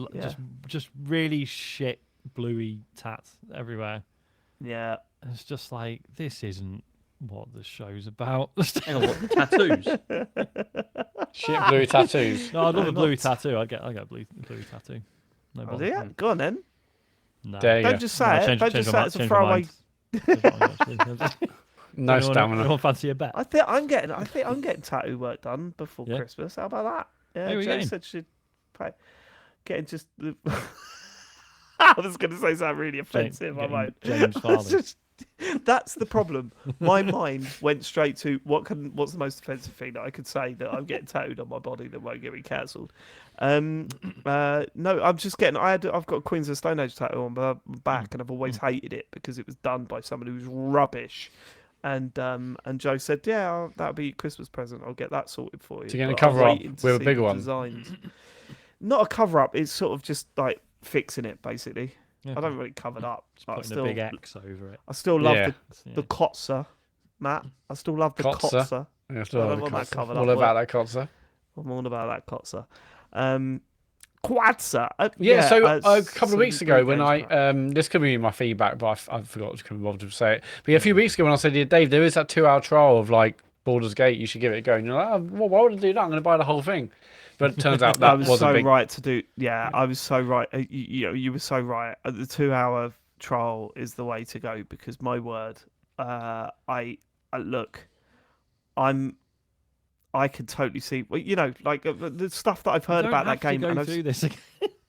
really shit Bluey tats everywhere. Yeah, and it's just like this isn't what the show's about. Hang on, what, the tattoos? Shit Bluey tattoos. No, I'd love a Bluey tattoo. I'd get a Bluey tattoo. No bother. Yeah, go on then. No. Don't just say it. Don't just say it as a throwaway. No stamina. Anyone fancy a bet? I think I'm getting tattoo work done before Yeah. Christmas. How about that? Yeah, Who are we Joe getting? said she'd pay. Getting just. I was going to say something really offensive. I won't. James Farley. That's the problem. My mind went straight to what's the most offensive thing that I could say that I'm getting tattooed on my body that won't get me cancelled. No, I'm just getting. I've got a Queens of Stone Age tattoo on my back, and I've always hated it because it was done by someone who was rubbish. And Joe said, "Yeah, that'll be your Christmas present. I'll get that sorted for you." So you're gonna But I'm cover up waiting to with a see bigger the one? Designs. Not a cover up. It's sort of just like fixing it, basically. Yeah. I don't really cover it up. Just putting a big X over it. I still love Yeah. the Kotzer, Matt. I still love the Kotzer. Kotzer. You have I to don't have want the that Kotzer. covered All up, about that Kotzer. I'm all about that Kotzer. Quadzer. Yeah, so a couple some of weeks ago when games I crap. this could be my feedback, but I forgot to come to say it. But yeah, a few weeks ago when I said, "Yeah, Dave, there is that 2-hour trial of like Baldur's Gate. You should give it a go." And you're like, "Oh, well, why would I do that? I'm going to buy the whole thing." But it turns out that I was was so a big. right to do. Yeah, I was so right. You were so right. The 2-hour trial is the way to go because my word, I look, I can totally see. Well, like the stuff that I've heard about that game Go and I've through this again.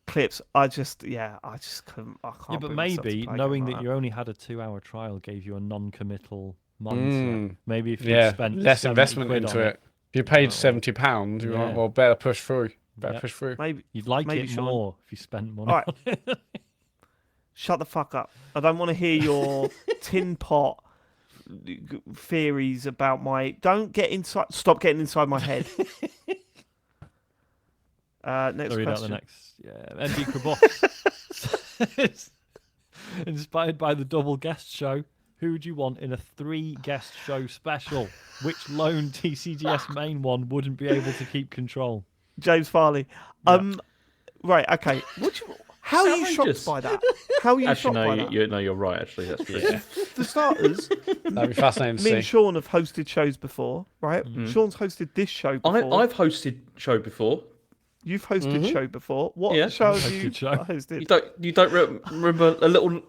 clips. I just couldn't. I can't. Yeah, but bring myself to maybe play a game knowing like that you only had a 2-hour trial gave you a non-committal mindset. Maybe if you spent less 70 investment quid into on it. If you paid £70, you're like, Yeah. well, better push through. Better Yeah. push through. Maybe you'd like maybe it Sean. more if you spent money All right. on it. Shut the fuck up. I don't want to hear your tin pot theories about my. Don't get inside. Stop getting inside my head. Next Read out question. the next. Yeah, MD Kraboff. Inspired by the double guest show, who would you want in a 3-guest show special? Which lone TCGS main one wouldn't be able to keep control? James Farley. Right. Okay. How are you shocked outrageous. by that? How are you Actually, shocked by that? you're right. Actually, that's true. For starters, That'd be fascinating to me see. and Sean have hosted shows before, right? Sean's hosted this show before. I've hosted show before. You've hosted show before. What Yeah. show have you Hosted show. hosted? You don't remember a little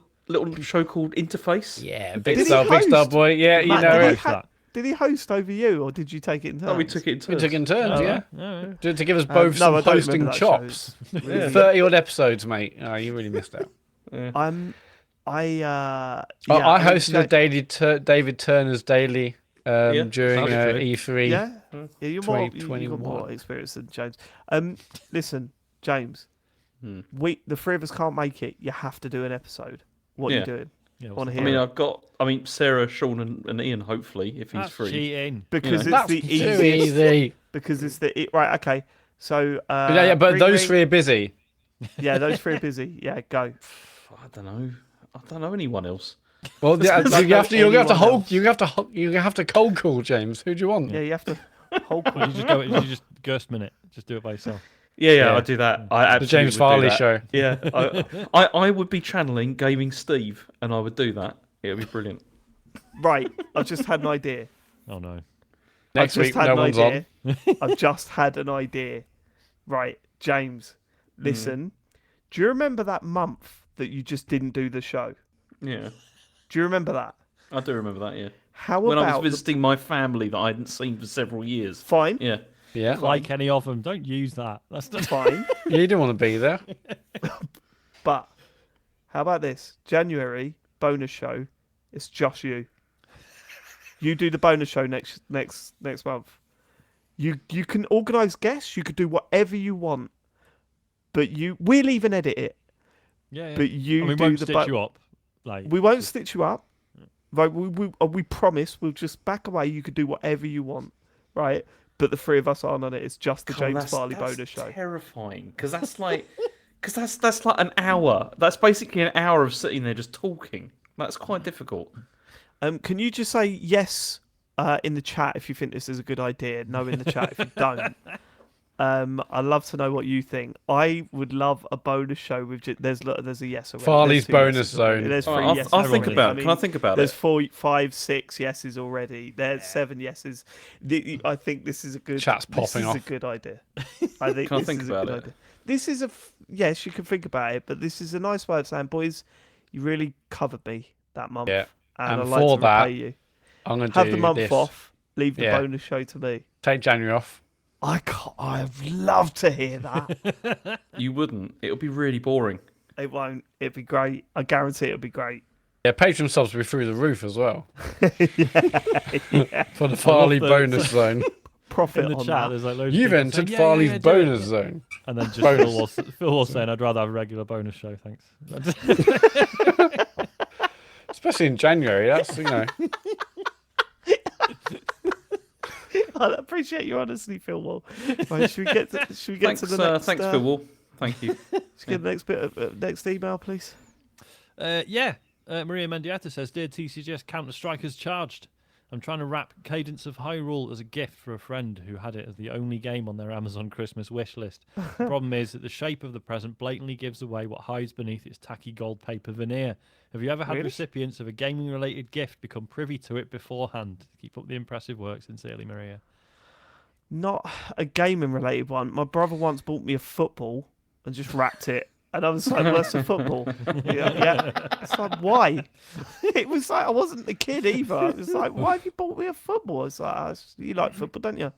show called Interface? Yeah, Did he host? boy. Yeah, you Matt, know did, it. he did he host over you, or did you take it in turns? Oh, we took it in turns. We took it in turns, Oh, yeah. yeah. To give us both no, some I don't hosting remember that show. chops. 30-odd episodes, mate. Oh, you really missed out. I hosted David Turner's Daily during E3. Yeah, you're more, you got 2021. more experience than James. Listen, James, the three of us can't make it. You have to do an episode. What are you doing? Yeah, Want to I hear? mean, Sarah, Sean, and Ian. Hopefully, if he's That's free. cheating. Because it's That's the too easiest. easy. Because it's right. Okay, so But ring, those ring. three are busy. Yeah, those three are busy. Yeah, go. I don't know anyone else. Well, yeah, Don't you have to. know You have to anyone hold. else. You have to cold call James. Who do you want? Yeah, you have to hold. Or you just Gerstmann it. Just do it by yourself. Yeah, I do that. I absolutely The James would do Farley that. show. Yeah, I would be channeling Gaming Steve, and I would do that. It would be brilliant. Right, I've just had an idea. Oh no. Next I've week, just had no an one's idea. on. I've just had an idea. Right, James, listen. Do you remember that month that you just didn't do the show? Yeah, Do you remember that? I do remember that. Yeah, How when I about was visiting my family that I hadn't seen for several years. fine? Yeah, Yeah. Like any of them, don't use that. That's not Fine. You didn't want to be there. But how about this? January bonus show. It's just you. You do the bonus show next month. You can organise guests. You could do whatever you want. But we'll even edit it. Yeah. But you we do won't the stitch you up. Like We won't stitch you up. Right? We promise. We'll just back away. You could do whatever you want. Right? But the three of us aren't on it. It's just the James Farley bonus show. Terrifying, because that's like, that's like an hour. That's basically an hour of sitting there just talking. That's quite difficult. Can you just say yes in the chat if you think this is a good idea? No in the chat if you don't. I'd love to know what you think. I would love a bonus show with. There's a yes already. Farley's There's two bonus yeses already. zone. There's 3 I'll yeses. think already. about it. Can I think about There's it? 4, 5, 6 yeses already. There's 7 yeses. I think this is a good. Chat's popping This is off. a good idea. I think Can I this think is a about good it? idea. This is yes, you can think about it, but this is a nice way of saying, boys, you really covered me that month, Yeah. and And I'd like for to that, repay you. I'm gonna Have do the month this. off. Leave the Yeah. bonus show to me. Take January off. I'd love to hear that. You wouldn't. It would be really boring. It won't. It'd be great. I guarantee it'll be great. Yeah, Patreon subs will be through the roof as well. Yeah. For the Farley the- bonus zone. Profit In the on chat, that. there's like loads You've of people entered saying, Farley's do it. bonus zone. And then just Bonus. Phil was saying, I'd rather have a regular bonus show, thanks. Especially in January, that's, you know. I appreciate your honesty, Phil Wall. Right, should we get to Thanks, the next? thanks, Phil Wall. Thank you. Let's get the next bit of next email, please. Maria Mendieta says, Dear TCGS, Counter-Strikers charged. I'm trying to wrap Cadence of Hyrule as a gift for a friend who had it as the only game on their Amazon Christmas wish list. The problem is that the shape of the present blatantly gives away what hides beneath its tacky gold paper veneer. Have you ever had Really? recipients of a gaming-related gift become privy to it beforehand? Keep up the impressive work. Sincerely, Maria. Not a gaming related one. My brother once bought me a football and just wrapped it. And I was like, what's a football? Yeah. It's like, why? It was like, I wasn't a kid either. It was like, why have you bought me a football? It's like, you like football, don't you?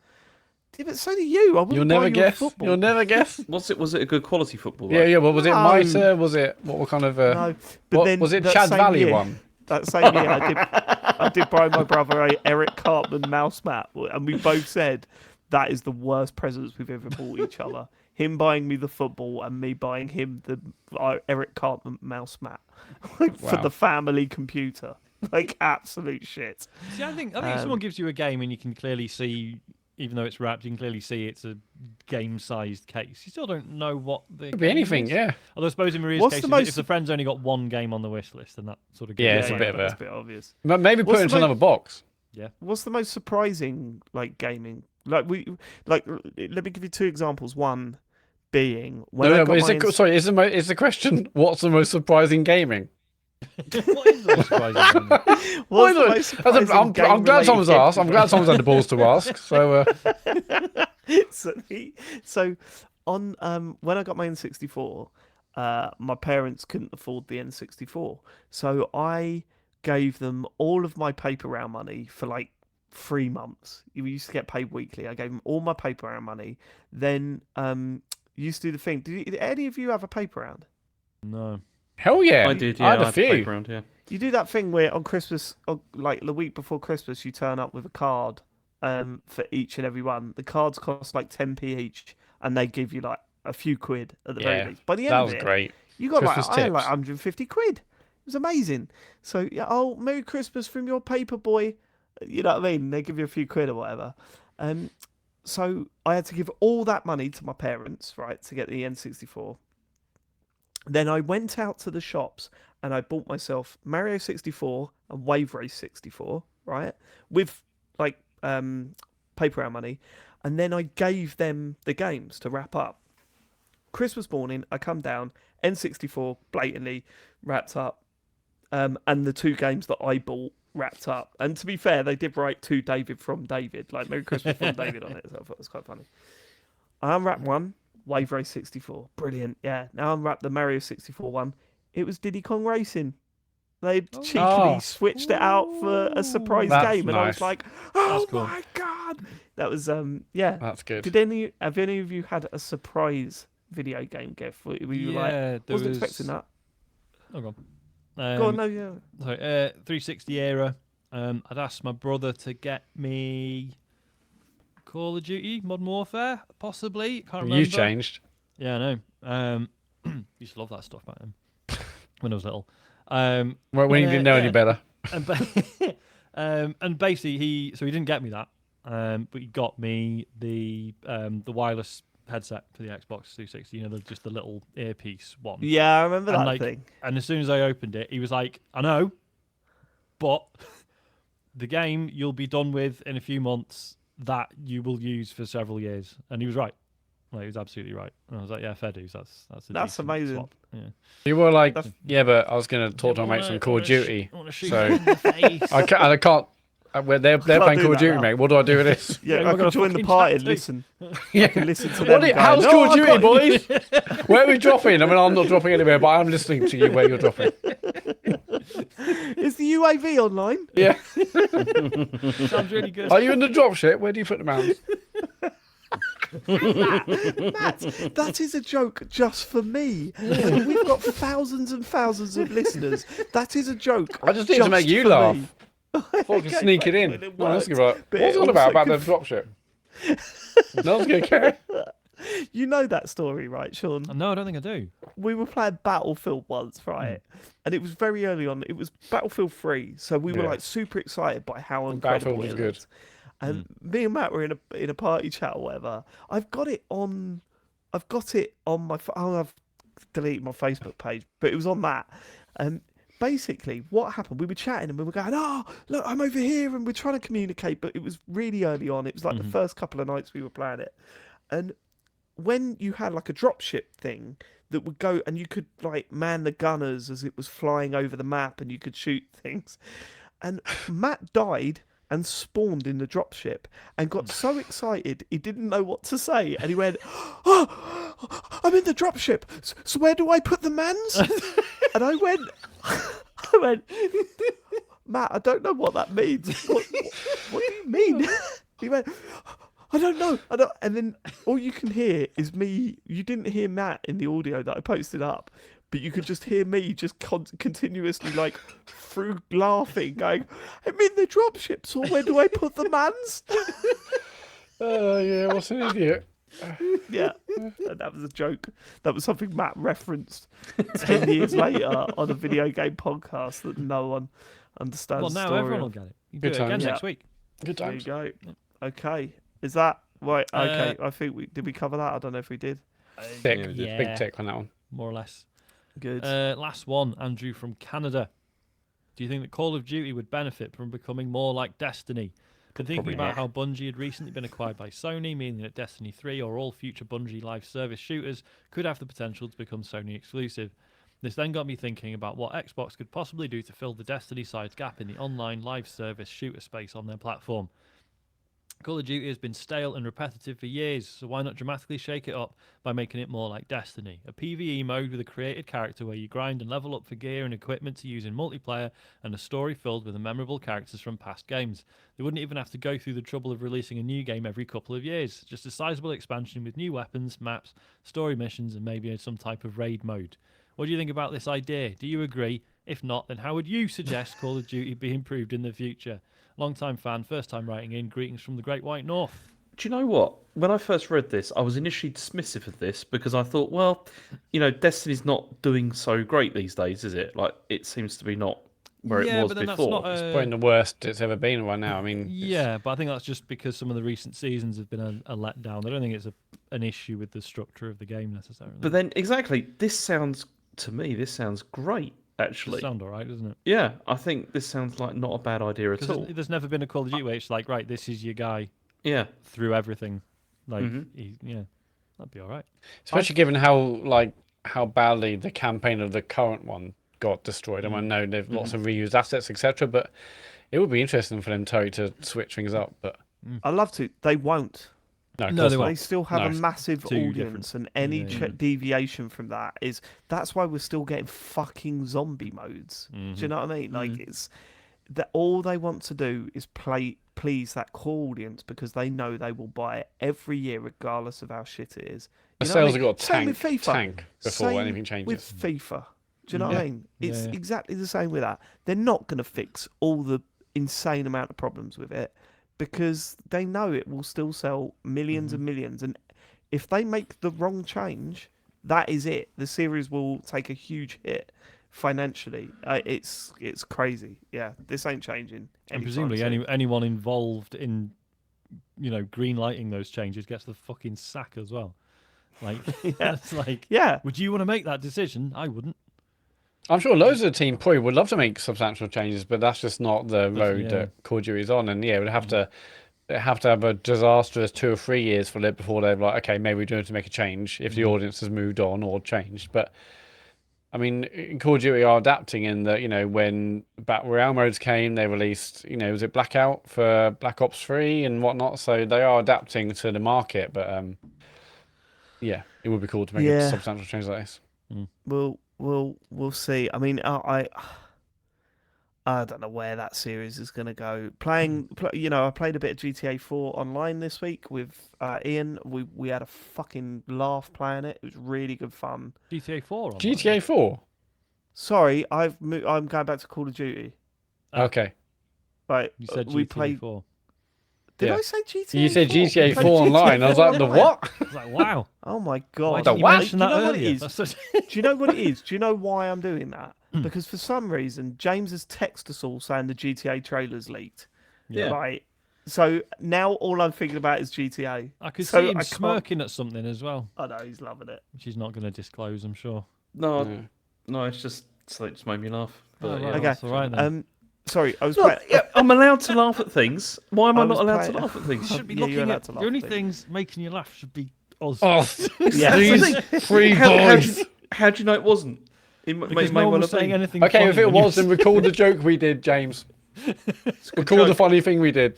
Yeah, but so do you. I wouldn't You'll buy never you a guess. football. You'll never guess. Was it a good quality football? Yeah, yeah. Well, was it No. Mitre? Was it what kind of? No, but what, then was it that Chad same Valley year- one? That same year, I did buy my brother a Eric Cartman mouse mat, and we both said that is the worst presents we've ever bought each other. Him buying me the football and me buying him the Eric Cartman mouse mat for Wow. the family computer. Like absolute shit. See, I think if someone gives you a game and you can clearly see, even though it's wrapped, you can clearly see it's a game-sized case. You still don't know what the Could be game anything. is. Yeah. Although I suppose in Maria's What's case, the if most- the friend's only got one game on the wish list, then that sort of gives Yeah, it it's a away. bit of That's a- a bit obvious. Maybe put What's it into the another box. What's the most surprising gaming? Let me give you two examples. One being when I got Is my the question what's the most surprising gaming? What is the most surprising game? what's the Well, most surprising I'm glad game-related someone's gift asked. I'm you've glad someone's had the balls to ask. So so on when I got my N64, my parents couldn't afford the N64, so I gave them all of my paper round money for like 3 months. You used to get paid weekly. I gave them all my paper round money. Then used to do the thing. Did any of you have a paper round? No. hell yeah, I did. I Yeah, had a to few. play around, yeah. You do that thing where on Christmas, or like the week before Christmas, you turn up with a card for each and every one. The cards cost like 10p each, and they give you like a few quid at the very Yeah, least. By the end that of was it, great. you got Christmas I had like tips. 150 quid. It was amazing. So yeah, oh, Merry Christmas from your paper boy. You know what I mean? They give you a few quid or whatever. So I had to give all that money to my parents, right, to get the N64. Then I went out to the shops and I bought myself Mario 64 and Wave Race 64, right, with like paper round money, and then I gave them the games to wrap up. Christmas morning, I come down, N64 blatantly wrapped up, and the two games that I bought wrapped up. And to be fair, they did write to David from David, like Merry Christmas from David on it. So I thought it was quite funny. I unwrapped one, Wave Race 64, brilliant. Yeah, now I unwrapped the Mario 64 one. It was Diddy Kong Racing. They cheekily Oh. switched it out for a surprise That's game, and I was nice. like, "Oh That's cool. my god!" That was yeah. That's good. Have any of you had a surprise video game gift? Were you like, there wasn't was... expecting that? Oh, go on. Go on, no, yeah. Sorry, 360 era. I'd asked my brother to get me Call of Duty, Modern Warfare, possibly. Can't remember. You changed. Yeah, I know. Used to love that stuff back then when I was little. Well, when you And, didn't know any yeah. better. And basically he didn't get me that, but he got me the wireless headset for the Xbox 360. You know, just the little earpiece one. Yeah, I remember And, that like, thing. And as soon as I opened it, he was like, "I know, but the game you'll be done with in a few months that you will use for several years." And he was right. Like, he was absolutely right. And I was like, "Yeah, fair dues. That's a That's decent amazing. swap." Yeah. You were like, That's- yeah, but I was going to talk to my mates on Call of Duty. So I can't. They're playing do Call that of Duty, now. mate. What do I do with this? Yeah, we're I gonna could join the fucking party chat and too. listen. Yeah. I can listen to What them. do you- going, how's "No, Call of I Duty, got you." boys? Where are we dropping? I mean, I'm not dropping anywhere, but I'm listening to you where you're dropping. Is the UAV online? Yeah. Sounds really good. Are you in the dropship? Where do you put the mounts? Matt, that is a joke just for me. And we've got thousands and thousands of listeners. That is a joke. I just need to make you for laugh. me. Thought I could Okay, sneak it fine, in. well, it No, that's worked, right. but What's it it all about also the dropship? No one's going to care. You know that story, right, Sean? No, I don't think I do. We were playing Battlefield once, right? And it was very early on. It was Battlefield 3, so we were Yeah. like super excited by how incredible Battlefield was it good. looked. And me and Matt were in a party chat or whatever. I've got it on my. I've deleted my Facebook page, but it was on that. And basically, what happened? We were chatting and we were going, "Oh, look, I'm over here," and we're trying to communicate. But it was really early on. It was like the first couple of nights we were playing it, and when you had like a dropship thing that would go and you could like man the gunners as it was flying over the map and you could shoot things, and Matt died and spawned in the dropship and got so excited he didn't know what to say, and he went, "Oh, I'm in the dropship. So where do I put the mans?" And I went, "Matt, I don't know what that means. What do you mean?" He went, "I don't know. And then all you can hear is me. You didn't hear Matt in the audio that I posted up, but you could just hear me just continuously like through laughing, going, "I'm in the dropship, so where do I put the mans?" Oh, yeah, what's an idiot? Yeah, and that was a joke. That was something Matt referenced 10 years later on a video game podcast that no one understands. Well, the now story everyone will of. get it. You Good do it again times. next week. Good There you times. go. Okay, is that right? Okay, I think did we cover that? I don't know if we did. Tick. Yeah. Big tick on that one. More or less. Good. Last one, Andrew from Canada. Do you think that Call of Duty would benefit from becoming more like Destiny? Been thinking Probably about not. how Bungie had recently been acquired by Sony, meaning that Destiny 3 or all future Bungie live service shooters could have the potential to become Sony exclusive. This then got me thinking about what Xbox could possibly do to fill the Destiny side gap in the online live service shooter space on their platform. Call of Duty has been stale and repetitive for years, so why not dramatically shake it up by making it more like Destiny? A PvE mode with a created character where you grind and level up for gear and equipment to use in multiplayer, and a story filled with the memorable characters from past games. They wouldn't even have to go through the trouble of releasing a new game every couple of years. Just a sizable expansion with new weapons, maps, story missions, and maybe some type of raid mode. What do you think about this idea? Do you agree? If not, then how would you suggest Call of Duty be improved in the future? Long-time fan, first-time writing in. Greetings from the Great White North. Do you know what? When I first read this, I was initially dismissive of this because I thought, well, Destiny's not doing so great these days, is it? Like, it seems to be not where it was but then before. That's not It's probably the worst it's ever been right now. I mean, yeah, but I think that's just because some of the recent seasons have been a letdown. I don't think it's an issue with the structure of the game necessarily. But then, exactly, this sounds great, actually. It sounds all right, doesn't it? Yeah, I think this sounds like not a bad idea at all. There's never been a Call of Duty where it's like, right, this is your guy Yeah. through everything. Like, Mm-hmm. yeah, that'd be all right. especially given how badly the campaign of the current one got destroyed. I know there's lots of reused assets, etc. But it would be interesting for them to switch things up. But I'd love to. They won't. no, of No, course they not. They still have a No. massive Two audience, and any deviation from that's why we're still getting fucking zombie modes. Do you know what I mean? Like it's that all they want to do is please that core audience because they know they will buy it every year regardless of how shit it is. The You know what I sales mean? have got to Same with FIFA. tank before Same anything changes. with FIFA. Do you know what I mean? It's Yeah. exactly the same with that. They're not going to fix all the insane amount of problems with it because they know it will still sell millions and millions. And if they make the wrong change, that is it. The series will take a huge hit financially. It's crazy. Yeah, this ain't changing. And anytime presumably soon. anyone involved in, green lighting those changes gets the fucking sack as well. Like, it's like, Yeah. would you want to make that decision? I wouldn't. I'm sure loads of the team probably would love to make substantial changes, but that's just not the road yeah. that Call of Duty is on. And yeah, they have to have a disastrous 2 or 3 years for it before they're like, okay, maybe we do have to make a change if the audience has moved on or changed. But I mean, Call of Duty are adapting in that, when Battle Royale modes came, they released, was it Blackout for Black Ops 3 and whatnot? So they are adapting to the market. But yeah, it would be cool to make a substantial change like this. We'll see. I mean, I don't know where that series is going to go. I played a bit of GTA 4 online this week with Ian. We had a fucking laugh playing it. It was really good fun. GTA 4 online? GTA 4. Sorry, I'm going back to Call of Duty. Okay. Right, You said we GTA played. 4. Did Yeah. I say GTA? You said 4? GTA We 4 played online. GTA I was like, the 4 what? I was like, wow. Oh my Why god! didn't you wow. mention Do you that know what it earlier? is? That's such- Do you know what it is? Do you know why I'm doing that? Because for some reason, James has texted us all saying the GTA trailer's leaked. Yeah. Right. So now all I'm thinking about is GTA. I could So see him I can't- smirking at something as well, I know he's loving it. which he's not going to disclose, I'm sure. No, it's just it just made me laugh. But, Oh, right, yeah. Okay. that's all right then. Sorry, I was. Look, yeah, I'm allowed to laugh at things. Why am I, I not was allowed to playing- laugh at things? You should be yeah, you're looking allowed at to the laugh, only Pete. things making you laugh should be us. Oh, Yeah. these three boys. How do you know it wasn't? It because may no one well was have saying been. anything. Okay, funny if it when you was, then record the joke we did, James. Record the funny thing we did.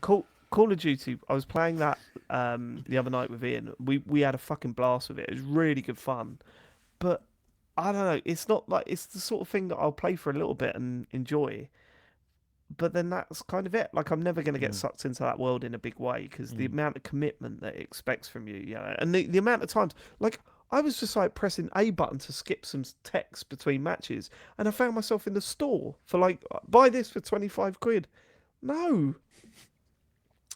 Call of Duty. I was playing that the other night with Ian. We had a fucking blast with it. It was really good fun. But I don't know. It's not like it's the sort of thing that I'll play for a little bit and enjoy. But then that's kind of it. Like I'm never going to get sucked into that world in a big way because the amount of commitment that it expects from you, and the amount of times, like I was just like pressing A button to skip some text between matches, and I found myself in the store for like buy this for 25 quid. No.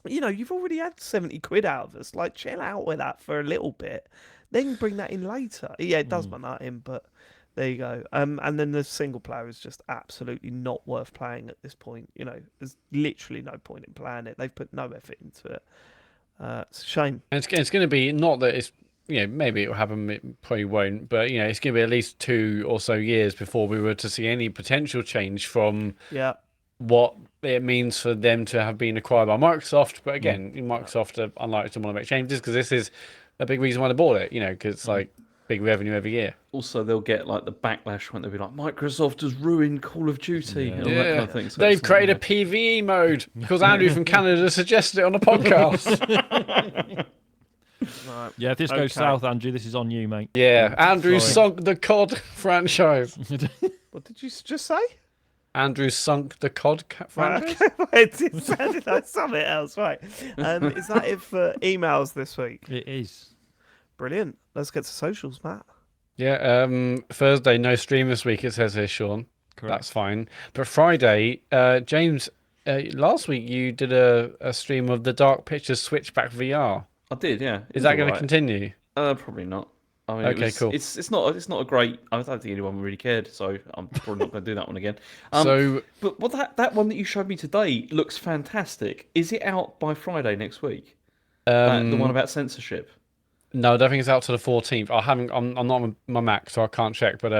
You've already had 70 quid out of us. Like, chill out with that for a little bit. Then bring that in later. Yeah, it does my nut in, but there you go. And then the single player is just absolutely not worth playing at this point. There's literally no point in playing it. They've put no effort into it. It's a shame. And it's going to be, not that it's, maybe it will happen, it probably won't, but, it's going to be at least 2 or so years before we were to see any potential change from what it means for them to have been acquired by Microsoft. But again, Microsoft are unlikely to want to make changes because this is a big reason why they bought it, because it's like big revenue every year. Also, they'll get like the backlash when they'll be like, Microsoft has ruined Call of Duty and all that kind of thing. So They've it's created like, a PvE mode because Andrew from Canada suggested it on a podcast. Right. Yeah, if this goes south, Andrew, this is on you, mate. Yeah, Andrew Sorry. sunk the COD franchise. What did you just say? Andrew sunk the COD franchise. It sounded like something else, right? Is that it for emails this week? It is. Brilliant. Let's get to socials, Matt. Yeah, Thursday, no stream this week, it says here, Sean. Correct. That's fine. But Friday, James, last week you did a stream of the Dark Pictures Switchback VR. I did, yeah. Is that going to continue? Probably not. I mean, Okay, cool. It's not a great. I don't think anyone really cared, so I'm probably not going to do that one again. But that one that you showed me today looks fantastic. Is it out by Friday next week? The one about censorship. No, I don't think it's out to the 14th. I'm not on my Mac, so I can't check. But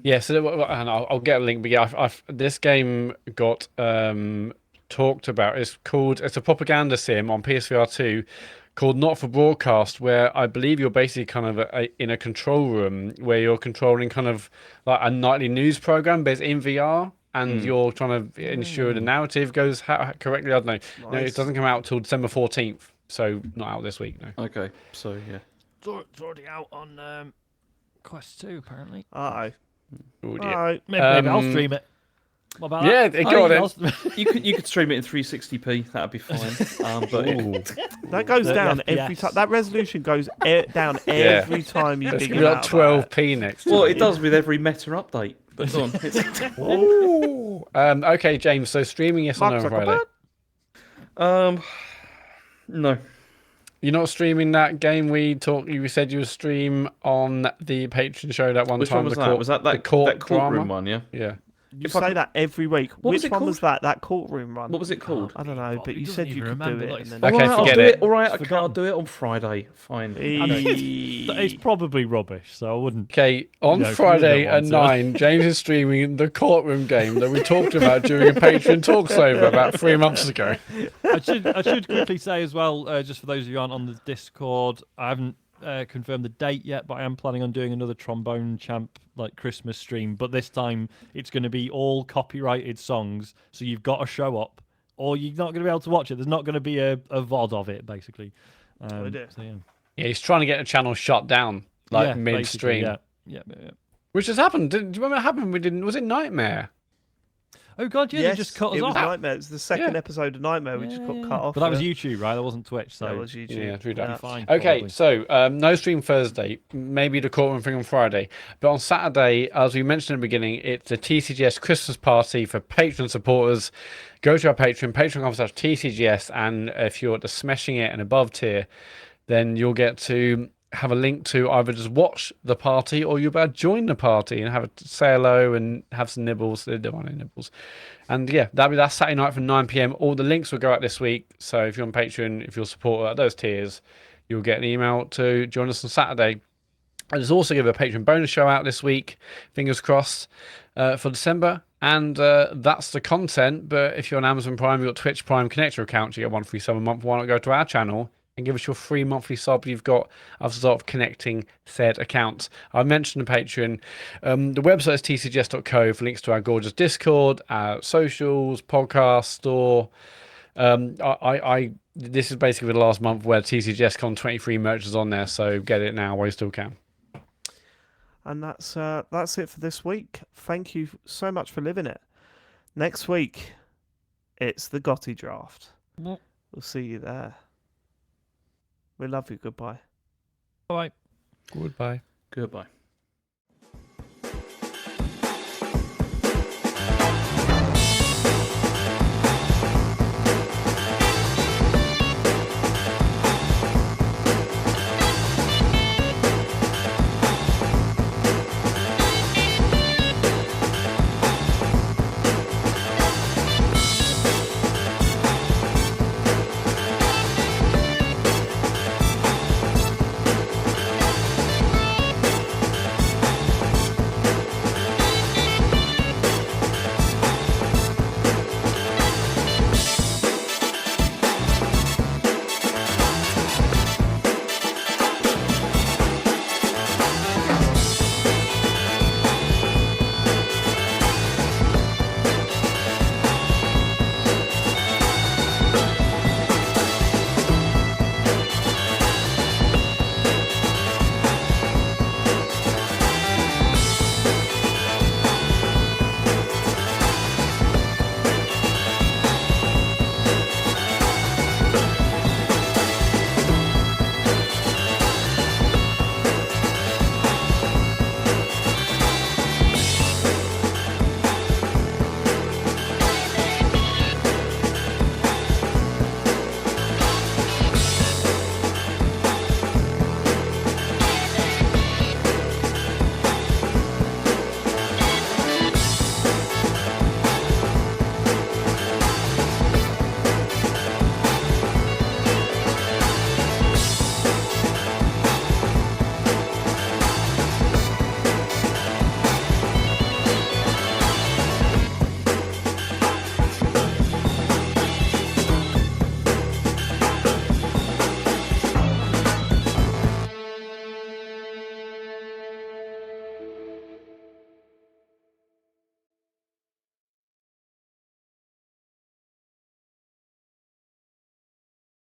yeah. So and I'll get a link. But yeah, this game got talked about. It's a propaganda sim on PSVR 2 called Not for Broadcast, where I believe you're basically kind of in a control room where you're controlling kind of like a nightly news program, but it's in VR. And you're trying to ensure the narrative goes correctly. I don't know. Nice. No, it doesn't come out till December 14th. So not out this week, no. Okay, so yeah. It's already out on Quest 2, apparently. Uh-oh. Oh, dear. Alright. Maybe I'll stream it. What about Yeah, that? go on then. You could stream it in 360p. That'd be fine. But That goes The down FPS. every time. That resolution goes down every time you It's dig going it to be out. like 12p next. well, it does with every meta update. But go on. Ooh. Okay, James. So streaming, yes or no on Friday? No. You're not streaming that game you said you would stream on the Patreon show that one Which time. one was the that? court, Was that the court courtroom drama? one? Yeah. Yeah. You If I say could- that every week. What was Which it one was called? that? That courtroom run? What was it called? I don't know, but He you doesn't said you even could do remember, it. like, And then... Okay, All right, I'll forget do it. it. All right, It's okay, I'll do it on Friday. Fine. It's probably rubbish, so I wouldn't. Okay, on No, if you Friday don't at want 9, James is streaming the courtroom game that we talked about during a Patreon talks over about 3 months ago. I should quickly say as well, just for those of you who aren't on the Discord, I haven't confirmed the date yet, but I am planning on doing another Trombone Champ Christmas stream. But this time it's going to be all copyrighted songs, so you've got to show up, or you're not going to be able to watch it. There's not going to be a VOD of it, basically. dear. So, yeah. Yeah, he's trying to get the channel shut down, Yeah, mid-stream. basically, yeah. Which has happened. Do you remember what happened? Was it Nightmare? Oh God, yeah, they just cut us it was off. Nightmare. It was the second episode of Nightmare. We just got cut off. But that was YouTube, right? That wasn't Twitch. So that was YouTube. Yeah, true that. Fine. Okay, probably. so no stream Thursday, maybe the courtroom thing on Friday, but on Saturday, as we mentioned in the beginning, it's a TCGS Christmas party for Patreon supporters. Go to our Patreon, patreon.com/TCGS, and if you're at the Smashing It and above tier, then you'll get to have a link to either just watch the party or you'll be able to join the party and have a say hello and have some nibbles. They don't want any nibbles. And yeah, that's Saturday night from 9 p.m. All the links will go out this week. So if you're on Patreon, if you're a supporter at those tiers, you'll get an email to join us on Saturday. And there's also give a Patreon bonus show out this week, fingers crossed, for December. And that's the content. But if you're on Amazon Prime, you've got Twitch Prime Connector account, you get 1 free sub a month. Why not go to our channel and give us your free monthly sub you've got as a result of connecting said accounts? I mentioned the Patreon. The website is tcgs.co for links to our gorgeous Discord, our socials, podcast store. This is basically the last month where TCGS Con 23 merch is on there, so get it now while you still can. And that's it for this week. Thank you so much for living it. Next week, it's the GOTY draft. We'll see you there. We love you. Goodbye. Bye. Goodbye. Goodbye.